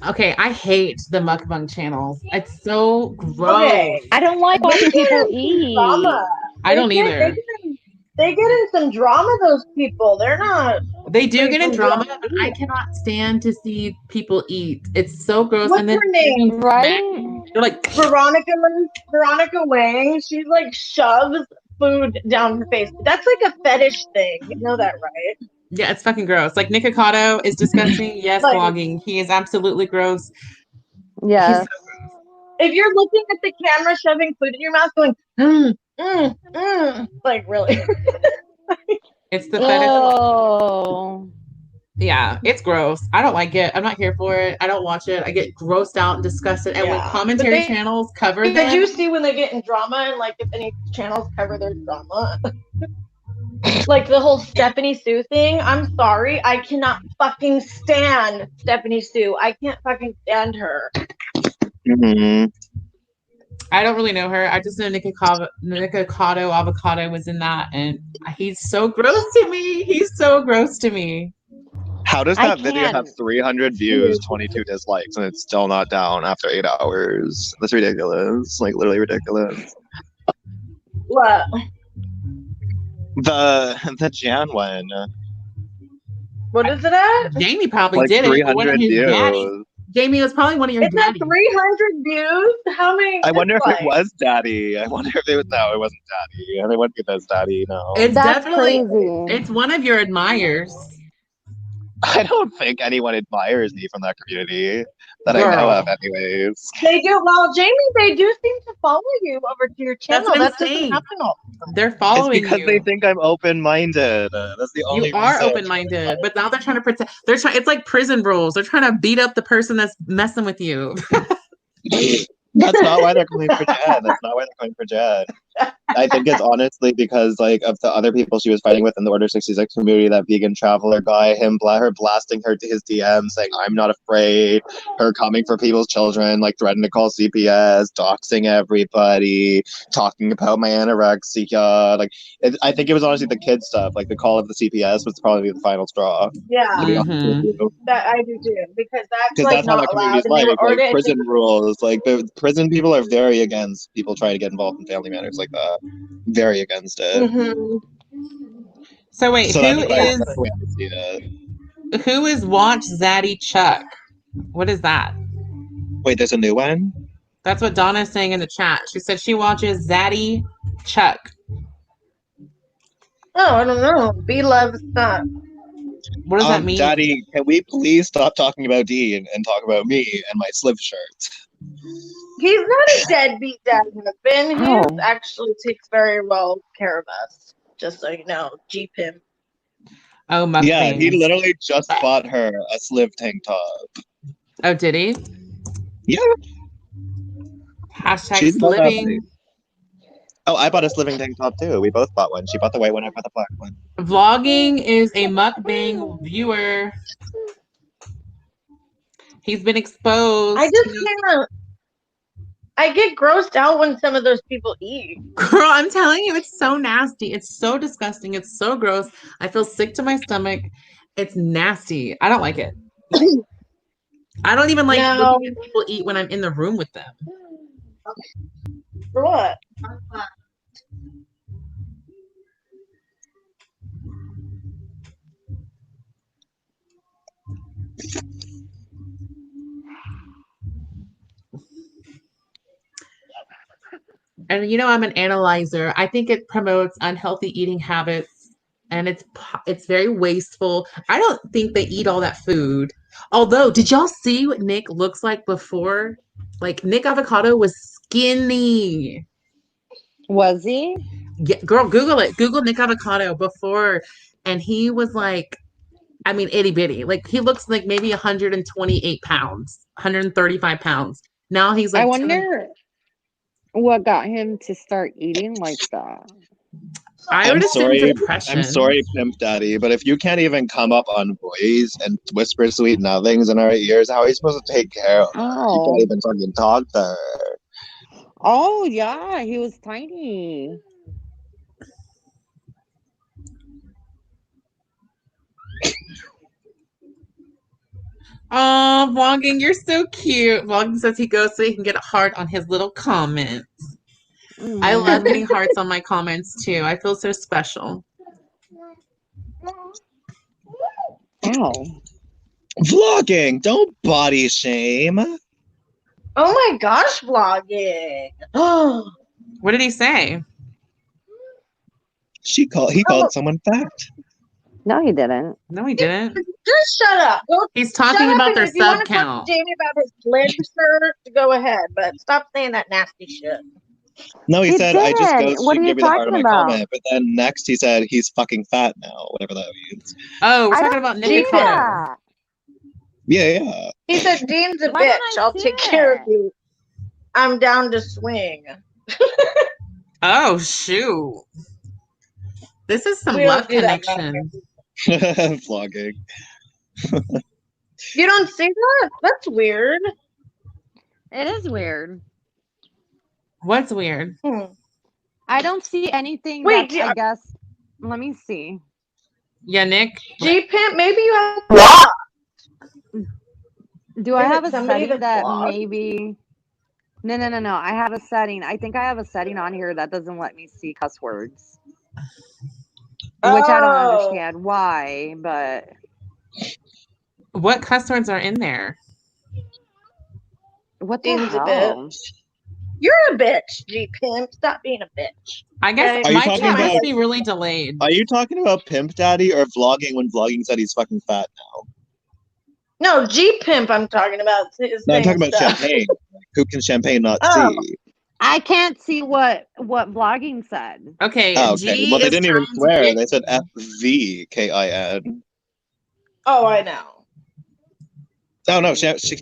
Okay, I hate the mukbang channels. It's so gross. Okay. I don't like watching people eat. Drama. I don't either. They get in some drama, those people. They're not. They do get in drama, but I cannot stand to see people eat. It's so gross. What's and then her name? Right? They're like Veronica Wang. She's like shoves food down her face. That's like a fetish thing. You know that, right? yeah, it's fucking gross. Like Nikocado is disgusting. Yes, Like- vlogging. He is absolutely gross. Yeah. If you're looking at the camera, shoving food in your mouth, going, like really. It's the fetish. Oh. Yeah, it's gross. I don't like it. I'm not here for it. I don't watch it. I get grossed out and disgusted. And when Yeah. commentary But channels cover Did them, you see when they get in drama and like if any channels cover their drama? Like the whole Stephanie Sue thing. I'm sorry. I cannot fucking stand Stephanie Sue. I can't fucking stand her. Mm-hmm. I don't really know her. I just know Nikocado Avocado was in that, and he's so gross to me. He's so gross to me. How does I that video have can't. 300 views, 22 dislikes, and it's still not down after 8 hours? That's ridiculous. Like, literally ridiculous. What? The Jan one. What is it at? Jamie probably Like did it. One of 300 his views. daddies. Jamie was probably one of your It's at daddies. 300 views? How many? I wonder if it dislikes? was Daddy. I wonder if it was. No, it wasn't Daddy. I wouldn't be this Daddy. No. It's That's definitely. crazy. It's one of your admirers. I don't think anyone admires me from that community that I know of, anyways. They do. Well, Jamie, they do seem to follow you over to your channel. That's what I'm That doesn't saying. happen all the time. They're following It's because you. they think I'm open-minded. That's the only You are reason. open-minded, but now they're trying to protect. They're trying. It's like prison rules. They're trying to beat up the person that's messing with you. That's not why they're coming for Jen. That's not why they're coming for Jen. I think it's honestly because like of the other people she was fighting with in the Order 66 community, that vegan traveler guy, her blasting her to his DM saying, I'm not afraid, her coming for people's children, like threatening to call CPS, doxing everybody, talking about my anorexia. Like, I think it was honestly the kid stuff, like the call of the CPS was probably the final straw. Yeah, Mhm. that I do too, because that's Because like that's how not that community allowed. is And they were like ordered. prison rules. Like the prison people are very against people trying to get involved in family matters like that. Very against it. Mhm. So wait, So who that's the way I see it. who is Watch Zaddy Chuck? What is that? Wait, there's a new one? That's what Donna's saying in the chat. She said she watches Zaddy Chuck. Oh, I don't know. B loves that. What does that mean? Daddy, can we please stop talking about Dean and talk about me and my slip shirt? He's not a deadbeat dad husband. He Oh. actually takes very well care of us. Just so you know, Jeep him. Oh, mukbangs. Yeah, he literally just bought her a slip tank top. Oh, did he? Yeah. Hashtag She's both living. happy. Oh, I bought a sliving tank top too. We both bought one. She bought the white one, I bought the black one. Vlogging is a mukbang viewer. He's been exposed. I just can't. I get grossed out when some of those people eat. Girl, I'm telling you, it's so nasty. It's so disgusting. It's so gross. I feel sick to my stomach. It's nasty. I don't like it. I don't even like looking at people eat when I'm in the room with them. For what? And you know, I'm an analyzer. I think it promotes unhealthy eating habits, and it's very wasteful. I don't think they eat all that food. Although, did y'all see what Nick looks like before? Like, Nick Avocado was skinny. Was he? Yeah, girl, Google it. Google Nick Avocado before, and he was like, I mean, itty bitty. Like, he looks like maybe 128 pounds, 135 pounds. Now he's like, I wonder what got him to start eating like that. I'm sorry, Pimp Daddy, but if you can't even come up on voice and whisper sweet nothings in our ears, how are you supposed to take care of her? You can't even fucking talk to her. Oh, yeah, he was tiny. Oh, Vlogging, you're so cute. Vlogging says he goes so he can get a heart on his little comments. I love getting hearts on my comments too. I feel so special. Ow. Vlogging, don't body shame. Oh my gosh, Vlogging. Oh. What did he say? He called someone fat. No, he didn't. No, he didn't. Just shut up. He's talking about their sub count. If you want to talk to Jamie about his lid shirt, go ahead, but stop saying that nasty shit. No, he said, I just go What to are you give you the heart of my talking comment. But then next he said, he's fucking fat now, whatever that means. Oh, we're talking about Nick Avocado. Yeah. He said, Dean's a bitch. I'll take care of you. I'm down to swing. Oh, shoot. This is some love connection. Vlogging. You don't see that? That's weird. It is weird. What's weird? I don't see anything. Wait, I guess. Let me see. Yeah, Nick. G-Pimp, maybe you have blocked. Do I have a somebody setting that's that blocked? maybe? No. I have a setting. I think I have a setting on here that doesn't let me see cuss words. Which I don't understand why, but what cuss words are in there? What the Dean's a hell? You're a bitch, G Pimp. Stop being a bitch. I guess Okay? you my talking chat about- must be really delayed. Are you talking about Pimp Daddy or vlogging when vlogging said he's fucking fat now? No, G Pimp I'm talking about. No, I'm talking about Champagne. Who can Champagne not Oh. see? I can't see what vlogging said. Okay, Oh, okay. G Well, they is didn't even trying to swear. get- They said FVKIN. Oh, I know. Oh, no.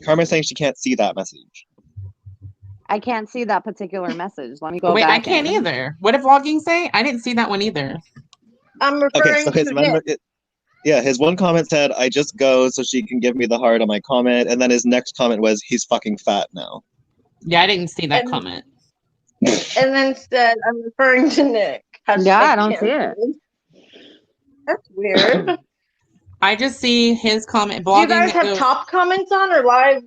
Karma's saying she can't see that message. I can't see that particular message. Let me go Wait, back. I can't either. What did vlogging say? I didn't see that one either. I'm Okay, referring so his to member, Nick. his one comment said, "I just go so she can give me the heart on my comment," and then his next comment was, "He's fucking fat now." Yeah, I didn't see that And- comment. And then said, I'm referring to Nick. Yeah, I don't see it. That's weird. I just see his comment. Do you Vlogging guys that have goes- top comments on or live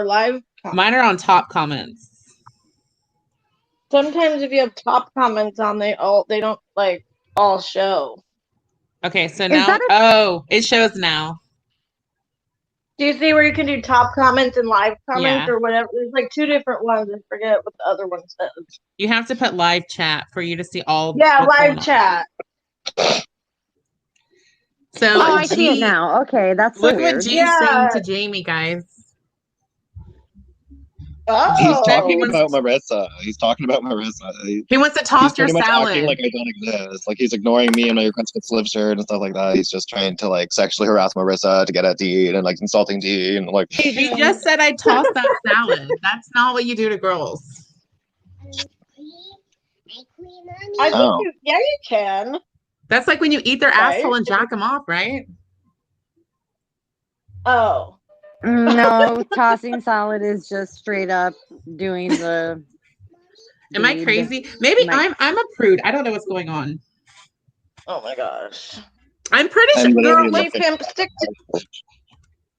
comments? Mine are on top comments. Sometimes if you have top comments on, they don't like all show. Okay, so Is now that it shows now. Do you see where you can do top comments and live comments Yeah. or whatever? There's like two different ones. I forget what the other one says. You have to put live chat for you to see all. Yeah, what's going live on. chat. So Oh, I see it G- now. Okay, that's so Look what weird. G's Yeah. saying to Jamie, guys. Oh. He's talking wants- about Marissa. He's talking about Marissa. He wants to He's toss your pretty much salad. acting like I don't exist. Like he's ignoring me and my request to slip shirt and stuff like that. He's just trying to like sexually harass Marissa to get at Dean and like insulting Dean and like. He just said I tossed that salad. That's not what you do to girls. I think Oh. you can. That's like when you eat their Right. asshole and jack them off, right? Oh. No, tossing salad is just straight up doing the. Am I deed. crazy? Maybe My- I'm a prude. I don't know what's going on. Oh my gosh. I'm pretty I'm sure, literally girl. G Pimp, stick to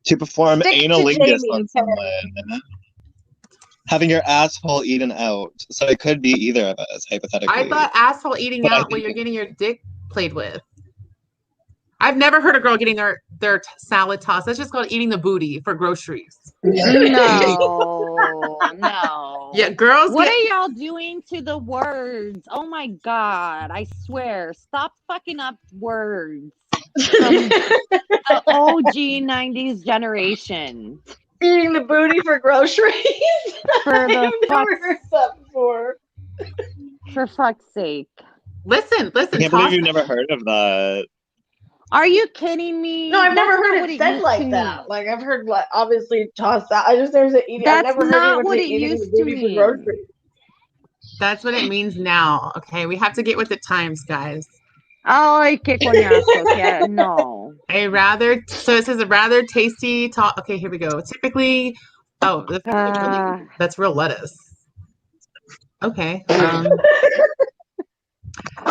To perform Stick to analingus Jamie, on okay? someone. Having your asshole eaten out. So it could be either of us, hypothetically. I thought asshole eating But I out when think- you're getting your dick played with. I've never heard a girl getting their salad tossed. That's just called eating the booty for groceries. No, no. Yeah, girls What get. are y'all doing to the words? Oh my god! I swear, stop fucking up words from the OG '90s generation. eating the booty for groceries. For the I've never heard that before. For fuck's sake! Listen. I can't believe Toss, you've never heard of that. Are you kidding me? No, I've never That's not heard what it said used like to that. mean. Like I've heard like obviously toss out. I just there's an eating. I've That's never heard not anyone what say it eating the used to booty for mean. groceries. that's what it means now. Okay, we have to get with the times, guys. Ay, qué coñazo. Yeah, no. So it says a rather tasty. Okay, here we go. Typically, that's real lettuce. Okay.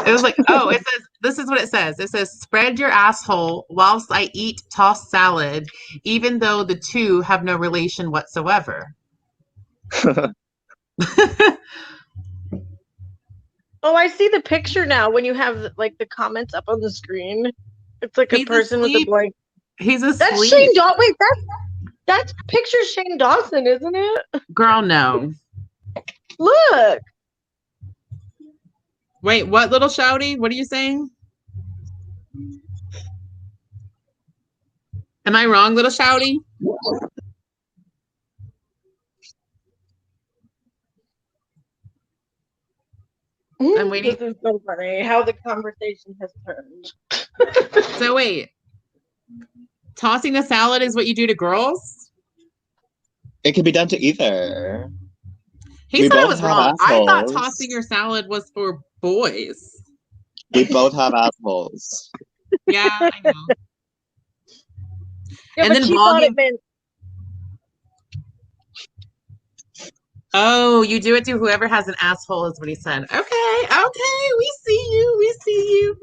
It was like, it says, this is what it says. It says, spread your asshole whilst I eat tossed salad, even though the two have no relation whatsoever. Oh, I see the picture now. When you have like the comments up on the screen, it's like He's a person with a asleep. blank. He's asleep. That's Shane Dawson. Wait, that's picture Shane Dawson, isn't it? Girl, no. Look. Wait, what, little shouty? What are you saying? Am I wrong, little shouty? I'm waiting. This is so funny how the conversation has turned. So wait, tossing the salad is what you do to girls? It could be done to either. He We said I both was have wrong. I thought assholes. tossing your salad was for boys. We both have assholes. Yeah, I know. Yeah, And but then she thought vlogging- it meant Oh, you do it to whoever has an asshole, is what he said. Okay, we see you.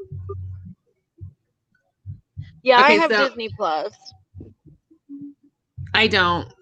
yeah. Okay, I have so- Disney Plus. I don't.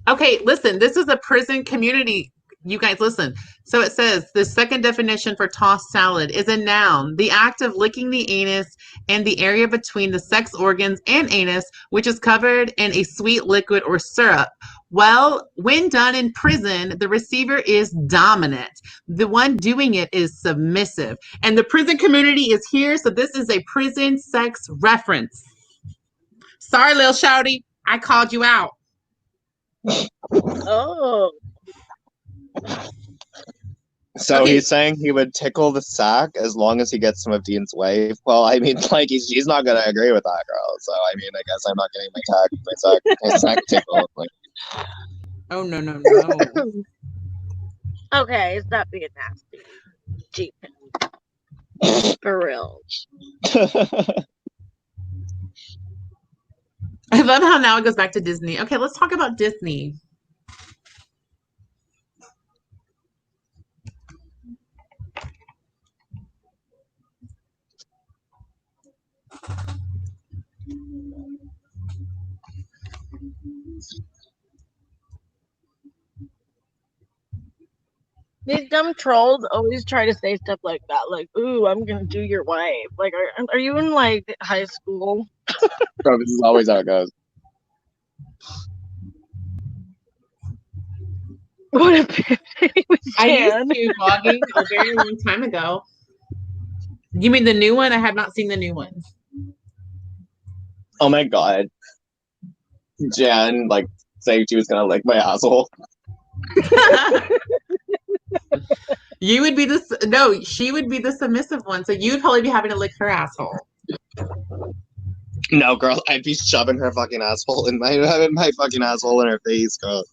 Okay, listen, this is a prison community You guys listen. So it says the second definition for tossed salad is a noun, the act of licking the anus and the area between the sex organs and anus, which is covered in a sweet liquid or syrup. Well, when done in prison, the receiver is dominant. The one doing it is submissive. And the prison community is here, so this is a prison sex reference. Sorry, Lil Shouty, I called you out. Oh. So he's saying he would tickle the sack as long as he gets some of Dean's wife. Well, I mean, like she's not gonna agree with that girl. So I mean, I guess I'm not getting my sack tickled. Like, oh no. Okay, stop being nasty. Jeep. For real. I love how now it goes back to Disney. Okay, let's talk about Disney. These dumb trolls always try to say stuff like that, like, "Ooh, I'm gonna do your wife." Like, are you in like high school? Bro, this is always how it goes. What a pity with I Jan. used to vlogging a very long time ago. You mean the new one? I have not seen the new one. Oh my god, Jan, like saying she was gonna lick my asshole. You would be she would be the submissive one, so you'd probably be having to lick her asshole. No, girl, I'd be shoving her fucking asshole in my fucking asshole in her face, girl.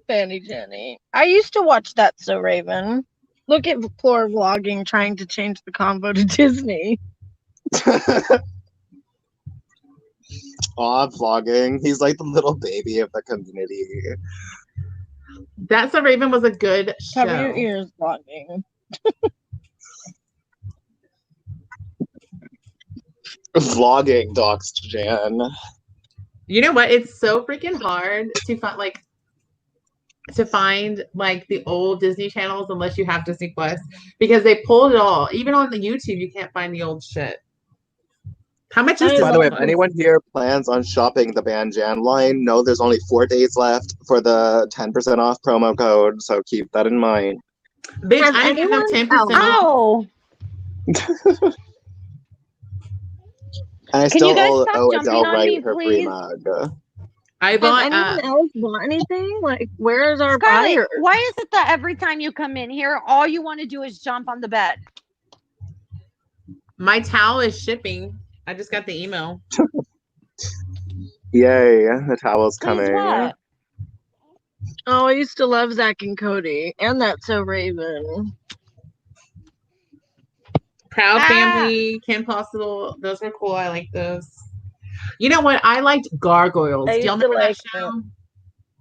Fanny Jenny. I used to watch That's So Raven. Look at poor vlogging trying to change the convo to Disney. Aw, vlogging. He's like the little baby of the community. That's a Raven was a good show. Cover your ears, vlogging. Vlogging docs Jan. You know what? It's so freaking hard to find like the old Disney channels unless you have Disney Plus because they pulled it all. Even on the YouTube, you can't find the old shit. How much is this? By the way, if anyone here plans on shopping the Ban Jan line, no, there's only 4 days left for the 10% off promo code, so keep that in mind. Bitch, I didn't have 10% off. And I still owe Adele Wright her free mug. I bought. Has anyone else bought anything? Like, where's our Scarlett, buyer? why is it that every time you come in here, all you want to do is jump on the bed? My towel is shipping. I just got the email. Yay, the towel's coming. Oh, I used to love Zach and Cody. And That's So Raven. Proud Family, Kim Possible. Those were cool. I like those. You know what? I liked Gargoyles. Do y'all remember that show?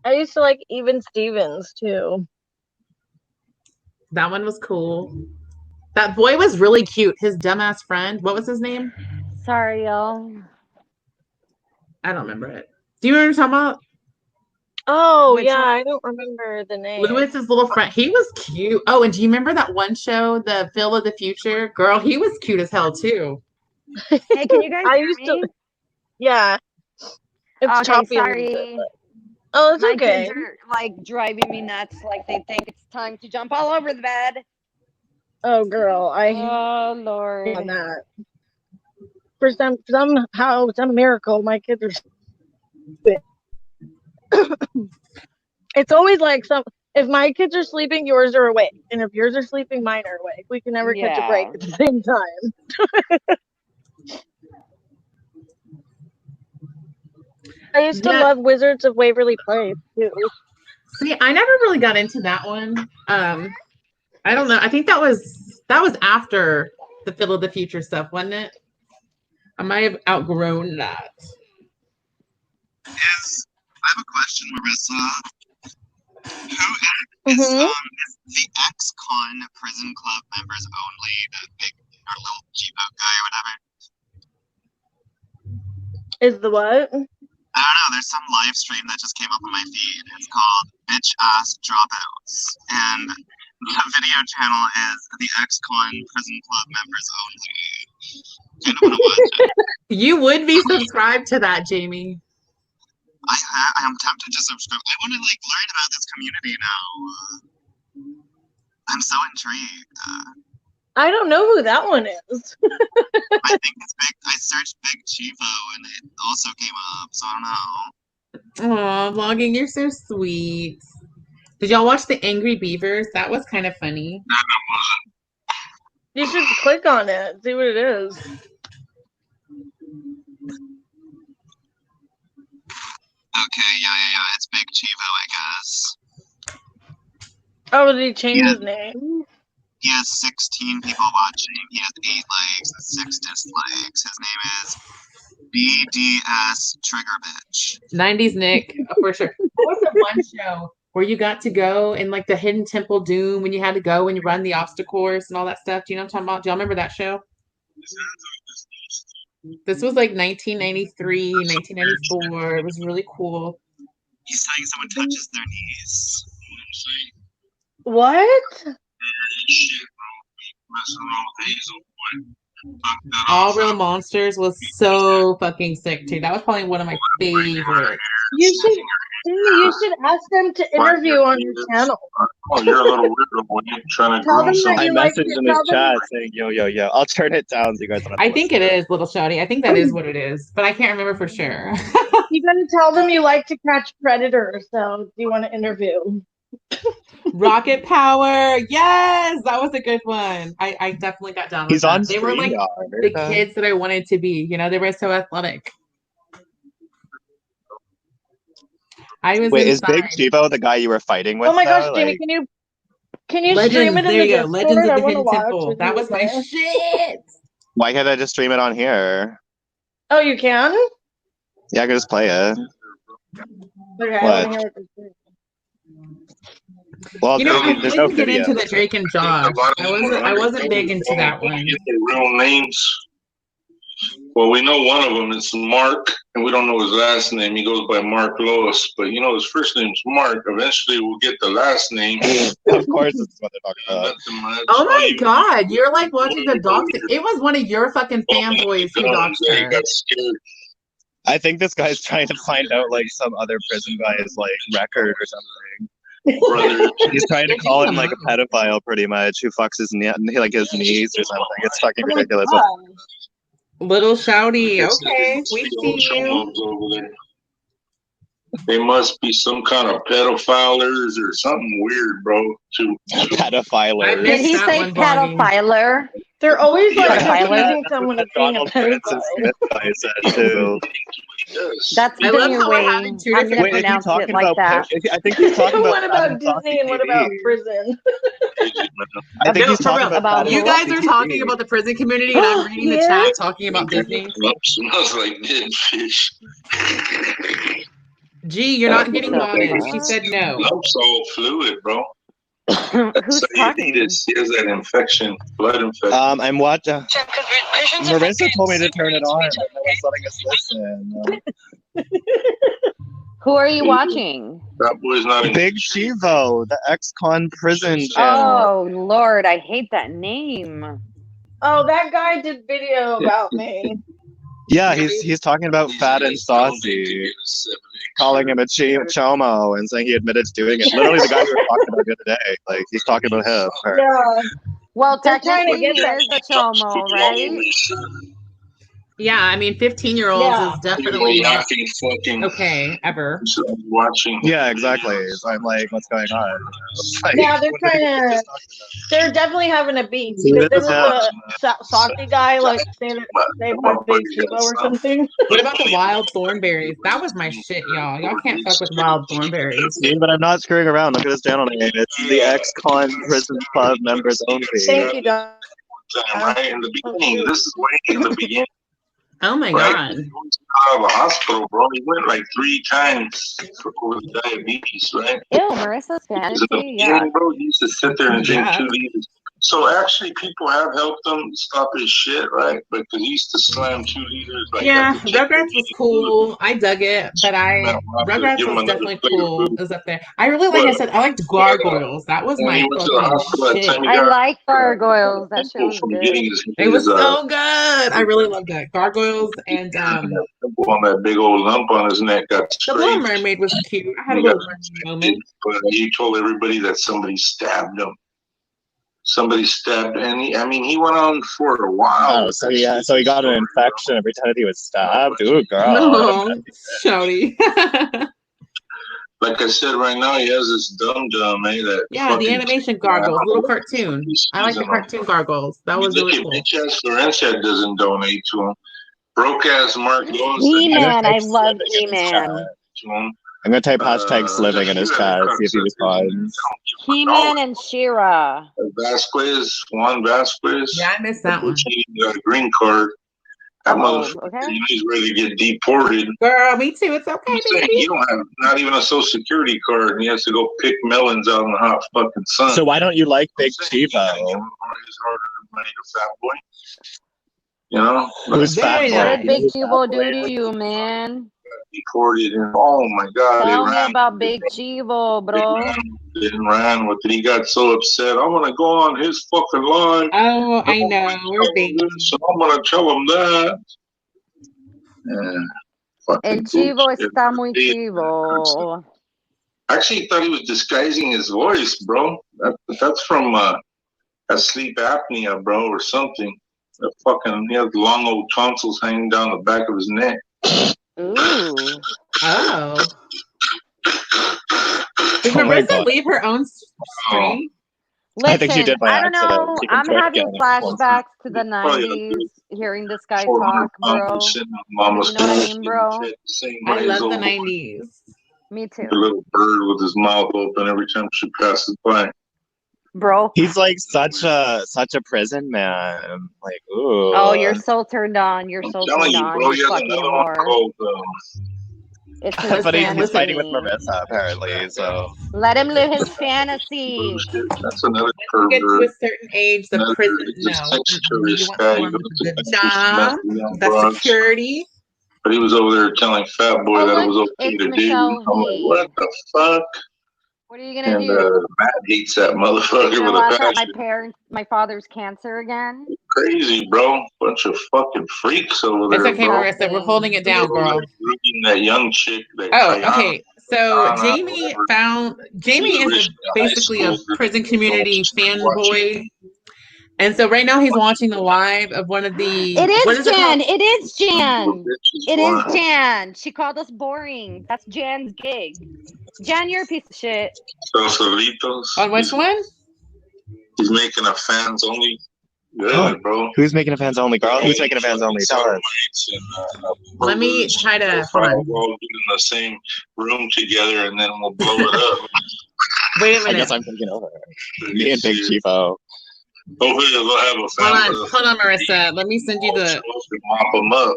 I used to like Even Stevens too. That one was cool. That boy was really cute. His dumbass friend. What was his name? Sorry, y'all. I don't remember it. Do you remember what I'm talking about? Oh, yeah. I don't remember the name. Lewis's little friend. He was cute. Oh, and do you remember that one show, The Phil of the Future? Girl, he was cute as hell, too. Hey, can you guys hear me? Yeah. It's okay, choppy. Sorry. Oh, it's My okay. kids are like driving me nuts. Like they think it's time to jump all over the bed. Oh, girl. Oh, Lord. On that. For some miracle, my kids are. It's always like if my kids are sleeping, yours are awake, and if yours are sleeping, mine are awake. We can never catch a break at the same time. I used to love Wizards of Waverly Place too. See, I never really got into that one. I don't know. I think that was after the Phil of the Future stuff, wasn't it? I might have outgrown that. Yes. I have a question, Marissa. Who is the ex-con prison club members only, the big or little G-Boat guy or Is the what? I don't know. There's some live stream that just came up on my feed. It's called Bitch Ass Dropouts. And the video channel is the ex-con prison club members only. Kind of want to watch it. You would be subscribed to that, Jamie. I am tempted to subscribe. I want to like learn about this community now. I'm so intrigued. I don't know who that one is. I think it's big. I searched Big Chivo and it also came up, so I don't know. Aw, vlogging, you're so sweet. Did y'all watch the Angry Beavers? That was kind of funny. You should click on it, see what it is. Okay, yeah. It's Big Chivo, I guess. Oh, did he change his name? He has 16 people watching. He has 8 likes and 6 dislikes. His name is BDS Trigger Bitch. 90s Nick, for sure. What was the one show where you got to go in like the Hidden Temple Doom when you had to go and you run the obstacle course and all that stuff? Do you know what I'm talking about? Do y'all remember that show? This was like 1993, 1994. It was really cool. He's saying someone touches their knees. What? All Real Monsters was so fucking sick too. That was probably one of my favorites. You should ask them to interview on your channel. Oh, you're a little weird when you're trying to Tell groom them that something. I you like messaged it, in his tell them- chat saying, yo. I'll turn it down so you guys don't have to I think it listen. is Little Shouty. I think that is what it is, but I can't remember for sure. You gotta tell them you like to catch predators, so you want to interview. Rocket Power, yes, that was a good one. I definitely got down with He's that. on They were like StreamYard. the kids that I wanted to be. You know, they were so athletic. I was Wait, is inside. Big Chivo the guy you were fighting with? Oh my gosh, though? Jamie, Like, can you Legends, stream it in there the you go. Discord? Legends of I the want to Hidden watch. Temple. with That you was my there. shit. why can't I just stream it on here? Oh, you can? Yeah, I can just play it. Okay, I What? want to hear what you're saying. Well, You know, I there's no didn't get video. into the Drake and Josh. I wasn't big into that one. Get their real names. Well, we know one of them is Mark, and we don't know his last name. He goes by Mark Lois, but you know his first name's Mark. Eventually, we'll get the last name. Of course, it's what they're talking about. Oh my god, you're like watching the dogs. It was one of your fucking fanboys who doxed her. Got scared. I think this guy's trying to find out like some other prison guy's like record or something. Brother. He's trying to call him like a pedophile, pretty much, who fucks his like his knees or something. It's fucking ridiculous. Little Shouty, okay, we see you. Over there. They must be some kind of pedophilers or something weird, bro. I Pedophiler. missed Did he that say one, Vlogging. pedophiler? They're always like Yeah. confusing someone as being a Donald Francis pedophile. Smith guy said too. That's I the love new how we're way. having two I'm different- gonna Wait, is he pronounce it talking like about? that. I think he's talking about. What about Adam Fox Disney and what TV. about prison? I think No, he's for talking real. about. You Adam guys Fox are TV. talking about the prison community, and I'm reading the Yeah. chat talking about Disney. Smells like dead fish. Gee, you're not getting bonded. She said no. Lump's all fluid, bro. Who's talking? He has that infection, blood infection. I'm watching. Marissa told me to turn it on, but no one's letting us listen. Who are you watching? That boy's not in Big Chivo, the ex-con prison channel. Oh Lord, I hate that name. Oh, that guy did video about me. Yeah, he's talking about fat and saucy, calling him a chomo and saying he admitted to doing it. Literally, the guy we were talking about the other day. Like he's talking about him. Her. Yeah. Well, They're trying to technically, he get is a chomo, right? Yeah, I mean, 15-year-olds Yeah. is definitely not laughing, fucking okay ever. watching. Yeah, exactly. So I'm like, what's going on? Like, Yeah, they're what are trying you to. guys talking They're definitely having a beef. See, Because this is didn't the Saucy guy like say fuck Big Chivo or something? What about the wild thornberries? That was my shit, y'all. Y'all can't fuck with wild thornberries. See, but I'm not screwing around. Look at his channel name. It's the ex-con prison club members only. Thank you, Don. Right in the beginning. This is way in the beginning. Oh my Right? god. He was out of a hospital, bro. He went like 3 times with diabetes, right? Ew, Marissa's Because in the fantasy. Yeah. beginning, bro, he used to sit there and drink Yeah. 2 liters So actually, people have helped him stop his shit, right? Because he used to slam cheerleaders. Like Yeah, Rugrats was cool. I dug it, but Rugrats give him was another definitely plate of cool. food. It was up there. I really, like I said, I liked Gargoyles. That was When he my went to the fucking hospital that shit. time, he I got like Gargoyles. That shit pimple was from good. getting It was so good. I really loved that. Gargoyles and pimple on that big old lump on his neck got The Little scraped. Mermaid was cute. I had a He got little mermaid moment. But he told everybody that somebody stabbed him. Somebody stabbed, and he went on for a while. Oh, so he got an infection every time he was stabbed. Ooh, girl. No, Shouty. Like I said, right now he has this dum that Yeah, the animation Gargoyles, little cartoon. I like the season cartoon Gargoyles. That was Look really at cool. bitch ass Florencia doesn't donate to him. Broke ass Mark Lewis. He-Man, I love He-Man. I'm gonna type hashtag sliving in his chat, see if he responds. He-Man and She-Ra. Juan Vasquez. Yeah, I missed that one. He got a green card. That motherfucker, he's ready to get deported. Girl, me too. It's okay, baby. You don't have not even a social security card, and he has to go pick melons out in the hot fucking sun. So why don't you like Big Chivo? His hard-earned money to Fat Boy. You know, who's Fat Boy? What did Big Chivo do to you, man? Deported, and oh my god, Tell me about Big Chivo, bro. Ran with it. He got so upset. I'm gonna go on his fucking live. Oh, I know. We're baby. So I'm gonna tell him that. El Chivo está muy chivo. I actually thought he was disguising his voice, bro. That's from a sleep apnea, bro, or something. He has long old tonsils hanging down the back of his neck. Ooh. Oh. Did Marissa leave her own stream? Listen, I think she did by I don't know. accident. I'm having flashbacks to the 90s, hearing this guy talk, bro. You know what I mean, bro? I love the 90s. Me too. A little bird with his mouth open every time she passes by. Bro. He's like such a prison man. Like, ooh. Oh, you're so turned on. You're so turned on. Bro, You fucking whore. It's his but he's fantasy. fighting with Marissa, apparently, so. Let him live his fantasy. That's another When you get to pervert. a certain age, the prison, no. You want someone with a good job, the security. But he was over there telling Fat Boy that it was okay it's to do. Michelle I'm like, V. what the fuck? What are you gonna do? Matt hates that motherfucker You know, with a I got passion. my father's cancer again. Crazy, bro. Bunch of fucking freaks over there. It's okay, bro. Marissa. We're holding it down, girl. That young chick. Oh, okay. So Jamie is basically a prison community fanboy. And so right now he's watching the live of one of the. It is Jan. It is Jan. It is Jan. She called us boring. That's Jan's gig. Jan, you're a piece of shit. On which one? He's making a fans only. Yeah, bro. Who's making a fans only, girl? Who's making a fans only? Tell us. Let me try to. We'll all get in the same room together, and then we'll blow it up. Wait a minute. I guess I'm taking over. Me and Big Chivo. Hopefully they'll have a fan. Hold on, Marissa. Let me send you the. Mop them up.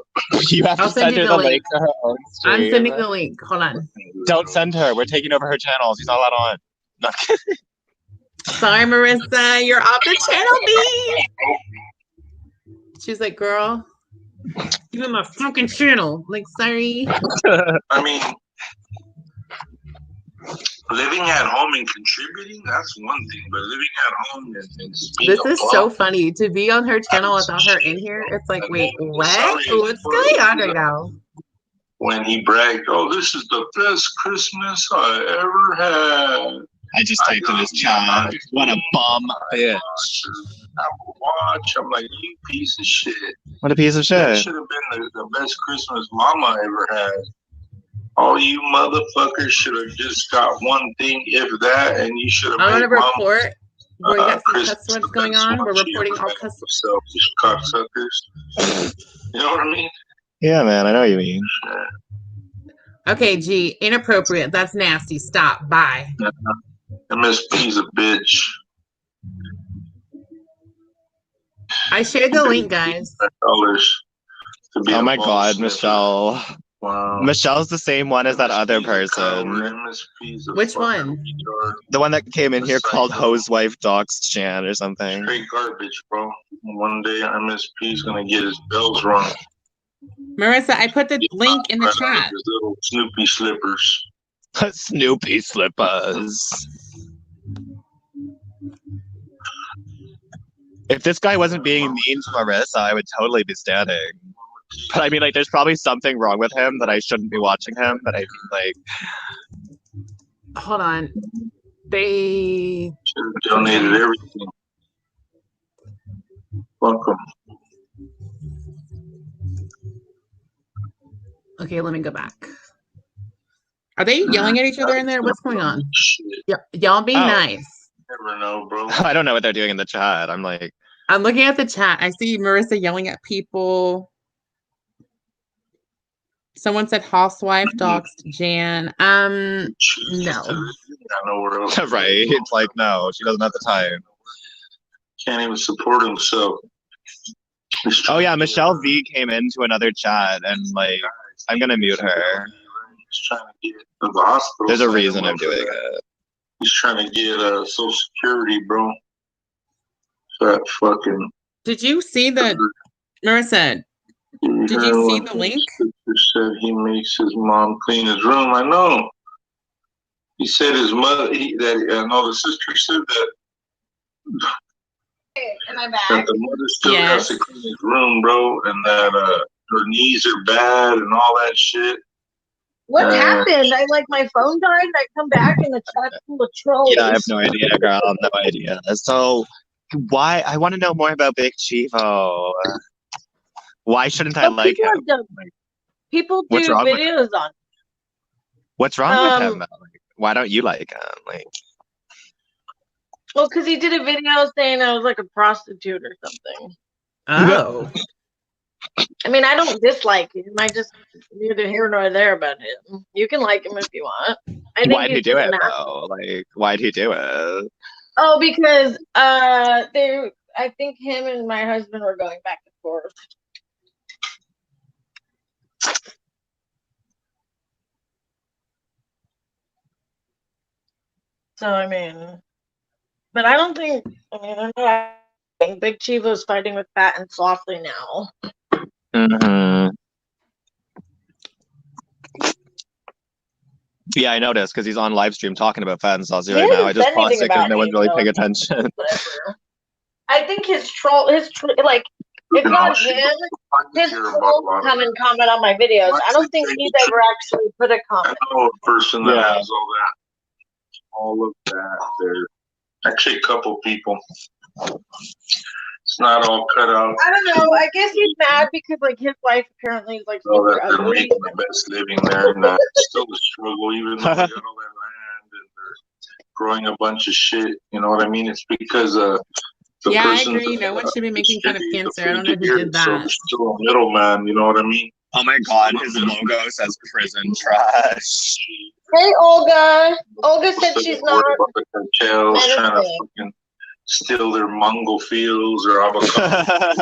You have to send her the link to her own stream. I'm sending the link. Hold on. Don't send her. We're taking over her channel. She's not allowed on. Not kidding. Sorry, Marissa. You're off the channel, B. She's like, girl, give me my fucking channel. Like, sorry. I mean, living at home and contributing, that's one thing. But living at home and this is so funny. To be on her channel without her in here, it's like, wait, what? What's going on right now? When he bragged, oh, this is the best Christmas I ever had. I just typed in his chat. What a bum bitch. Apple Watch. I'm like, you piece of shit. What a piece of shit. That should have been the best Christmas mama ever had. All you motherfuckers should have just got one thing, if that, and you should have. I'm gonna report. We got some cuss words going on. We're reporting all cuss words. Selfish cocksuckers. You know what I mean? Yeah, man, I know what you mean. Okay, G, inappropriate. That's nasty. Stop. Bye. MSP's a bitch. I shared the link, guys. Oh my God, Michelle. Wow. Michelle's the same one as that other person. Which one? The one that came in here called Housewife Docs Chan or something. Straight garbage, bro. One day MSP's gonna get his bells rung. Marissa, I put the link in the chat. His little Snoopy slippers. Snoopy slippers. If this guy wasn't being mean to Marissa, I would totally be standing. But I mean, like, there's probably something wrong with him that I shouldn't be watching him. But I mean, like, hold on, they should have donated everything. Welcome. Okay, let me go back. Are they yelling at each other in there? What's going on? Y'all be nice. Never know, bro. I don't know what they're doing in the chat. I'm like, I'm looking at the chat. I see Marissa yelling at people. Someone said housewife doxed Jan. No. Right? It's like, no, she doesn't have the time. Can't even support himself. Oh yeah, Michelle V came into another chat and like, I'm gonna mute her. He's trying to get to the hospital. There's a reason I'm doing it. He's trying to get Social Security, bro. That fucking. Did you see the Marissa? Did you see the link? Said he makes his mom clean his room. I know. He said his mother. I know the sister said that. Am I back? That the mother still has to clean his room, bro, and that her knees are bad and all that shit. What happened? My phone died and I come back and the chat's full of trolls. Yeah, I have no idea, girl. No idea. So, why? I want to know more about Big Chivo. Why shouldn't I like him? People do videos on. What's wrong with him? Like, why don't you like him? Like, well, because he did a video saying I was like a prostitute or something. Oh. I mean, I don't dislike him. I just neither here nor there about him. You can like him if you want. Why'd he do it though? Like, why'd he do it? Oh, because I think him and my husband were going back and forth. So I mean, but I don't think. I think Big Chivo's fighting with Fat and Softly now. Mm-hmm. Yeah, I noticed because he's on live stream talking about Fat and Saucy right now. I just paused it because no one's really paying attention. I think his like, if not him, his trolls come and comment on my videos. I don't think he's ever actually put a comment. I know a person that has all of that. There, actually, a couple people. It's not all cut out. I don't know. I guess he's mad because like his wife apparently is like super they're ugly. making the best living there, and it's still a struggle, even though they got all that land and they're growing a bunch of shit. You know what I mean? It's because the I agree. No one should be making fun of cancer. I don't know who did that. So there's still a middleman. You know what I mean? Oh my God, his logo says prison trash. Hey, Olga. Olga said she's not. The cartels trying to fucking steal their mango fields or avocado.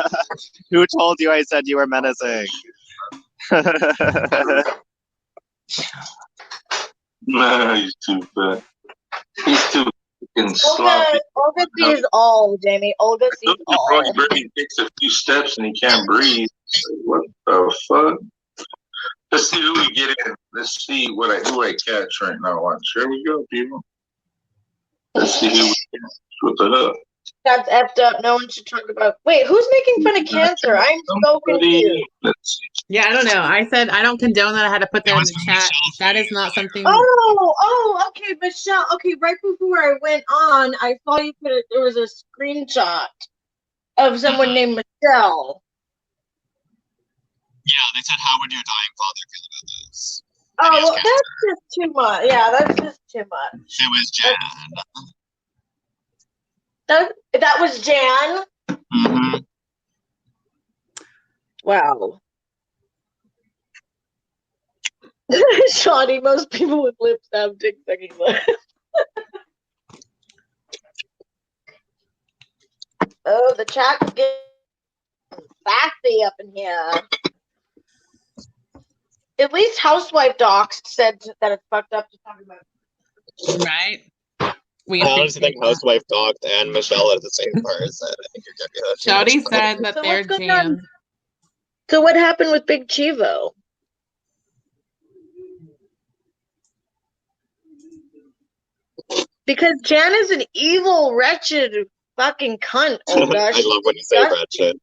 Who told you I said you were menacing? Nah, he's too fat. He's too fucking sloppy. Olga sees all, Jamie. Olga sees all. Bro, he barely takes a few steps and he can't breathe. What the fuck? Let's see who we get in. Let's see who I catch right now. Watch. Here we go, people. Let's see who we get. What the hell? That's effed up. No one should talk about. Wait, who's making fun of cancer? I'm so confused. Yeah, I don't know. I said I don't condone that. I had to put that in the chat. That is not something. Okay, Michelle. Okay, right before I went on, I saw you put it. There was a screenshot of someone named Michelle. Yeah, they said, "How would your dying father feel about this?" Oh, well, that's just too much. Yeah, that's just too much. It was Jan. That was Jan? Mm-hmm. Wow. Shawnee, most people with lips have tic-tac lips. Oh, the chat's getting sassy up in here. At least Housewife Docs said that it's fucked up to talk about. Right. I honestly think Housewife Doc and Michelle are the same person. I think you're getting Shawty said that So they're what's going jam. on? So what happened with Big Chivo? Because Jan is an evil, wretched fucking cunt, Olga. I love when you say wretched.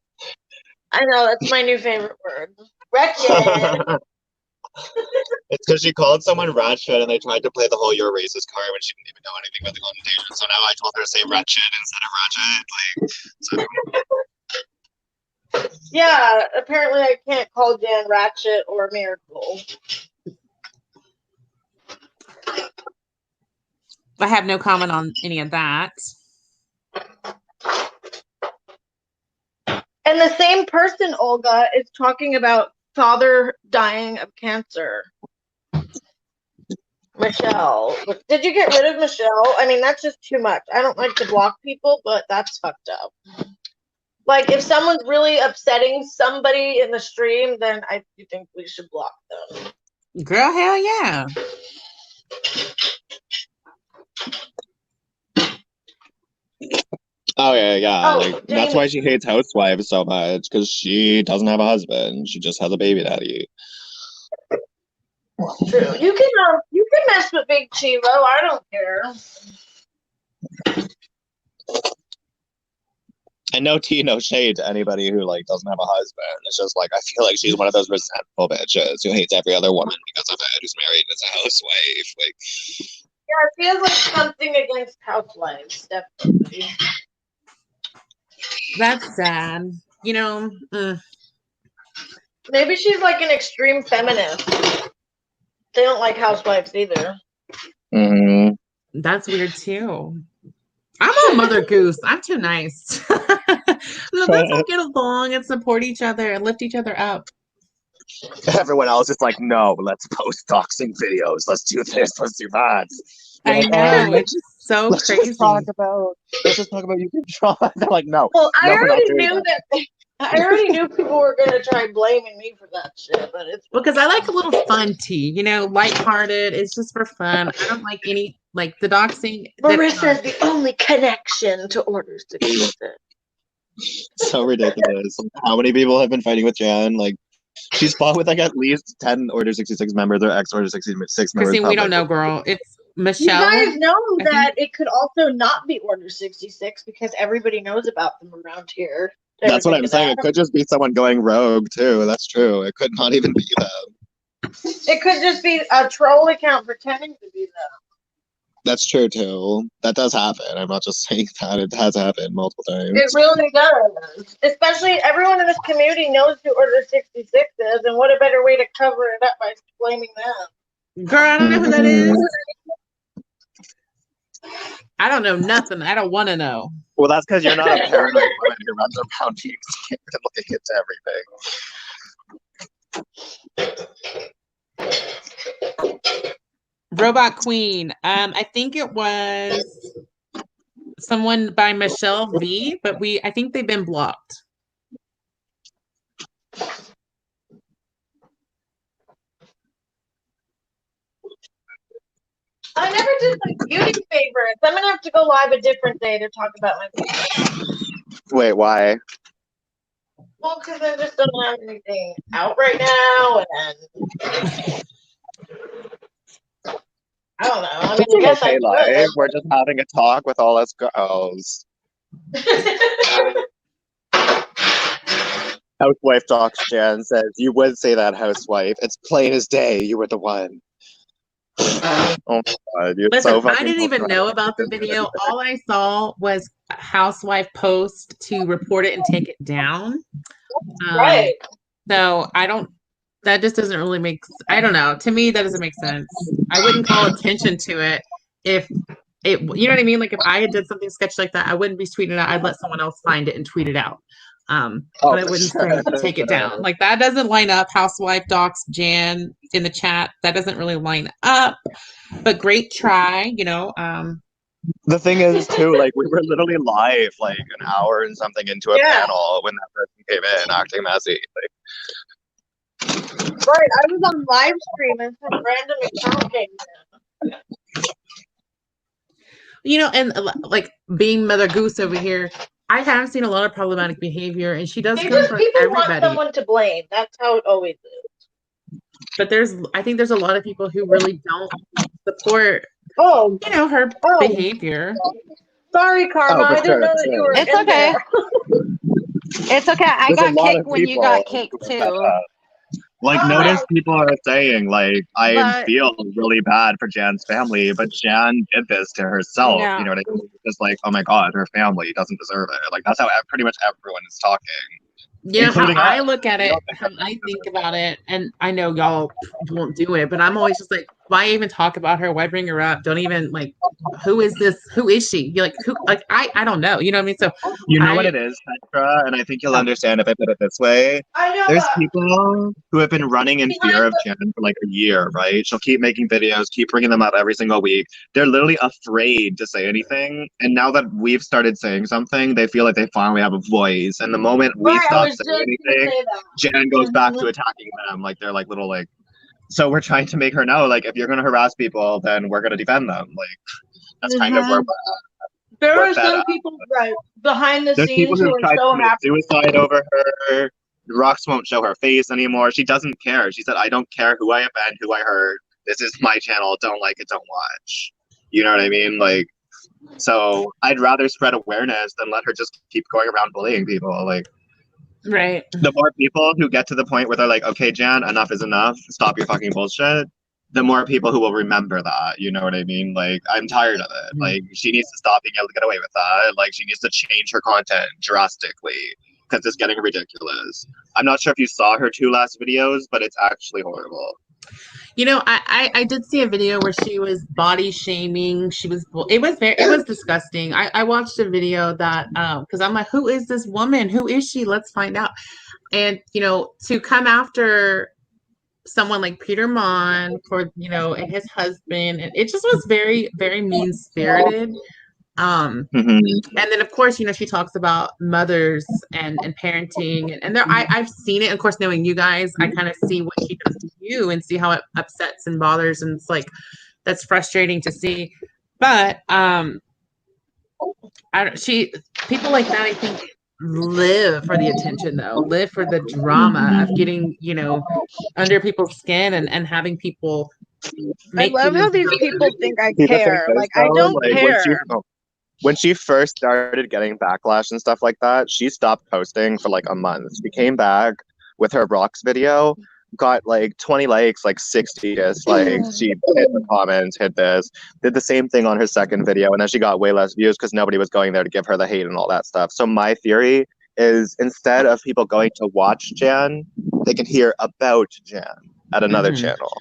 I know, that's my new favorite word. Wretched. It's because she called someone wretched and they tried to play the whole "you're racist" card when she didn't even know anything about the connotation. So now I told her to say wretched instead of wretched. So. Yeah, apparently I can't call Jan Ratchet or Miracle. I have no comment on any of that. And the same person, Olga, is talking about father dying of cancer. Michelle. Did you get rid of Michelle? I mean, that's just too much. I don't like to block people, but that's fucked up. Like, if someone's really upsetting somebody in the stream, then I do think we should block them. Girl, hell yeah. Oh yeah. Oh, like, that's why she hates Housewives so much, because she doesn't have a husband. She just has a baby daddy. True. You can mess with Big Chivo. I don't care. And no tea, no shade to anybody who like doesn't have a husband. It's just like I feel like she's one of those resentful bitches who hates every other woman because of it, who's married as a housewife. Like, yeah, it feels like something against housewives, definitely. That's sad. You know, Maybe she's like an extreme feminist. They don't like housewives either. That's weird too. I'm a mother goose. I'm too nice. Let's all get along and support each other and lift each other up. Everyone else is like, no, let's post doxing videos. Let's do this. Let's do that. I know. It's just so let's crazy. Let's just talk about you can try. They're like, no. Well, I no, already knew that. I already knew people were gonna try blaming me for that shit, but it's because I like a little fun tea, you know, lighthearted. It's just for fun. I don't like any like the doxing. Marissa's the only connection to Order 66. So ridiculous. How many people have been fighting with Jan? Like, she's fought with like at least 10 Order 66 members or ex Order 66 members. Christine, we don't know, girl. It's Michelle. You guys know that it could also not be Order 66 because everybody knows about them around here. That's what I'm saying. It could just be someone going rogue too. That's true. It could not even be them. It could just be a troll account pretending to be them. That's true too. That does happen. I'm not just saying that. It has happened multiple times. It really does. Especially everyone in this community knows who Order 66 is, and what a better way to cover it up by blaming them. Girl, I don't know who that is. I don't know nothing. I don't want to know. Well, that's because you're not a paranoid woman who runs around being scared and looking into everything. Robot Queen. I think it was someone by Michelle V, but I think they've been blocked. I never did my beauty favorites. I'm gonna have to go live a different day to talk about my favorites. Wait, why? Well, because I just don't have anything out right now, and I don't know. I mean, I guess okay, live. We're just having a talk with all us girls. Housewife talks. Jan says, "You would say that, housewife. It's plain as day. You were the one." Oh my God, you're Listen, so fucking I didn't even know about the video. All I saw was a housewife post to report it and take it down. Right. So that just doesn't really make, I don't know. To me, that doesn't make sense. I wouldn't call attention to it if it, you know what I mean? Like if I had did something sketchy like that, I wouldn't be tweeting it out. I'd let someone else find it and tweet it out. But I wouldn't say take it down. Like that doesn't line up. Housewife docs Jan in the chat. That doesn't really line up. But great try, you know. The thing is too, like we were literally live like an hour and something into a panel when that person came in acting messy. Like Right, I was on live stream and some random account came in. You know, and like being Mother Goose over here, I have seen a lot of problematic behavior, and she does come from People want everybody. someone to blame. That's how it always is. But I think there's a lot of people who really don't support, Oh, you know, her behavior. Sorry, Karma. I didn't know that you were It's in okay. there. It's okay. I There's a got lot kicked of when you people got kicked who too. Like, notice people are saying, like, I But- feel really bad for Jan's family, but Jan did this to herself. Yeah. You know what I mean? It's like, oh my God, her family doesn't deserve it. Like, that's how pretty much everyone is talking. You know how Including I us. look at it, how I think about it, and I know y'all won't do it, but I'm always just like, why even talk about her? Why bring her up? Don't even like, who is this? Who is she? You're like, who? Like, I don't know. You know what I mean? So You know what it is, Petra, and I think you'll understand if I put it this way. I know There's that. people who have been running in fear of Jen for like a year, right? She'll keep making videos, keep bringing them up every single week. They're literally afraid to say anything. And now that we've started saying something, they feel like they finally have a voice. And the moment we stop saying anything, Jen goes back to attacking them. Like they're like little like. So we're trying to make her know, like, if you're going to harass people, then we're going to defend them. Like, that's kind of where we're at. There We're are fed some up. people behind the There's scenes people who who are tried to so commit happy. suicide over her. Rox won't show her face anymore. She doesn't care. She said, I don't care who I offend, who I hurt. This is my channel. Don't like it, don't watch. You know what I mean? Like, so I'd rather spread awareness than let her just keep going around bullying people. Like, right. the more people who get to the point where they're like, okay, Jan, enough is enough. Stop your fucking bullshit. The more people who will remember that, you know what I mean? Like, I'm tired of it. Like, she needs to stop being able to get away with that. Like, she needs to change her content drastically because it's getting ridiculous. I'm not sure if you saw her 2 last videos, but it's actually horrible. You know, I did see a video where she was body shaming. It was disgusting. I watched a video that because I'm like, who is this woman? Who is she? Let's find out. And you know, to come after someone like Peter Mon for, you know, and his husband, and it just was very, very mean spirited. And then of course, you know, she talks about mothers and parenting, and there I've seen it. Of course, knowing you guys, I kind of see what she does to you and see how it upsets and bothers, and it's like that's frustrating to see. But people like that, I think, live for the attention, though, live for the drama of getting, you know, under people's skin and having people I love how these people think I care. Like, I don't care. When she first started getting backlash and stuff like that, she stopped posting for like a month. She came back with her Rocks video, got like 20 likes, like 60 dislikes. She hit the comments, hit this, did the same thing on her second video, and then she got way less views because nobody was going there to give her the hate and all that stuff. So my theory is, instead of people going to watch Jan, they can hear about Jan at another channel.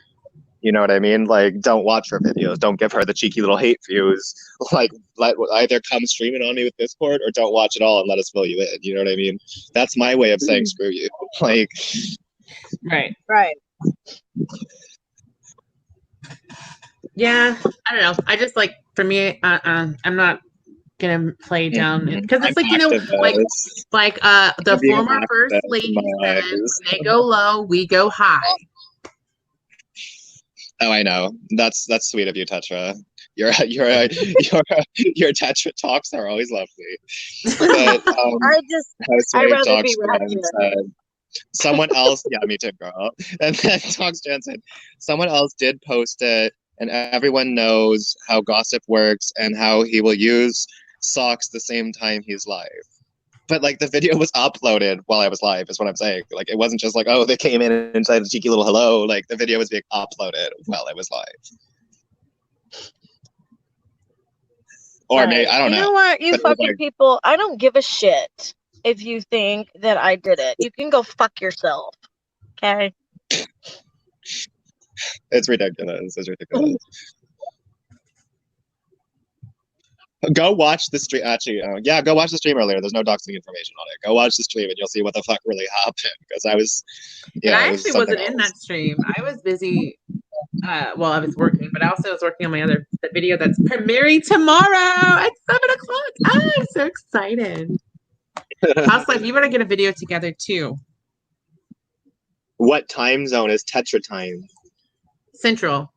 You know what I mean? Like, don't watch her videos. Don't give her the cheeky little hate views. Like, either come streaming on me with Discord or don't watch it all and let us fill you in. You know what I mean? That's my way of saying screw you. Like, right. Yeah, I don't know. I just like, for me, I'm not gonna play down because it's like, you know, like the former first lady said, when they go low, we go high. Oh, I know. That's sweet of you, Tetra. Your Tetra talks are always lovely. But I'd rather be said, someone else, yeah, me too, girl. And then Talks Jan said, someone else did post it, and everyone knows how gossip works and how he will use socks the same time he's live. But like, the video was uploaded while I was live, is what I'm saying. Like, it wasn't just like, oh, they came in and said a cheeky little hello. Like, the video was being uploaded while I was live. Or maybe, I don't know. You know what, you fucking people, I don't give a shit if you think that I did it. You can go fuck yourself. Okay? It's ridiculous. It's ridiculous. Go watch the stream. Actually, yeah, go watch the stream earlier. There's no doxing information on it. Go watch the stream and you'll see what the fuck really happened. Because I was, yeah, I actually wasn't in that stream. I was busy while I was working, but I also was working on my other video that's premiering tomorrow at 7:00. I'm so excited. Housewife, you better get a video together too. What time zone is Tetra time? Central.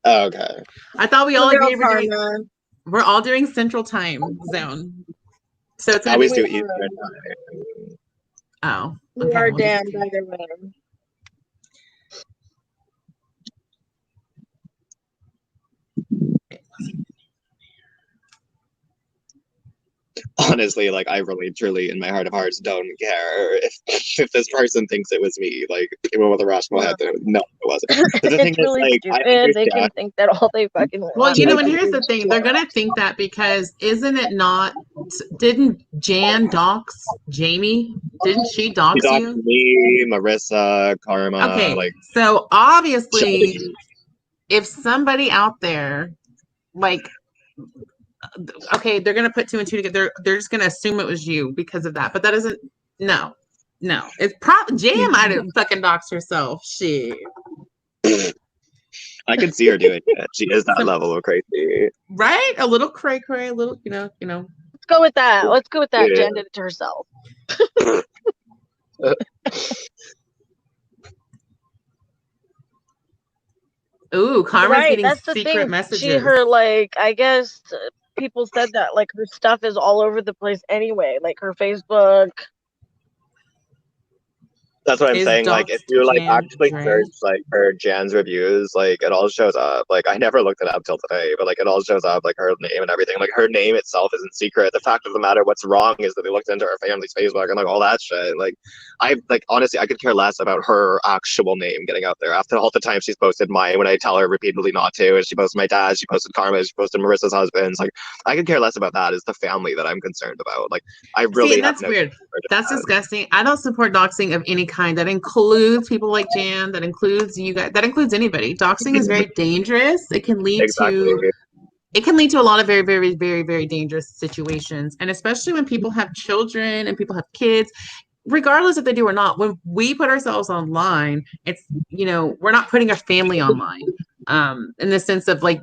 Oh, okay. I thought we all Real agreed we're all doing Central time zone. So it's I gonna always be do Eastern time. Oh. You Okay, are we'll damn just- better man. Honestly, like I really, truly, in my heart of hearts, don't care if this person thinks it was me. Like, even with a rational head, no, it wasn't. But the thing It's is, really like, I stupid. They can understand. think that all they fucking want. Well, you know, and Like, here's the thing. They're gonna think that because isn't it not didn't Jan dox Jamie? Didn't she She dox talked you? to me, Marissa, Karma, Okay. like, So obviously Shelby. if somebody out there like okay, they're gonna put two and two together. They're just gonna assume it was you because of that. But that isn't. No. It's Jam might have fucking doxed herself. Shit. I could see her doing it. She is that level of crazy. Right? A little cray cray. A little. let's go with that. Let's go with that. Yeah. Jen did it to herself. Ooh, Karma's Right, getting that's the secret thing. messages. I guess people said that like her stuff is all over the place anyway. Like her Facebook. That's what I'm Is saying. Like, if doxed you like Jan actually Dre? search like her Jan's reviews, like it all shows up. Like, I never looked it up till today, but like it all shows up, like her name and everything. Like her name itself isn't secret. The fact of the matter, what's wrong is that they looked into her family's Facebook and like all that shit. Like, I like honestly, I could care less about her actual name getting out there. After all the time she's posted mine, when I tell her repeatedly not to, and she posted my dad, she posted Karma, she posted Marissa's husband's. Like, I could care less about that. It's the family that I'm concerned about. Like, I really See, and have that's no weird. sympathy for That's that. disgusting. I don't support doxing of any kind. That includes people like Jan. That includes you guys. That includes anybody. Doxing is very dangerous. It can lead Exactly. to a lot of very, very, very, very dangerous situations. And especially when people have children and people have kids, regardless if they do or not, when we put ourselves online, it's, we're not putting our family online. In the sense of like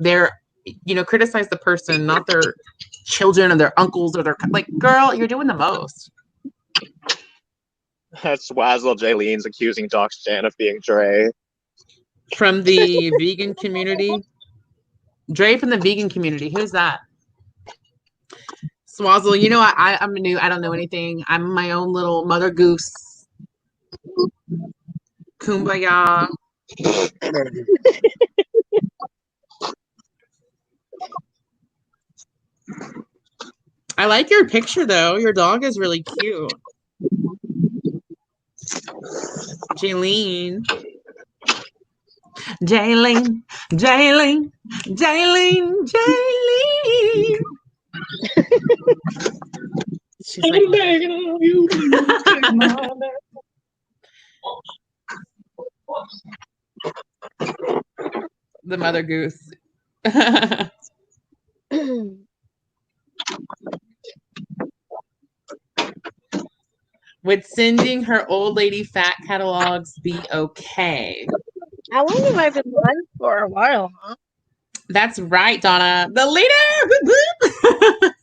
criticize the person, not their children or their uncles or their like, girl, you're doing the most. That's Swazzle Jaylene's accusing Doc Jan of being Dre. From the vegan community. Dre from the vegan community. Who's that? Swazzle, I'm new. I don't know anything. I'm my own little mother goose. Kumbaya. I like your picture though. Your dog is really cute. Jaylene. She's like, begging on you to take my the mother goose. Would sending her old lady fat catalogs be okay? How long have I been live for? A while, huh? That's right, Donna. The leader!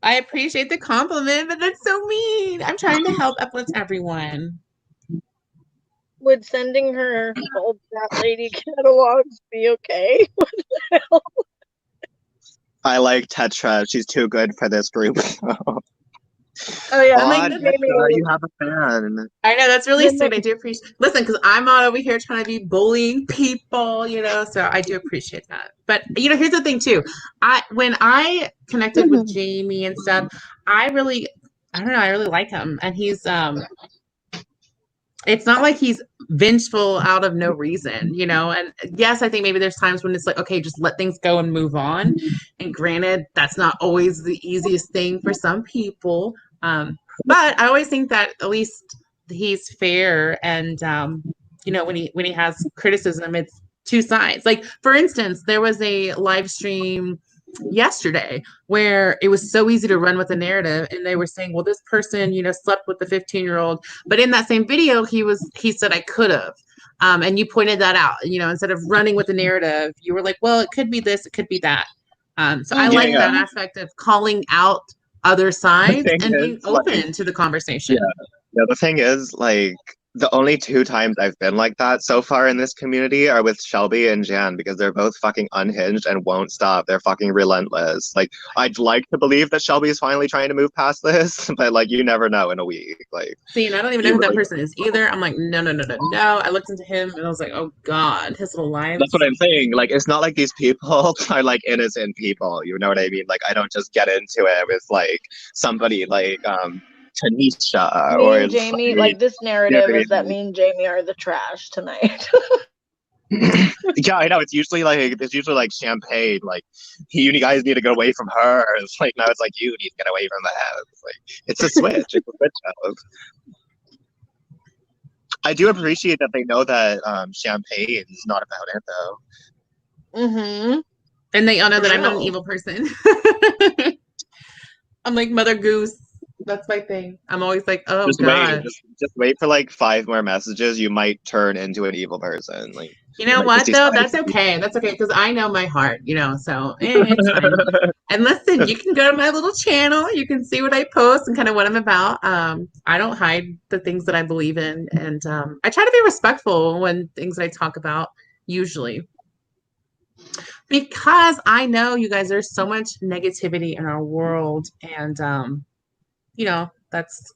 I appreciate the compliment, but that's so mean. I'm trying to help uplift everyone. Would sending her old fat lady catalogs be okay? What the hell? I like Tetra. She's too good for this group. Oh yeah, Odd, Tetra, you have a fan. I know, that's really sweet. I do appreciate. Listen, because I'm not over here trying to be bullying people, so I do appreciate that. But here's the thing too. When I connected with Jamie and stuff, I really like him, and he's it's not like he's vengeful out of no reason, and yes, I think maybe there's times when it's like, okay, just let things go and move on. And granted, that's not always the easiest thing for some people. But I always think that at least he's fair, and when he has criticism, it's two sides. Like, for instance, there was a live stream yesterday where it was so easy to run with the narrative, and they were saying, well, this person slept with the 15-year-old, but in that same video he said I could have, and you pointed that out. Instead of running with the narrative, you were like, well, it could be this, it could be that. So I like that aspect of calling out other sides and being open to the conversation. Yeah, the thing is, like, the only 2 times I've been like that so far in this community are with Shelby and Jan, because they're both fucking unhinged and won't stop. They're fucking relentless. Like, I'd like to believe that Shelby is finally trying to move past this, but like, you never know in a week. Like, see, and I don't even know who that person is either. I'm like, no. I looked into him and I was like, oh God, his little life. That's what I'm saying. Like, it's not like these people are like innocent people. You know what I mean? Like, I don't just get into it with like somebody like Tanisha Me or and Jamie, like this narrative is that me and Jamie are the trash tonight. Yeah, I know. It's usually like champagne. Like, you guys need to get away from her. It's like, now it's like, you need to get away from that. It's like, it's a switch. It's a switch up. I do appreciate that they know that champagne is not about it, though. Mm-hmm. And they all know that I'm not an evil person. I'm like Mother Goose. That's my thing. I'm always like, oh just God. Just wait for like 5 more messages. You might turn into an evil person. Like, you know what though? That's okay. That's okay because I know my heart. You know, so it's fine. And listen, you can go to my little channel. You can see what I post and kind of what I'm about. I don't hide the things that I believe in, and I try to be respectful when things that I talk about. Usually, because I know you guys. There's so much negativity in our world, and you know, that's,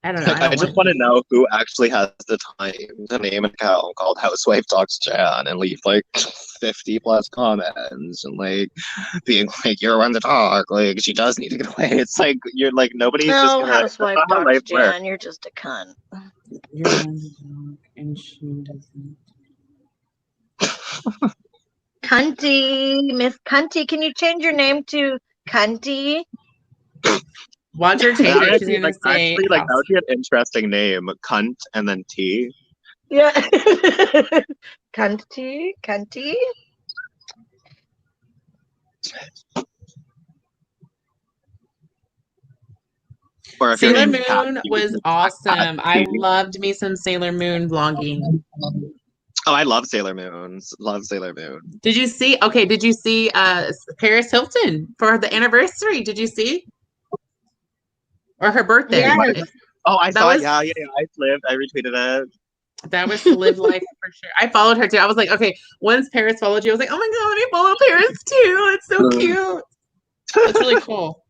I don't know. I just want to know who actually has the time to name an account called Housewife Talks Jan and leave like 50 plus comments and like being like, you're on the talk, like she does need to get away. It's like, you're like, nobody's just gonna. Housewife Talks Jan, you're just a cunt. You're on the talk and she doesn't. Cunty, Miss Cunty, can you change your name to Cunty? Watch her change it. She's gonna say, actually, like, that would be an interesting name. Cunt and then T. Yeah. Cunty. Or if Sailor Moon was awesome. I loved me some Sailor Moon vlogging. Oh, I love Sailor Moon. Love Sailor Moon. Did you see? Okay, did you see Paris Hilton for the anniversary? Did you see? Or her birthday? Yes. Oh, I saw it. Yeah. I retweeted it. That was to live life for sure. I followed her too. I was like, okay, once Paris followed you, I was like, oh my God, I follow Paris too. It's so cute. It's really cool.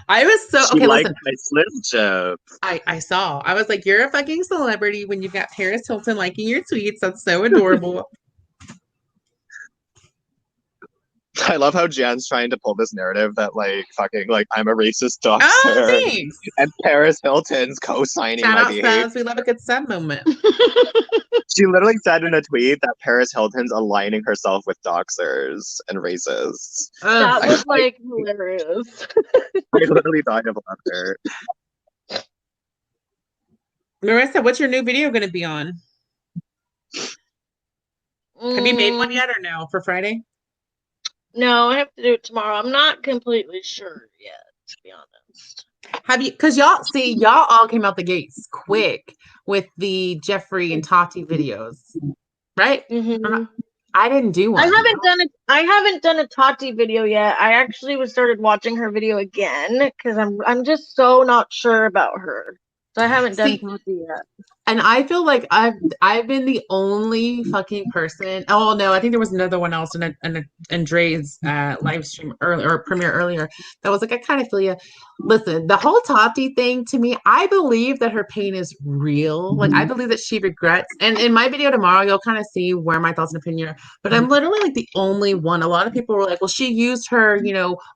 I was so she okay. liked Listen, my Slim joke. I saw. I was like, you're a fucking celebrity when you've got Paris Hilton liking your tweets. That's so adorable. I love how Jan's trying to pull this narrative that like fucking like I'm a racist doctor. Oh, thanks. And Paris Hilton's co-signing Shout my out behavior. subs. We love a good sub moment. She literally said in a tweet that Paris Hilton's aligning herself with doxers and racists. That was like hilarious. I literally died of laughter. Marissa, what's your new video going to be on? Have you made one yet or no for Friday? No, I have to do it tomorrow. I'm not completely sure yet, to be honest. Have you? Because y'all all came out the gates quick with the Jeffree and Tati videos, right? Mm-hmm. I didn't do one. I haven't done a Tati video yet. I actually started watching her video again because I'm just so not sure about her. So I haven't done Tati yet. And I feel like I've been the only fucking person. Oh no, I think there was another one else in Andre's live stream earlier or premiere earlier that was like, I kind of feel you. Listen, the whole Tati thing to me, I believe that her pain is real. Like I believe that she regrets. And in my video tomorrow, you'll kind of see where my thoughts and opinion are. But I'm literally like the only one. A lot of people were like, well, she used her,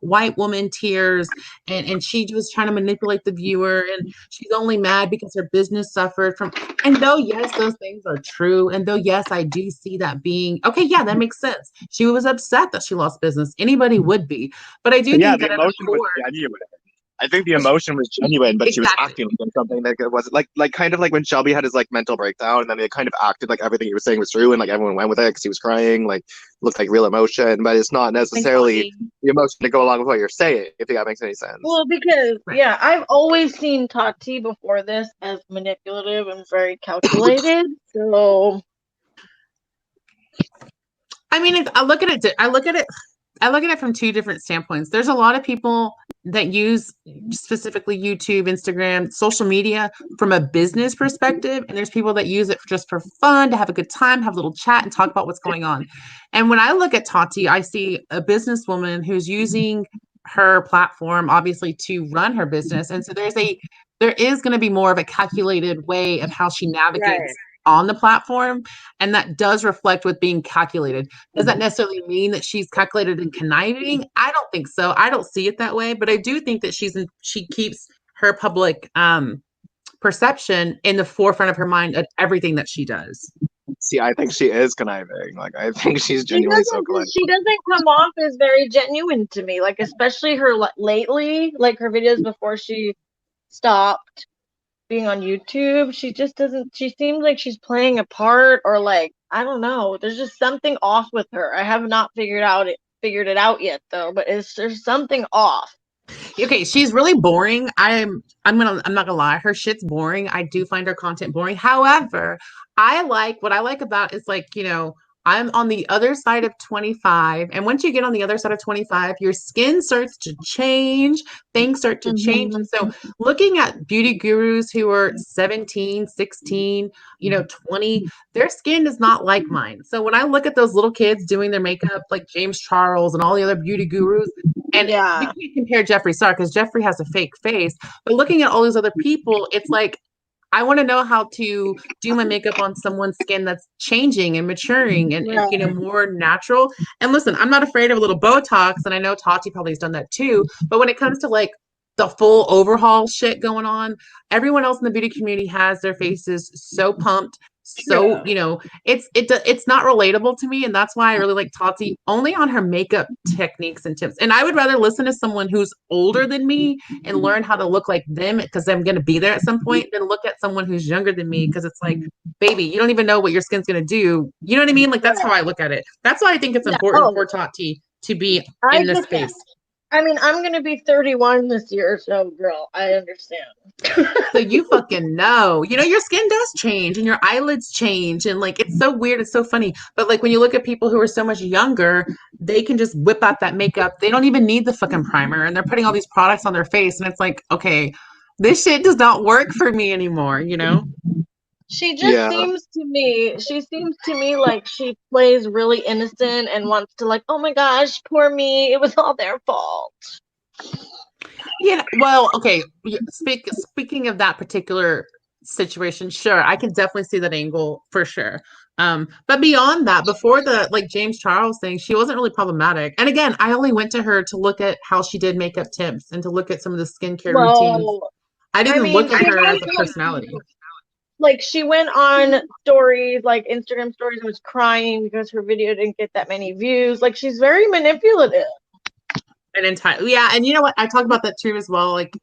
white woman tears and she was trying to manipulate the viewer and she's only mad because her business suffered from. And though, yes, those things are true. And though, yes, I do see that being, okay, yeah, that makes sense. She was upset that she lost business. Anybody would be. But I do think that the emotion was genuine. I think the emotion was genuine, but she was acting like something that it wasn't. Like kind of like when Shelby had his like mental breakdown, and then it kind of acted like everything he was saying was true, and like everyone went with it because he was crying, like looked like real emotion, but it's not necessarily the emotion to go along with what you're saying. If that makes any sense. Well, because I've always seen Tati before this as manipulative and very calculated. So, I mean, I look at it. I look at it from two different standpoints. There's a lot of people that use specifically YouTube, Instagram, social media from a business perspective, and there's people that use it just for fun, to have a good time, have a little chat, and talk about what's going on. And when I look at Tati, I see a businesswoman who's using her platform, obviously, to run her business, and so there is going to be more of a calculated way of how she navigates on the platform, and that does reflect with being calculated. Does that necessarily mean that she's calculated and conniving? I don't think so. I don't see it that way, but I do think that she keeps her public perception in the forefront of her mind at everything that she does. See, I think she is conniving. Like, I think she's genuinely so conniving. She doesn't come off as very genuine to me. Like, especially her lately, like her videos before she stopped being on YouTube. She just doesn't. She seems like she's playing a part, or like, I don't know. There's just something off with her. I have not figured it out yet, though. But there's something off. Okay, she's really boring. I'm not gonna lie, her shit's boring. I do find her content boring. However, what I like about is, like, you know, I'm on the other side of 25, and once you get on the other side of 25, your skin starts to change, things start to change. And so looking at beauty gurus who are 17, 16, 20, their skin is not like mine. So when I look at those little kids doing their makeup, like James Charles and all the other beauty gurus, and you can't compare Jeffree Star because Jeffree has a fake face, but looking at all these other people, it's like, I want to know how to do my makeup on someone's skin that's changing and maturing and more natural. And listen, I'm not afraid of a little Botox, and I know Tati probably has done that too. But when it comes to like the full overhaul shit going on, everyone else in the beauty community has their faces so pumped. So, it's not relatable to me. And that's why I really like Tati only on her makeup techniques and tips. And I would rather listen to someone who's older than me and learn how to look like them, because I'm going to be there at some point, than look at someone who's younger than me. Because it's like, baby, you don't even know what your skin's going to do. You know what I mean? Like, that's how I look at it. That's why I think it's important for Tati to be in this space. I mean, I'm going to be 31 this year, so girl, I understand. So you fucking know. Your skin does change and your eyelids change, and like, it's so weird, it's so funny. But like, when you look at people who are so much younger, they can just whip out that makeup. They don't even need the fucking primer, and they're putting all these products on their face, and it's like, okay, this shit does not work for me anymore, She just seems to me like she plays really innocent and wants to, like, oh my gosh, poor me, it was all their fault. Yeah, well, okay. Speaking of that particular situation, sure, I can definitely see that angle for sure. But beyond that, before the like James Charles thing, she wasn't really problematic. And again, I only went to her to look at how she did makeup tips and to look at some of the skincare routines. I didn't look at her as a personality. Like, she went on stories, like Instagram stories, and was crying because her video didn't get that many views. Like, she's very manipulative. And and you know what? I talk about that too as well. Like,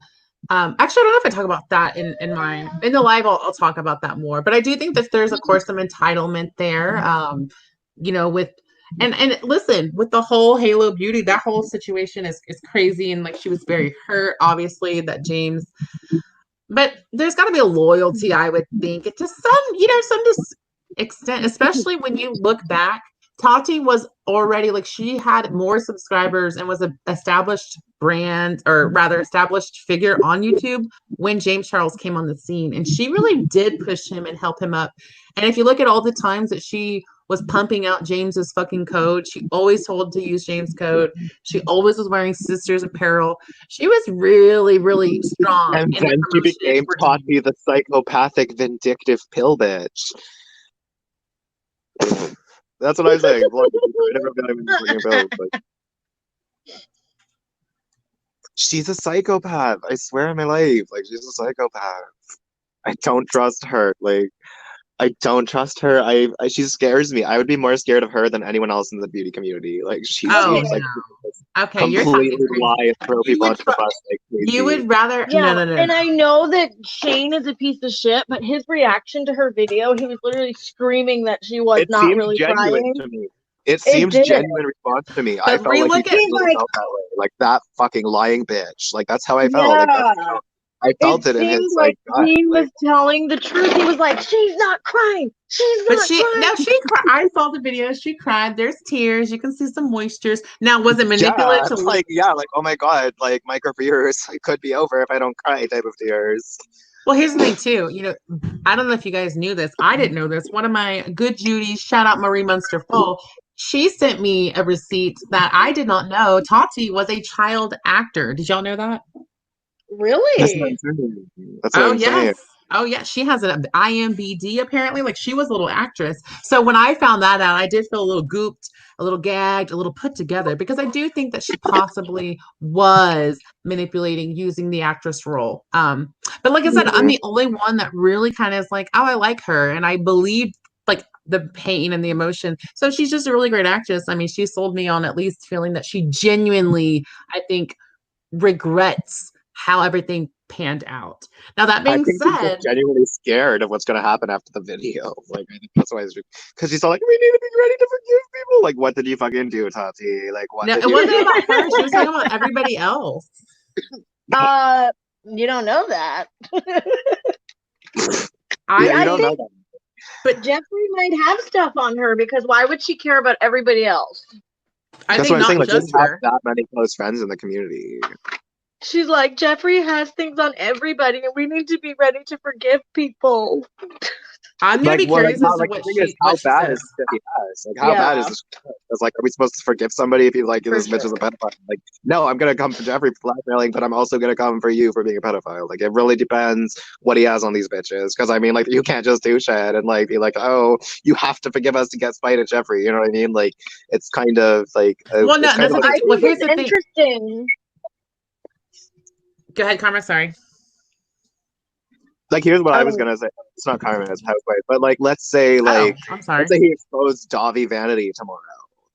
actually, I don't know if I talk about that in the live. I'll talk about that more. But I do think that there's, of course, some entitlement there. With and listen, with the whole Halo Beauty, that whole situation is crazy, and like, she was very hurt, obviously, that James. But there's got to be a loyalty, I would think, to some extent, especially when you look back. Tati was already, like, she had more subscribers and was an established brand, or rather established figure on YouTube when James Charles came on the scene. And she really did push him and help him up. And if you look at all the times that she was pumping out James's fucking code, she always told to use James' code. She always was wearing Sisters apparel. She was really, really strong. And then she became Tati, the psychopathic, vindictive pill bitch. That's what I'm saying. She's a psychopath. I swear on my life. Like, she's a psychopath. I don't trust her. Like, I don't trust her. She scares me. I would be more scared of her than anyone else in the beauty community. Like, she seems like completely lie and throw people under the bus like crazy. You would rather no. And I know that Shane is a piece of shit, but his reaction to her video, he was literally screaming that she was not really crying. To me. It seemed genuine response to me. I felt like he felt that way. Like, that fucking lying bitch. Like, that's how I felt. Yeah. Like, I felt it, and it's like he was telling the truth. He was like, she's not crying. She's But not crying. she cried. I saw the video. She cried. There's tears. You can see some moistures. Now, was it manipulative? Like, oh my God, like my careers could be over if I don't cry type of tears. Well, here's the thing too. I don't know if you guys knew this. I didn't know this. One of my good Judies, shout out Marie Munster Full. She sent me a receipt that I did not know. Tati was a child actor. Did y'all know that? Really? That's what I'm saying. That's what I'm saying. Oh yeah, she has an IMBD apparently. Like she was a little actress. So when I found that out, I did feel a little gooped, a little gagged, a little put together because I do think that she possibly was manipulating using the actress role. But like I said, I'm the only one that really kind of is like, oh, I like her, and I believe like the pain and the emotion. So she's just a really great actress. I mean, she sold me on at least feeling that she genuinely, I think, regrets how everything panned out. Now that being said, she's genuinely scared of what's going to happen after the video. Like I think that's why, because she's all like, "We need to be ready to forgive people." Like, what did you fucking do, Tati? Like, what? No, it wasn't about her. She was talking about everybody else. You don't know that. I don't know that. But Jeffrey might have stuff on her because why would she care about everybody else? That's what I'm saying. Like, she doesn't have that many close friends in the community. She's like, Jeffrey has things on everybody, and we need to be ready to forgive people. I'm gonna be curious as to what she. How bad is this he has? Like, how bad is this? It's like, are we supposed to forgive somebody if you like this bitch is a pedophile? Like, no, I'm gonna come for Jeffrey for blackmailing, but I'm also gonna come for you for being a pedophile. Like, it really depends what he has on these bitches. Because I mean, like, you can't just do shit and like be like, oh, you have to forgive us to get spite at Jeffrey. You know what I mean? Like, it's kind of like. Well, no, I think it's interesting. Go ahead, Karma. Sorry. Like, here's what I was gonna say. It's not Carmen, it's Housewife. But like, let's say I'm sorry. let's say he exposed Davi vanity tomorrow.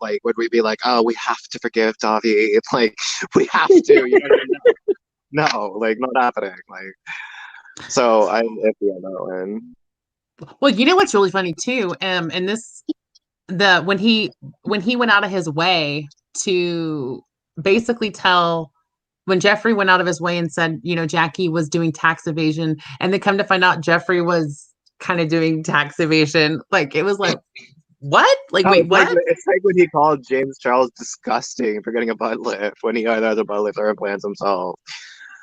Like, would we be like, oh, we have to forgive Davi? It's like we have to. You know what I mean? No, like not happening. Like, so I'm iffy on that one. Well, you know what's really funny too, and this when he went out of his way to basically tell. When Jeffrey went out of his way and said, Jackie was doing tax evasion, and then come to find out Jeffrey was kind of doing tax evasion, like it was like, what? Like, wait, what? It's like when he called James Charles disgusting for getting a butt lift when he either has a butt lift or implants himself.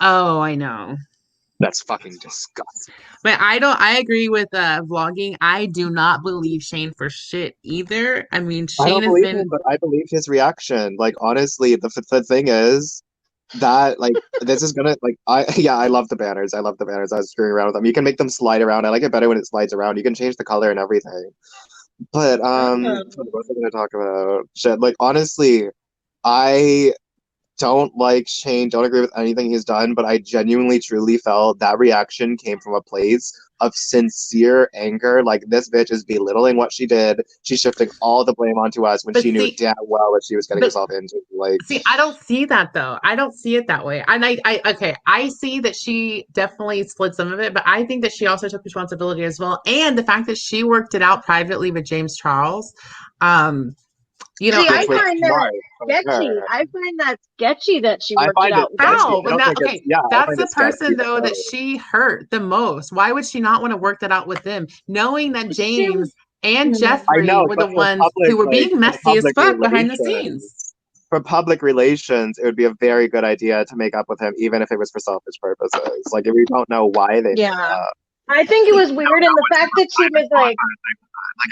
Oh, I know. That's fucking disgusting. But I agree with vlogging. I do not believe Shane for shit either. I mean, Shane has been. Him, but I believe his reaction. Like, honestly, the thing is. That like this is gonna like I love the banners. I was screwing around with them. You can make them slide around. I like it better when it slides around. You can change the color and everything. But what was I gonna talk about? Shit. Like honestly, I don't like Shane, don't agree with anything he's done, but I genuinely truly felt that reaction came from a place of sincere anger. Like, this bitch is belittling what she did. She's shifting all the blame onto us when she knew damn well what she was getting herself into. Like, see, I don't see that though. I don't see it that way. And I see that she definitely split some of it, but I think that she also took responsibility as well. And the fact that she worked it out privately with James Charles. See, I find that sketchy. I find that sketchy that she worked it out. How? That's the person though that she hurt the most. Why would she not want to work that out with them, knowing that James and Jeffrey were the ones who were being messy as fuck behind the scenes? For public relations, it would be a very good idea to make up with him, even if it was for selfish purposes. Like, if we don't know why they made up. I think it was weird, and the fact that she was like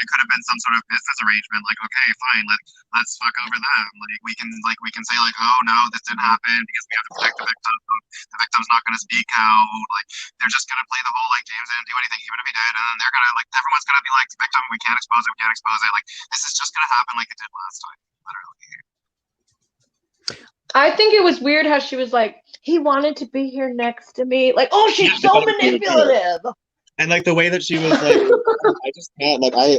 it could have been some sort of business arrangement. Like, okay, fine, let's fuck over them. Like, we can say like, oh no, this didn't happen because we have to protect the victim. The victim's not going to speak out. Like, they're just going to play the whole like James didn't do anything even if he did, and they're gonna like everyone's going to be like, the victim, we can't expose it. Like, this is just going to happen like it did last time, literally. I think it was weird how she was like, he wanted to be here next to me. Like, oh, she's so manipulative. And like the way that she was like, I just can't. Like I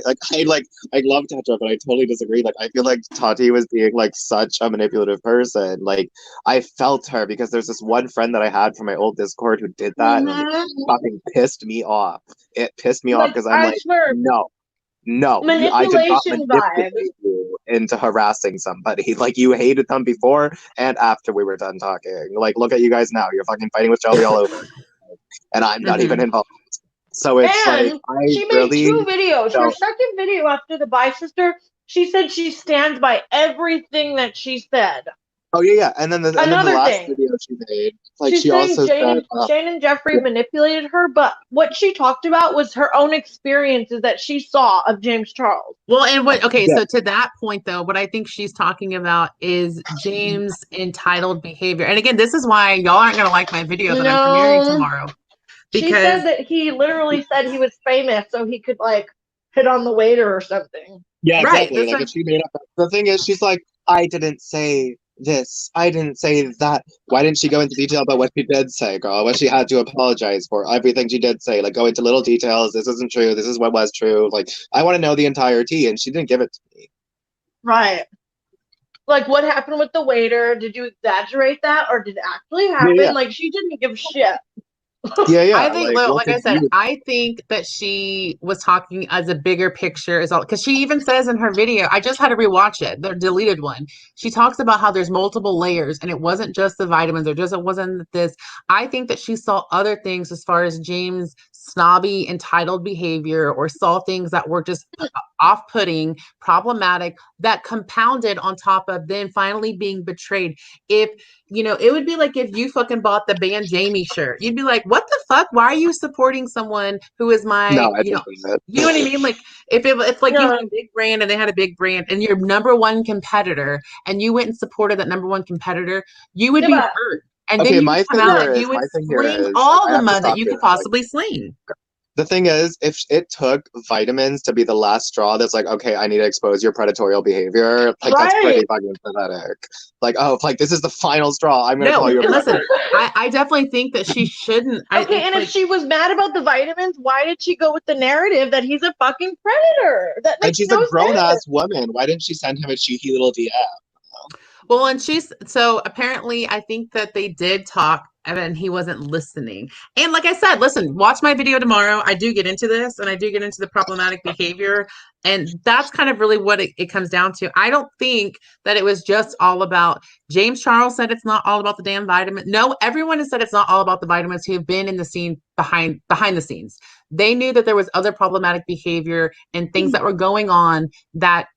love Tetra, but I totally disagree. Like, I feel like Tati was being like such a manipulative person. Like, I felt her because there's this one friend that I had from my old Discord who did that, and it fucking pissed me off. It pissed me off because I'm like, no, I did not manipulate you into harassing somebody. Like, you hated them before and after we were done talking. Like, look at you guys now. You're fucking fighting with Shelby all over, and I'm not even involved. So it's And like I she made really 2 videos. Her don't. second video after the Bye Sister, she said she stands by everything that she said. Oh yeah. And then the last thing. video she made, like She's she saying also said, Shane and Jeffrey manipulated her, but what she talked about was her own experiences that she saw of James Charles. Well, and so to that point though, what I think she's talking about is James' entitled behavior. And again, this is why y'all aren't gonna like my video that I'm premiering tomorrow. She said that he literally said he was famous so he could like hit on the waiter or something. yeah, exactly. Like if she made up the thing is she's like, I didn't say this, I didn't say that. Why didn't she go into detail about what she did say, girl? What she had to apologize for, everything she did say, like go into little details. This isn't true. This is what was true. Like I want to know the entire tea, and she didn't give it to me. Right. Like what happened with the waiter? Did you exaggerate that, or did it actually happen? Yeah. Like she didn't give shit. Yeah. I think, like I said, I think that she was talking as a bigger picture, is all because she even says in her video. I just had to rewatch it, the deleted one. She talks about how there's multiple layers, and it wasn't just the vitamins, or just it wasn't this. I think that she saw other things as far as James' snobby, entitled behavior, or saw things that were just off-putting, problematic, that compounded on top of then finally being betrayed. If it would be like if you fucking bought the band Jamie shirt. You'd be like, what the fuck? Why are you supporting someone who is my, you know what I mean? Like if it's like you had a big brand and they had a big brand and your number one competitor and you went and supported that number one competitor, you would be hurt. And then you would come out and you would sling all the mud that you could possibly sling. The thing is, if it took vitamins to be the last straw, that's like, okay, I need to expose your predatory behavior. Like that's pretty fucking pathetic. Like, oh, like this is the final straw. I'm gonna call you a predator. Listen, I definitely think that she shouldn't. Okay, and if she was mad about the vitamins, why did she go with the narrative that he's a fucking predator? That makes and she's no a grown ass sense. woman. Why didn't she send him a cheeky little DM? Well, and so apparently I think that they did talk and he wasn't listening. And like I said, listen, watch my video tomorrow. I do get into this and I do get into the problematic behavior. And that's kind of really what it comes down to. I don't think that it was just all about James Charles said it's not all about the damn vitamin. No, everyone has said it's not all about the vitamins who have been in the scene behind the scenes. They knew that there was other problematic behavior and things that were going on that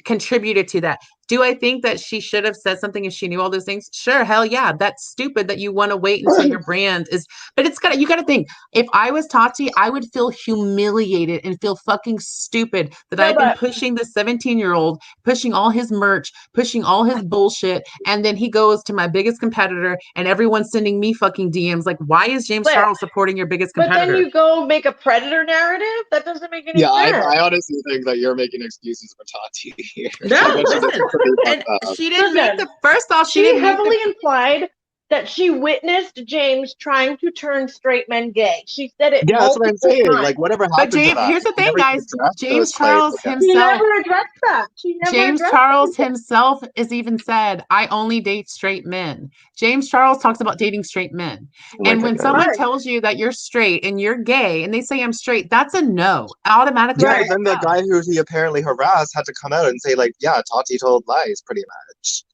contributed to that. Do I think that she should have said something if she knew all those things? Sure, hell yeah. That's stupid that you want to wait until your brand is, but you gotta think, if I was Tati, I would feel humiliated and feel fucking stupid that I've been pushing this 17-year-old, pushing all his merch, pushing all his bullshit, and then he goes to my biggest competitor and everyone's sending me fucking DMs like, why is James Charles supporting your biggest competitor? But then you go make a predator narrative? That doesn't make any sense. I honestly think that you're making excuses for Tati here. No, listen. And she didn't make the first off. She didn't heavily implied that she witnessed James trying to turn straight men gay. She said it. Yeah, that's what I'm saying. Times. Like whatever happened. But James, here's the thing, guys. James Charles himself. He never addressed that. James Charles himself has even said, "I only date straight men." James Charles talks about dating straight men. And when someone tells you that you're straight and you're gay, and they say I'm straight, that's a no. Automatically. Yeah, and then the guy who he apparently harassed had to come out and say, like, yeah, Tati told lies, pretty much.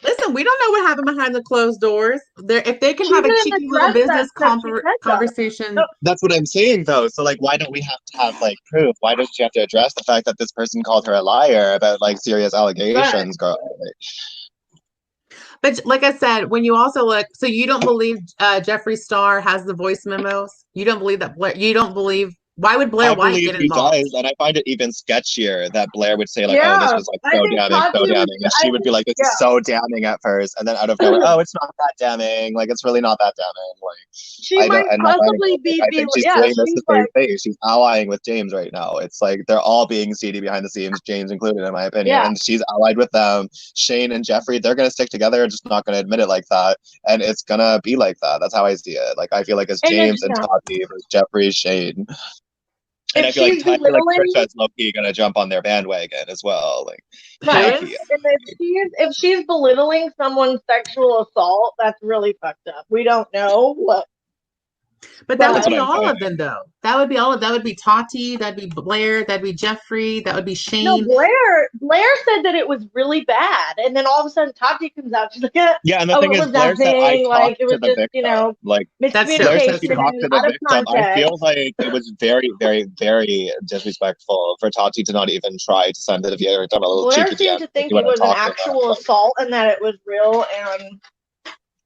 Listen, we don't know what happened behind the closed doors. If they can have a cheeky little business conversation. That's what I'm saying, though. So, like, why don't we have to have, like, proof? Why don't you have to address the fact that this person called her a liar about, like, serious allegations, girl? But like I said, when you also look, so you don't believe Jeffree Star has the voice memos? You don't believe that Blair? You don't believe? Why would Blair White get involved? He does, and I find it even sketchier that Blair would say, like, oh, this was, like, so damning. And she would be like, this is so damning at first. And then out of nowhere, oh, it's not that damning. Like, it's really not that damning. Like, she might possibly be, I think she's doing this to save face. She's allying with James right now. It's like, they're all being seedy behind the scenes, James included, in my opinion. Yeah. And she's allied with them. Shane and Jeffree, they're going to stick together, just not going to admit it like that. And it's going to be like that. That's how I see it. Like, I feel like it's James and Tati versus Jeffree, Shane. And I feel like Trisha's low-key gonna jump on their bandwagon as well. Like, if she's belittling someone's sexual assault, that's really fucked up. We don't know what But that would That's be what I'm all saying. of them, though. That would be all of that. Would be Tati. That'd be Blair. That'd be Jeffrey. That would be No, Shane. Blair said that it was really bad, and then all of a sudden Tati comes out. She's like, Yeah, and the "Oh, thing it is, was Blair said I nothing. Like talked it to was the just, victim. Like That's true. Blair said she miscommunication talked to the out of victim. I context." feel like it was very, very, very disrespectful for Tati to not even try to send the video or done a little Blair cheeky seemed DM. to think You it went and was an talked to them. actual assault and that it was real and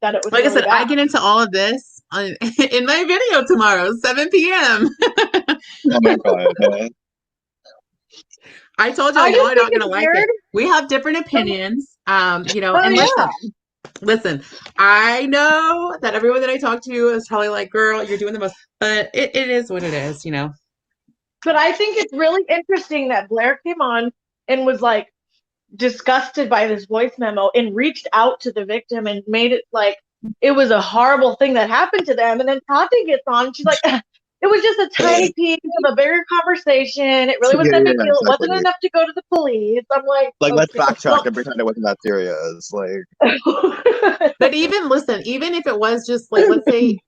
that it was Like I really said, I bad. get into all of this in my video tomorrow, 7 p.m. Oh my god. I told you, I y'all just are think not gonna it's like weird. it. We have different opinions. You know, Oh and yeah. listen, I know that everyone that I talk to is probably like, girl, you're doing the most, but it is what it is, you know. But I think it's really interesting that Blair came on and was like disgusted by this voice memo and reached out to the victim and made it like it was a horrible thing that happened to them. And then Tati gets on and she's like, it was just a tiny piece of a bigger conversation. It really wasn't a big deal. It wasn't enough to go to the police. I'm like, let's okay. backtrack and pretend it wasn't that serious. Like, But even listen, even if it was just like, let's say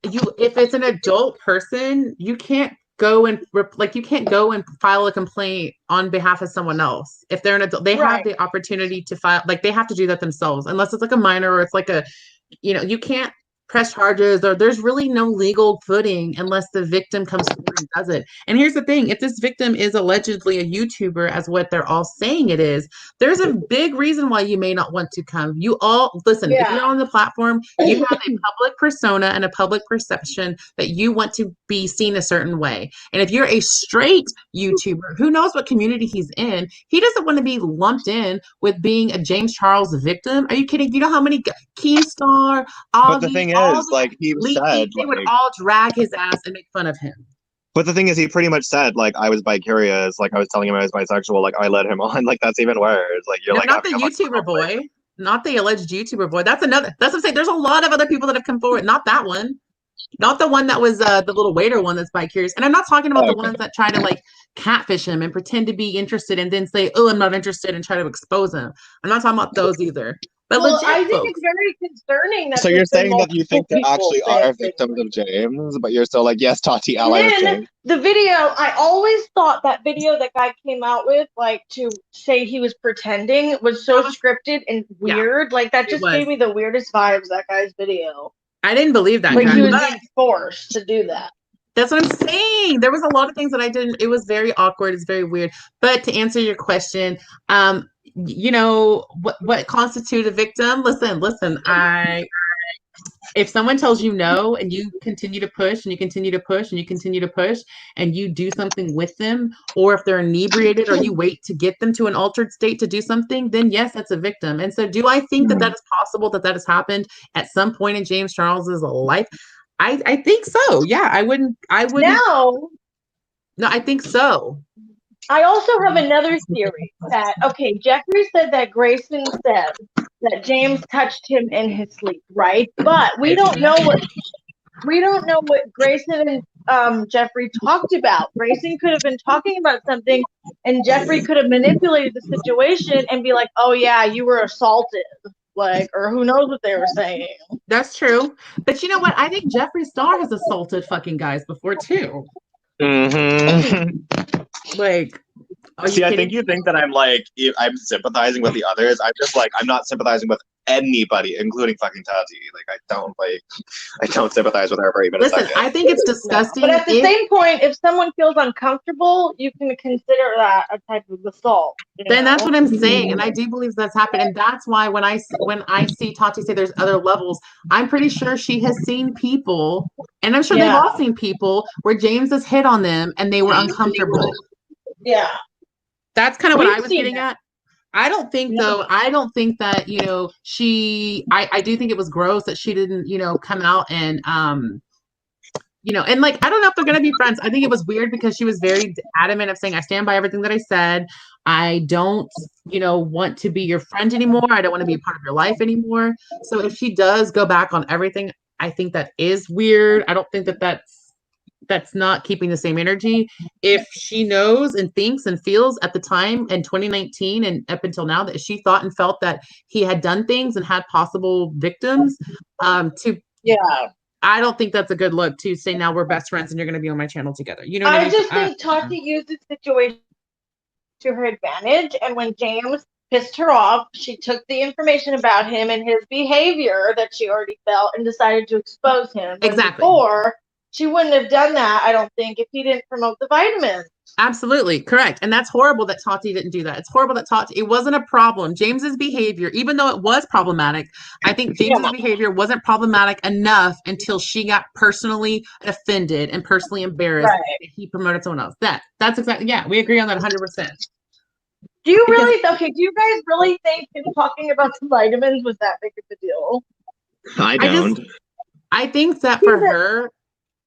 if it's an adult person, you can't go and you can't go and file a complaint on behalf of someone else. If they're an adult, they have the opportunity to file, like they have to do that themselves, unless it's like a minor or it's like a, you know, you can't press charges or there's really no legal footing unless the victim comes forward and does it. And here's the thing, if this victim is allegedly a YouTuber, as what they're all saying it is, there's a big reason why you may not want to come. You all listen, if you're on the platform, you have a public persona and a public perception that you want to be seen a certain way. And if you're a straight YouTuber, who knows what community he's in, he doesn't want to be lumped in with being a James Charles victim. Are you kidding? You know how many Keemstar, but the thing is, like he said, they would all drag his ass and make fun of him. But the thing is, he pretty much said, like, I was bi-curious, like I was telling him I was bisexual, like I led him on, like that's even worse. Like you're like not the YouTuber boy, not the alleged YouTuber boy. That's what I'm saying. There's a lot of other people that have come forward. Not that one. Not the one that was the little waiter one that's bi-curious. And I'm not talking about the ones that try to like catfish him and pretend to be interested and then say, oh, I'm not interested and try to expose him. I'm not talking about those either. But well, legit I think folks. it's very concerning that so you're saying that you think there actually are victims of James, but you're still like, yes, Tati, ally with James. The video, I always thought that video that guy came out with, like to say he was pretending, was so scripted and weird. Like that just gave me the weirdest vibes, that guy's video. I didn't believe that. Like he was being forced to do that. That's what I'm saying. There was a lot of things that I didn't. It was very awkward. It's very weird. But to answer your question, you know what constitutes a victim? Listen. If someone tells you no and you continue to push and you continue to push and you continue to push and you do something with them, or if they're inebriated or you wait to get them to an altered state to do something, then yes, that's a victim. And so do I think that is possible, that has happened at some point in James Charles's life? I think so. Yeah, I wouldn't. No, I think so. I also have another theory that, okay, Jeffrey said that Grayson said that James touched him in his sleep, right? But we don't know what Grayson and Jeffrey talked about. Grayson could have been talking about something and Jeffrey could have manipulated the situation and be like, oh yeah, you were assaulted. Like, or who knows what they were saying. That's true. But you know what? I think Jeffree Star has assaulted fucking guys before too. Like, see, I think you think that I'm like, I'm sympathizing with the others. I'm just like, I'm not sympathizing with anybody, including fucking Tati. Like, I don't sympathize with her for even a second. I think it's disgusting. But at the same point, if someone feels uncomfortable, you can consider that a type of assault. Then that's what I'm saying, and I do believe that's happened, and that's why when I see Tati say there's other levels, I'm pretty sure she has seen people, and I'm sure they've all seen people where James has hit on them and they were uncomfortable. Yeah, that's kind of what I was getting at. I don't think though. I don't think that I do think it was gross that she didn't come out and and like I don't know if they're gonna be friends. I think it was weird because she was very adamant of saying I stand by everything that I said. I don't want to be your friend anymore. I don't want to be a part of your life anymore. So if she does go back on everything, I think that is weird. I don't think that that's not keeping the same energy. If she knows and thinks and feels at the time in 2019 and up until now that she thought and felt that he had done things and had possible victims, I don't think that's a good look to say now we're best friends and you're going to be on my channel together. You know what I mean? I just think Tati used the situation to her advantage, and when James pissed her off, she took the information about him and his behavior that she already felt and decided to expose him. Exactly. Before, she wouldn't have done that, I don't think, if he didn't promote the vitamins. Absolutely correct. And that's horrible that Tati didn't do that. It's horrible that Tati, it wasn't a problem. James's behavior, even though it was problematic, I think James's behavior wasn't problematic enough until she got personally offended and personally embarrassed that he promoted someone else. That's exactly, yeah, we agree on that 100%. Do you really, do you guys really think him talking about the vitamins was that big of a deal? I don't. I think that for her,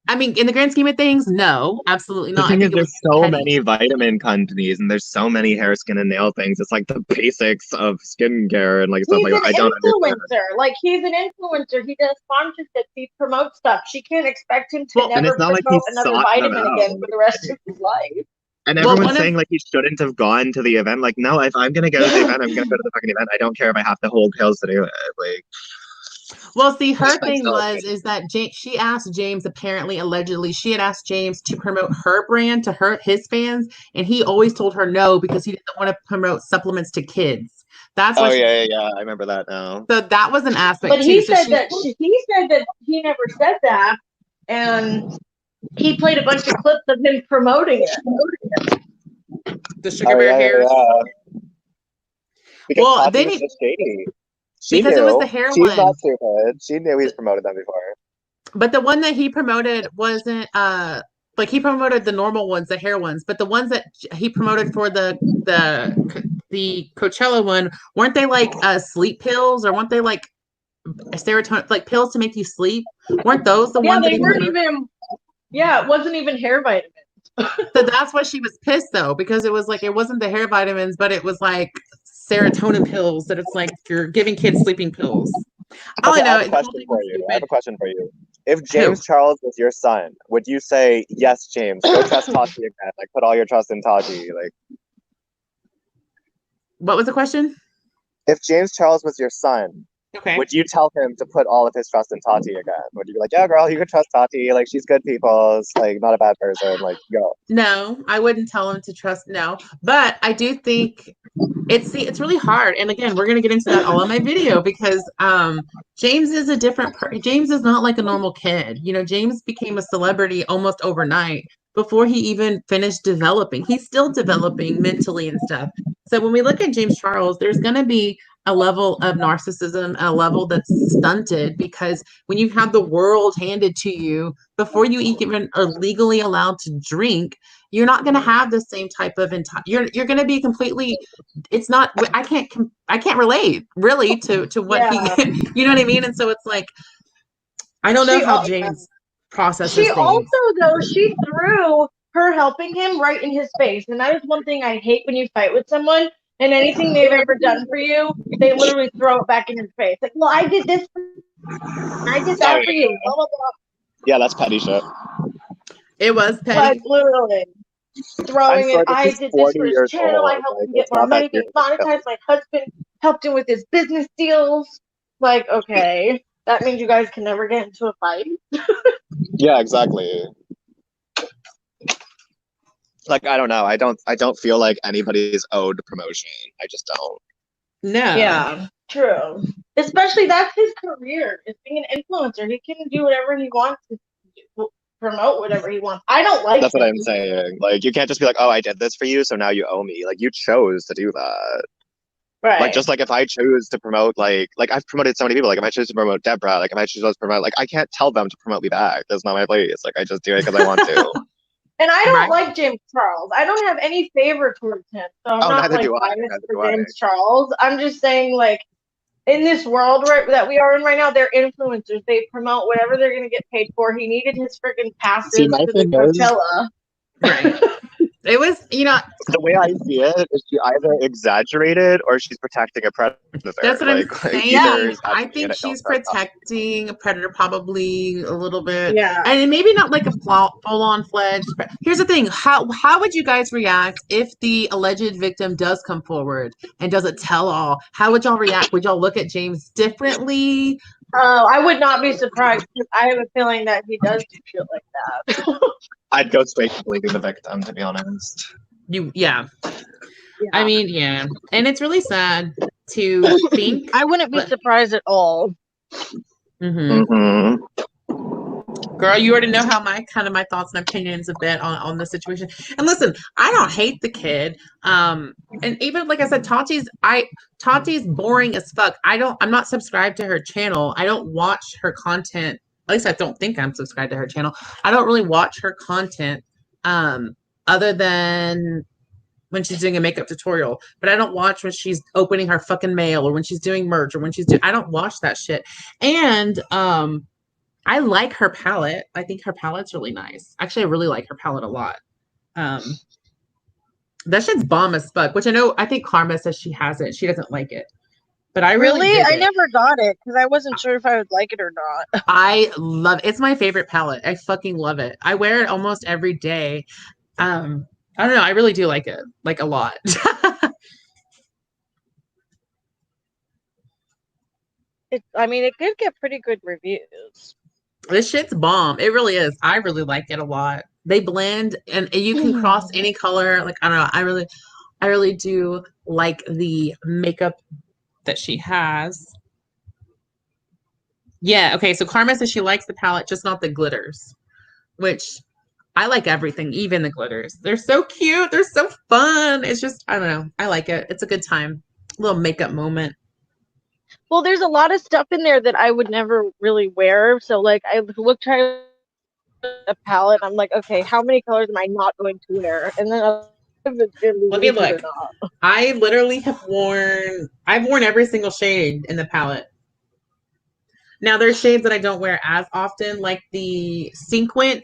I mean, in the grand scheme of things, no, absolutely not. The thing is, there's so many vitamin companies and there's so many hair, skin, and nail things. It's like the basics of skincare and like stuff like that. I don't understand. Like, he's an influencer. He does sponsorships. He promotes stuff. She can't expect him to never promote another vitamin again for the rest of his life. And everyone's saying like he shouldn't have gone to the event. Like, no, if I'm gonna go to the event, I'm gonna go to the fucking event. I don't care if I have to hold pills to do it. Like, well, see, her thing is that she asked James, allegedly, she had asked James to promote her brand to his fans, and he always told her no because he didn't want to promote supplements to kids. That's what yeah, I remember that now. So that was an aspect. But he said that he never said that, and he played a bunch of clips of him promoting it. The Sugar Bear hair. Because well, then he shady. Because it was the hair one. She's not stupid. She knew he's promoted them before. But the one that he promoted wasn't like he promoted the normal ones, the hair ones, but the ones that he promoted for the Coachella one, weren't they like sleep pills, or weren't they like serotonin, like pills to make you sleep? Weren't those the ones? Yeah, they weren't even. Yeah, it wasn't even hair vitamins. So that's why she was pissed though, because it was like it wasn't the hair vitamins, but it was like serotonin pills that it's like you're giving kids sleeping pills. Okay, I have a question for you. If James Charles was your son, would you say, yes, James, go trust Tati again? Like, put all your trust in Tati. Like, what was the question? If James Charles was your son, would you tell him to put all of his trust in Tati again? Would you be like, yeah, girl, you can trust Tati. Like, she's good people. It's like not a bad person. Like, go. No, I wouldn't tell him to trust. No, but I do think it's really hard. And again, we're gonna get into that all in my video because James is a different. James is not like a normal kid. You know, James became a celebrity almost overnight before he even finished developing. He's still developing mentally and stuff. So when we look at James Charles, there's gonna be a level of narcissism, a level that's stunted, because when you have the world handed to you before you even are legally allowed to drink, you're not going to have the same type of you're going to be completely. It's not. I can't relate really to what he. You know what I mean? And so it's like I don't know how James processes things. She also though she threw her helping him right in his face, and that is one thing I hate when you fight with someone. And anything they've ever done for you, they literally throw it back in your face. Like, well, I did this for you. I did that for you. Blah, blah, blah. Yeah, that's petty shit. It was petty. Like, literally. Throwing it. I did this for his channel. I helped him get more money, get monetized. My husband helped him with his business deals. Like, okay. That means you guys can never get into a fight. Yeah, exactly. Like, I don't know. I don't feel like anybody's owed promotion. I just don't. No. Yeah, true. Especially that's his career, is being an influencer. He can do whatever he wants to do, promote whatever he wants. I don't like That's what I'm saying. Like, you can't just be like, oh, I did this for you, so now you owe me. Like, you chose to do that. Right. Like, just like if I choose to promote, like I've promoted so many people. Like, if I choose to promote Deborah, like if I choose to promote, like I can't tell them to promote me back. That's not my place. Like, I just do it because I want to. And I don't like James Charles. I don't have any favor towards him. So I'm not like biased for James Charles. I'm just saying, like, in this world that we are in right now, they're influencers. They promote whatever they're going to get paid for. He needed his freaking passes to the Coachella. Right. It was, you know, the way I see it is she either exaggerated or she's protecting a predator. That's what I'm saying. I think she's protecting a predator, probably a little bit. Yeah. And maybe not like a full-on fledged. Here's the thing. How would you guys react if the alleged victim does come forward and does a tell-all? How would y'all react? Would y'all look at James differently? I would not be surprised because I have a feeling that he does do shit like that. I'd go straight to believing the victim, to be honest. Yeah. I mean, yeah. And it's really sad to think. I wouldn't be surprised at all. Girl, you already know how my thoughts and opinions a bit on the situation. And listen, I don't hate the kid. And even like I said, Tati's boring as fuck. I'm not subscribed to her channel. I don't watch her content. At least I don't think I'm subscribed to her channel. I don't really watch her content other than when she's doing a makeup tutorial, but I don't watch when she's opening her fucking mail or when she's doing merch or when I don't watch that shit. And I like her palette. I think her palette's really nice. Actually, I really like her palette a lot. That shit's bomb as fuck, which I think Karma says she has it. She doesn't like it. But I really I never got it because I wasn't sure if I would like it or not. I love it. It's my favorite palette. I fucking love it. I wear it almost every day. I don't know. I really do like it, like a lot. It could get pretty good reviews. This shit's bomb. It really is. I really like it a lot. They blend and you can cross any color. Like, I don't know. I really do like the makeup that she has. Yeah. Okay. So Karma says she likes the palette, just not the glitters, which I like everything, even the glitters. They're so cute. They're so fun. It's just, I don't know. I like it. It's a good time. A little makeup moment. Well, there's a lot of stuff in there that I would never really wear. So, like, I try a palette. I'm like, okay, how many colors am I not going to wear? And then let me look. I literally I've worn every single shade in the palette. Now, there's shades that I don't wear as often, like the sequent.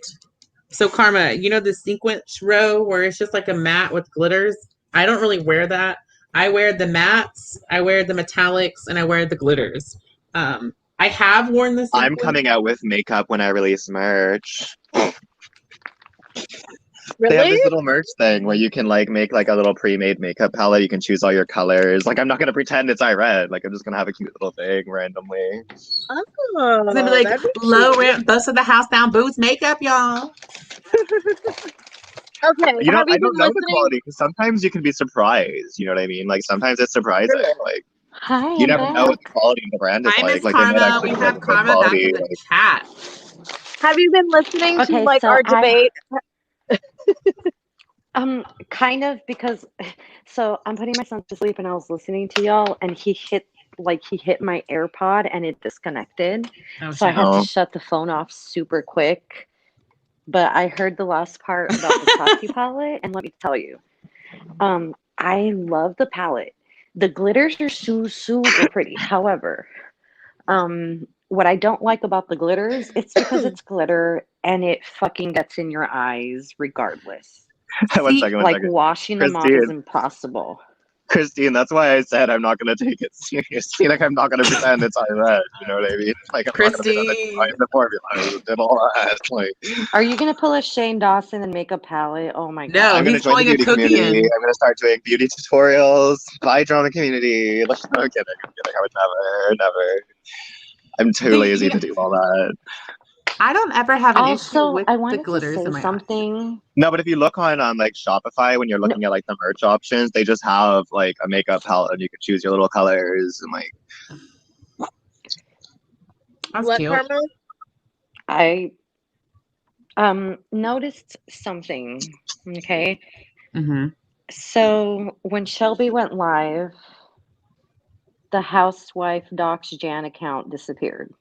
So Karma, you know the sequence row where it's just like a matte with glitters? I don't really wear that. I wear the mattes, I wear the metallics, and I wear the glitters. I have worn this. I'm coming out with makeup when I release merch. Really? They have this little merch thing where you can like make like a little pre-made makeup palette. You can choose all your colors. Like I'm not gonna pretend it's red. Like I'm just gonna have a cute little thing randomly. Oh, it's gonna be like low rent, bust of the house down boots makeup, y'all. Okay. You know, I don't know the quality because sometimes you can be surprised. You know what I mean? Like sometimes it's surprising. Really? Like you never know what the quality of the brand is like. Like Karma. They might actually we have Karma back in the chat. Have you been listening to like our debate? Kind of, because so I'm putting my son to sleep and I was listening to y'all and he hit my AirPod and it disconnected. So I had to shut the phone off super quick. But I heard the last part about the Tati palette, and let me tell you, I love the palette. The glitters are super pretty. However, what I don't like about the glitters, it's because it's glitter and it fucking gets in your eyes regardless. One second. Washing them off is impossible. Christine, that's why I said I'm not going to take it seriously. Like, I'm not going to pretend it's red. You know what I mean? Like, I'm Christine. not going to pretend the formula and all that. Like, are you going to pull a Shane Dawson and make a palette? Oh my God. No, I'm going to join the beauty community. I'm going to start doing beauty tutorials. Bye, drama community. Like, I'm kidding. I would never. I'm too lazy to do all that. I don't ever have an issue with I wanted the glitters to say in my something. eyes. No, but if you look on like Shopify, when you're looking at like the merch options, they just have like a makeup palette and you can choose your little colors and like. That's cute. Karma? I noticed something. Okay. Mm-hmm. So when Shelby went live, the Housewife Docs Jan account disappeared.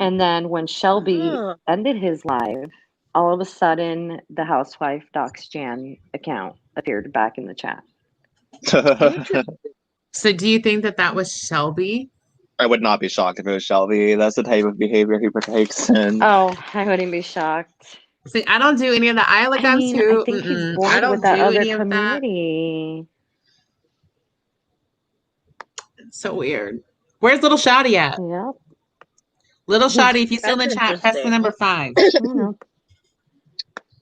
And then when Shelby ended his live, all of a sudden the Housewife Docs Jan account appeared back in the chat. So do you think that was Shelby? I would not be shocked if it was Shelby. That's the type of behavior he partakes in. Oh, I wouldn't be shocked. See, I don't do any of that. I think he's bored with that other community. It's so weird. Where's little Shotty at? Yep. Little Shotty, if you still in the chat, press the number 5.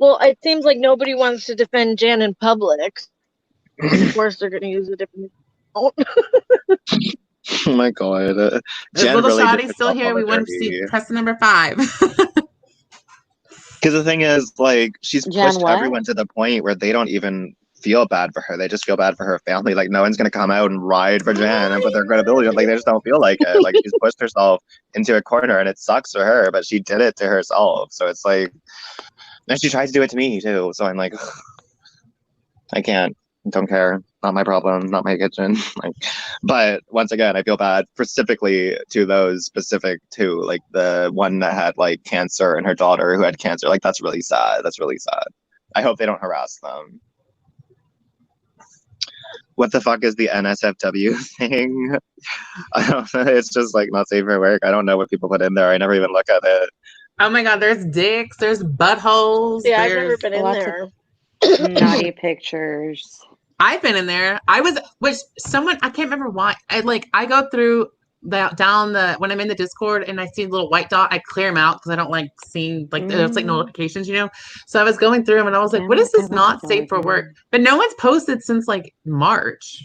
Well, it seems like nobody wants to defend Jan in public. Of course, they're going to use a different account. Oh my god. Is Jen little really did Shotty still herself here? all We the want to see dirty. press number 5. Because the thing is, like, she's Jen, pushed what? everyone to the point where they don't even feel bad for her. They just feel bad for her family. Like, no one's gonna come out and ride for Jen and put their credibility. Like, they just don't feel like it. Like, she's pushed herself into a corner, and it sucks for her. But she did it to herself. So it's like, and she tries to do it to me too. So I'm like, I can't. Don't care. Not my problem. Not my kitchen. Like, but once again, I feel bad specifically to those specific two, like the one that had like cancer and her daughter who had cancer. Like, that's really sad. That's really sad. I hope they don't harass them. What the fuck is the NSFW thing? I don't know. It's just like not safe for work. I don't know what people put in there. I never even look at it. Oh my god, there's dicks, there's buttholes. Yeah, I've there's never been in lots there. Naughty pictures. I've been in there. I can't remember why. I go through down when I'm in the Discord and I see a little white dot, I clear them out because I don't like seeing it's like notifications, you know. So I was going through them and I was like, what is this not safe for work? But no one's posted since like March.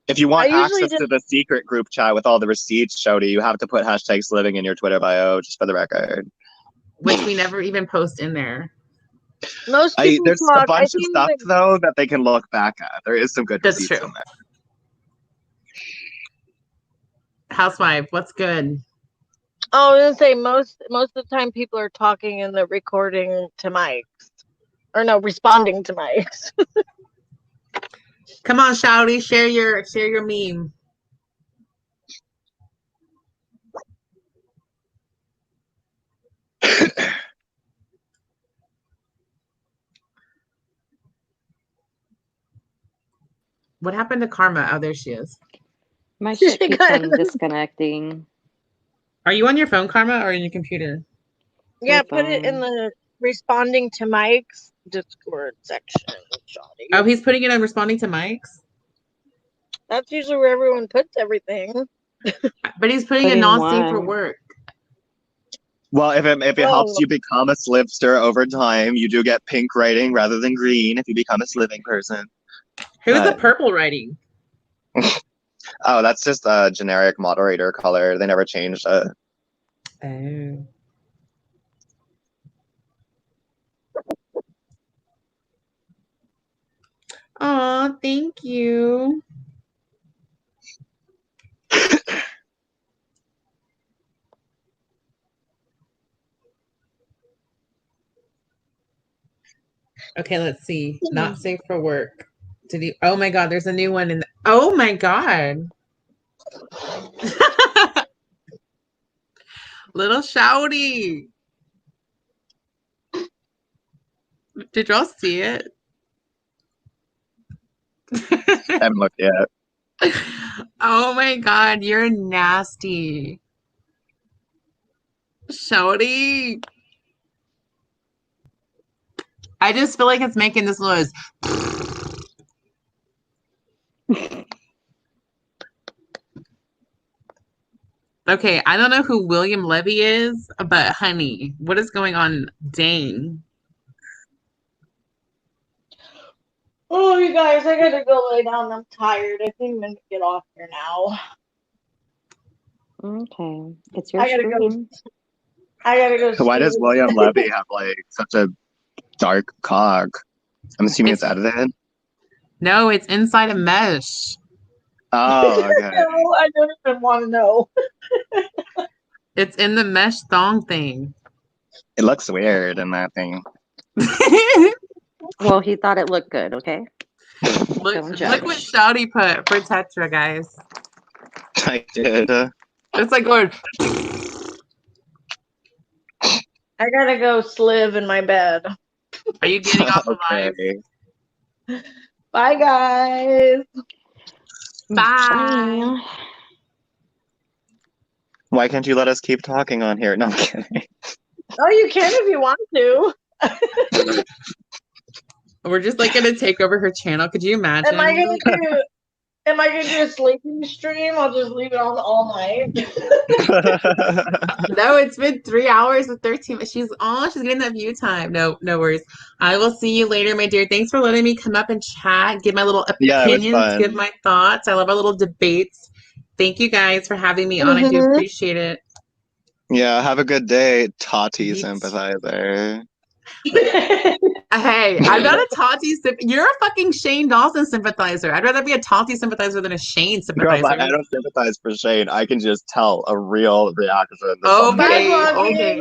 If you want access to the secret group chat with all the receipts, Shody, you have to put #sliving in your Twitter bio, just for the record. Which we never even post in there. Most people there's talk, a bunch of stuff though that they can look back at. There is some good receipts in there. Housewife, what's good? Oh, I was gonna say most of the time people are talking and they're recording to mics, or no, responding to mics. Come on, Shouty, share your meme. What happened to Karma? Oh, there she is. My shit keeps on disconnecting. Are you on your phone, Karma, or on your computer? Yeah, put it in the responding to mics Discord section, Shotty. Oh, he's putting it on responding to mics? That's usually where everyone puts everything. But he's putting a non-safe for work. Well, if it helps you become a slivster over time, you do get pink writing rather than green if you become a sliving person. Who's the purple writing? Oh, that's just a generic moderator color. They never changed it. Oh. Oh, thank you. Okay, let's see. Not safe for work. Oh my god, there's a new one oh my god. Little Shouty. Did y'all see it? I haven't looked yet. Oh my god, you're nasty. Shouty. I just feel like it's making this noise. Okay, I don't know who William Levy is, but honey, what is going on? Dang. Oh, you guys, I gotta go lay down. I'm tired. I think I'm gonna get off here now. Okay, it's your stream. I gotta go. Why does William Levy have like such a dark cock? I'm assuming it's edited. No, it's inside a mesh. Oh, okay. No, I don't even want to know. It's in the mesh thong thing. It looks weird in that thing. Well, he thought it looked good, okay? Look what Shouty put for Tetra, guys. I did. It's like going. I gotta go sliv in my bed. Are you getting off the live? Bye, guys. Bye. Why can't you let us keep talking on here? No, I'm kidding. Oh, you can if you want to. We're just like gonna take over her channel. Could you imagine? Am I gonna do? Am I gonna do a sleeping stream? I'll just leave it on all night. No, it's been 3 hours and 13 minutes. She's getting that view time. No worries. I will see you later, my dear. Thanks for letting me come up and chat, give my little Yeah, it was opinions, fun. give my thoughts. I love our little debates. Thank you guys for having me on. I do appreciate it. Yeah, have a good day, Tati You sympathizer. Hey, I'm not a Tati You're a fucking Shane Dawson sympathizer. I'd rather be a Tati sympathizer than a Shane Girl, sympathizer. but I don't sympathize for Shane. I can just tell a real reaction to something. Bye, vlogging.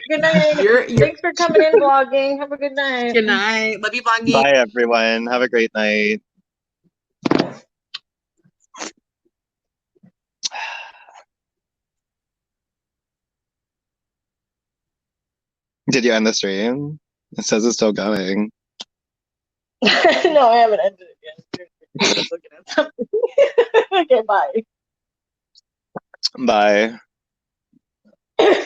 Good night. Thanks for coming in, vlogging. Have a good night. Good night. Love you, vlogging. Bye, everyone. Have a great night. Did you end the stream? It says it's still going. No, I haven't ended it yet. I'm just looking at something. Okay, bye. Bye.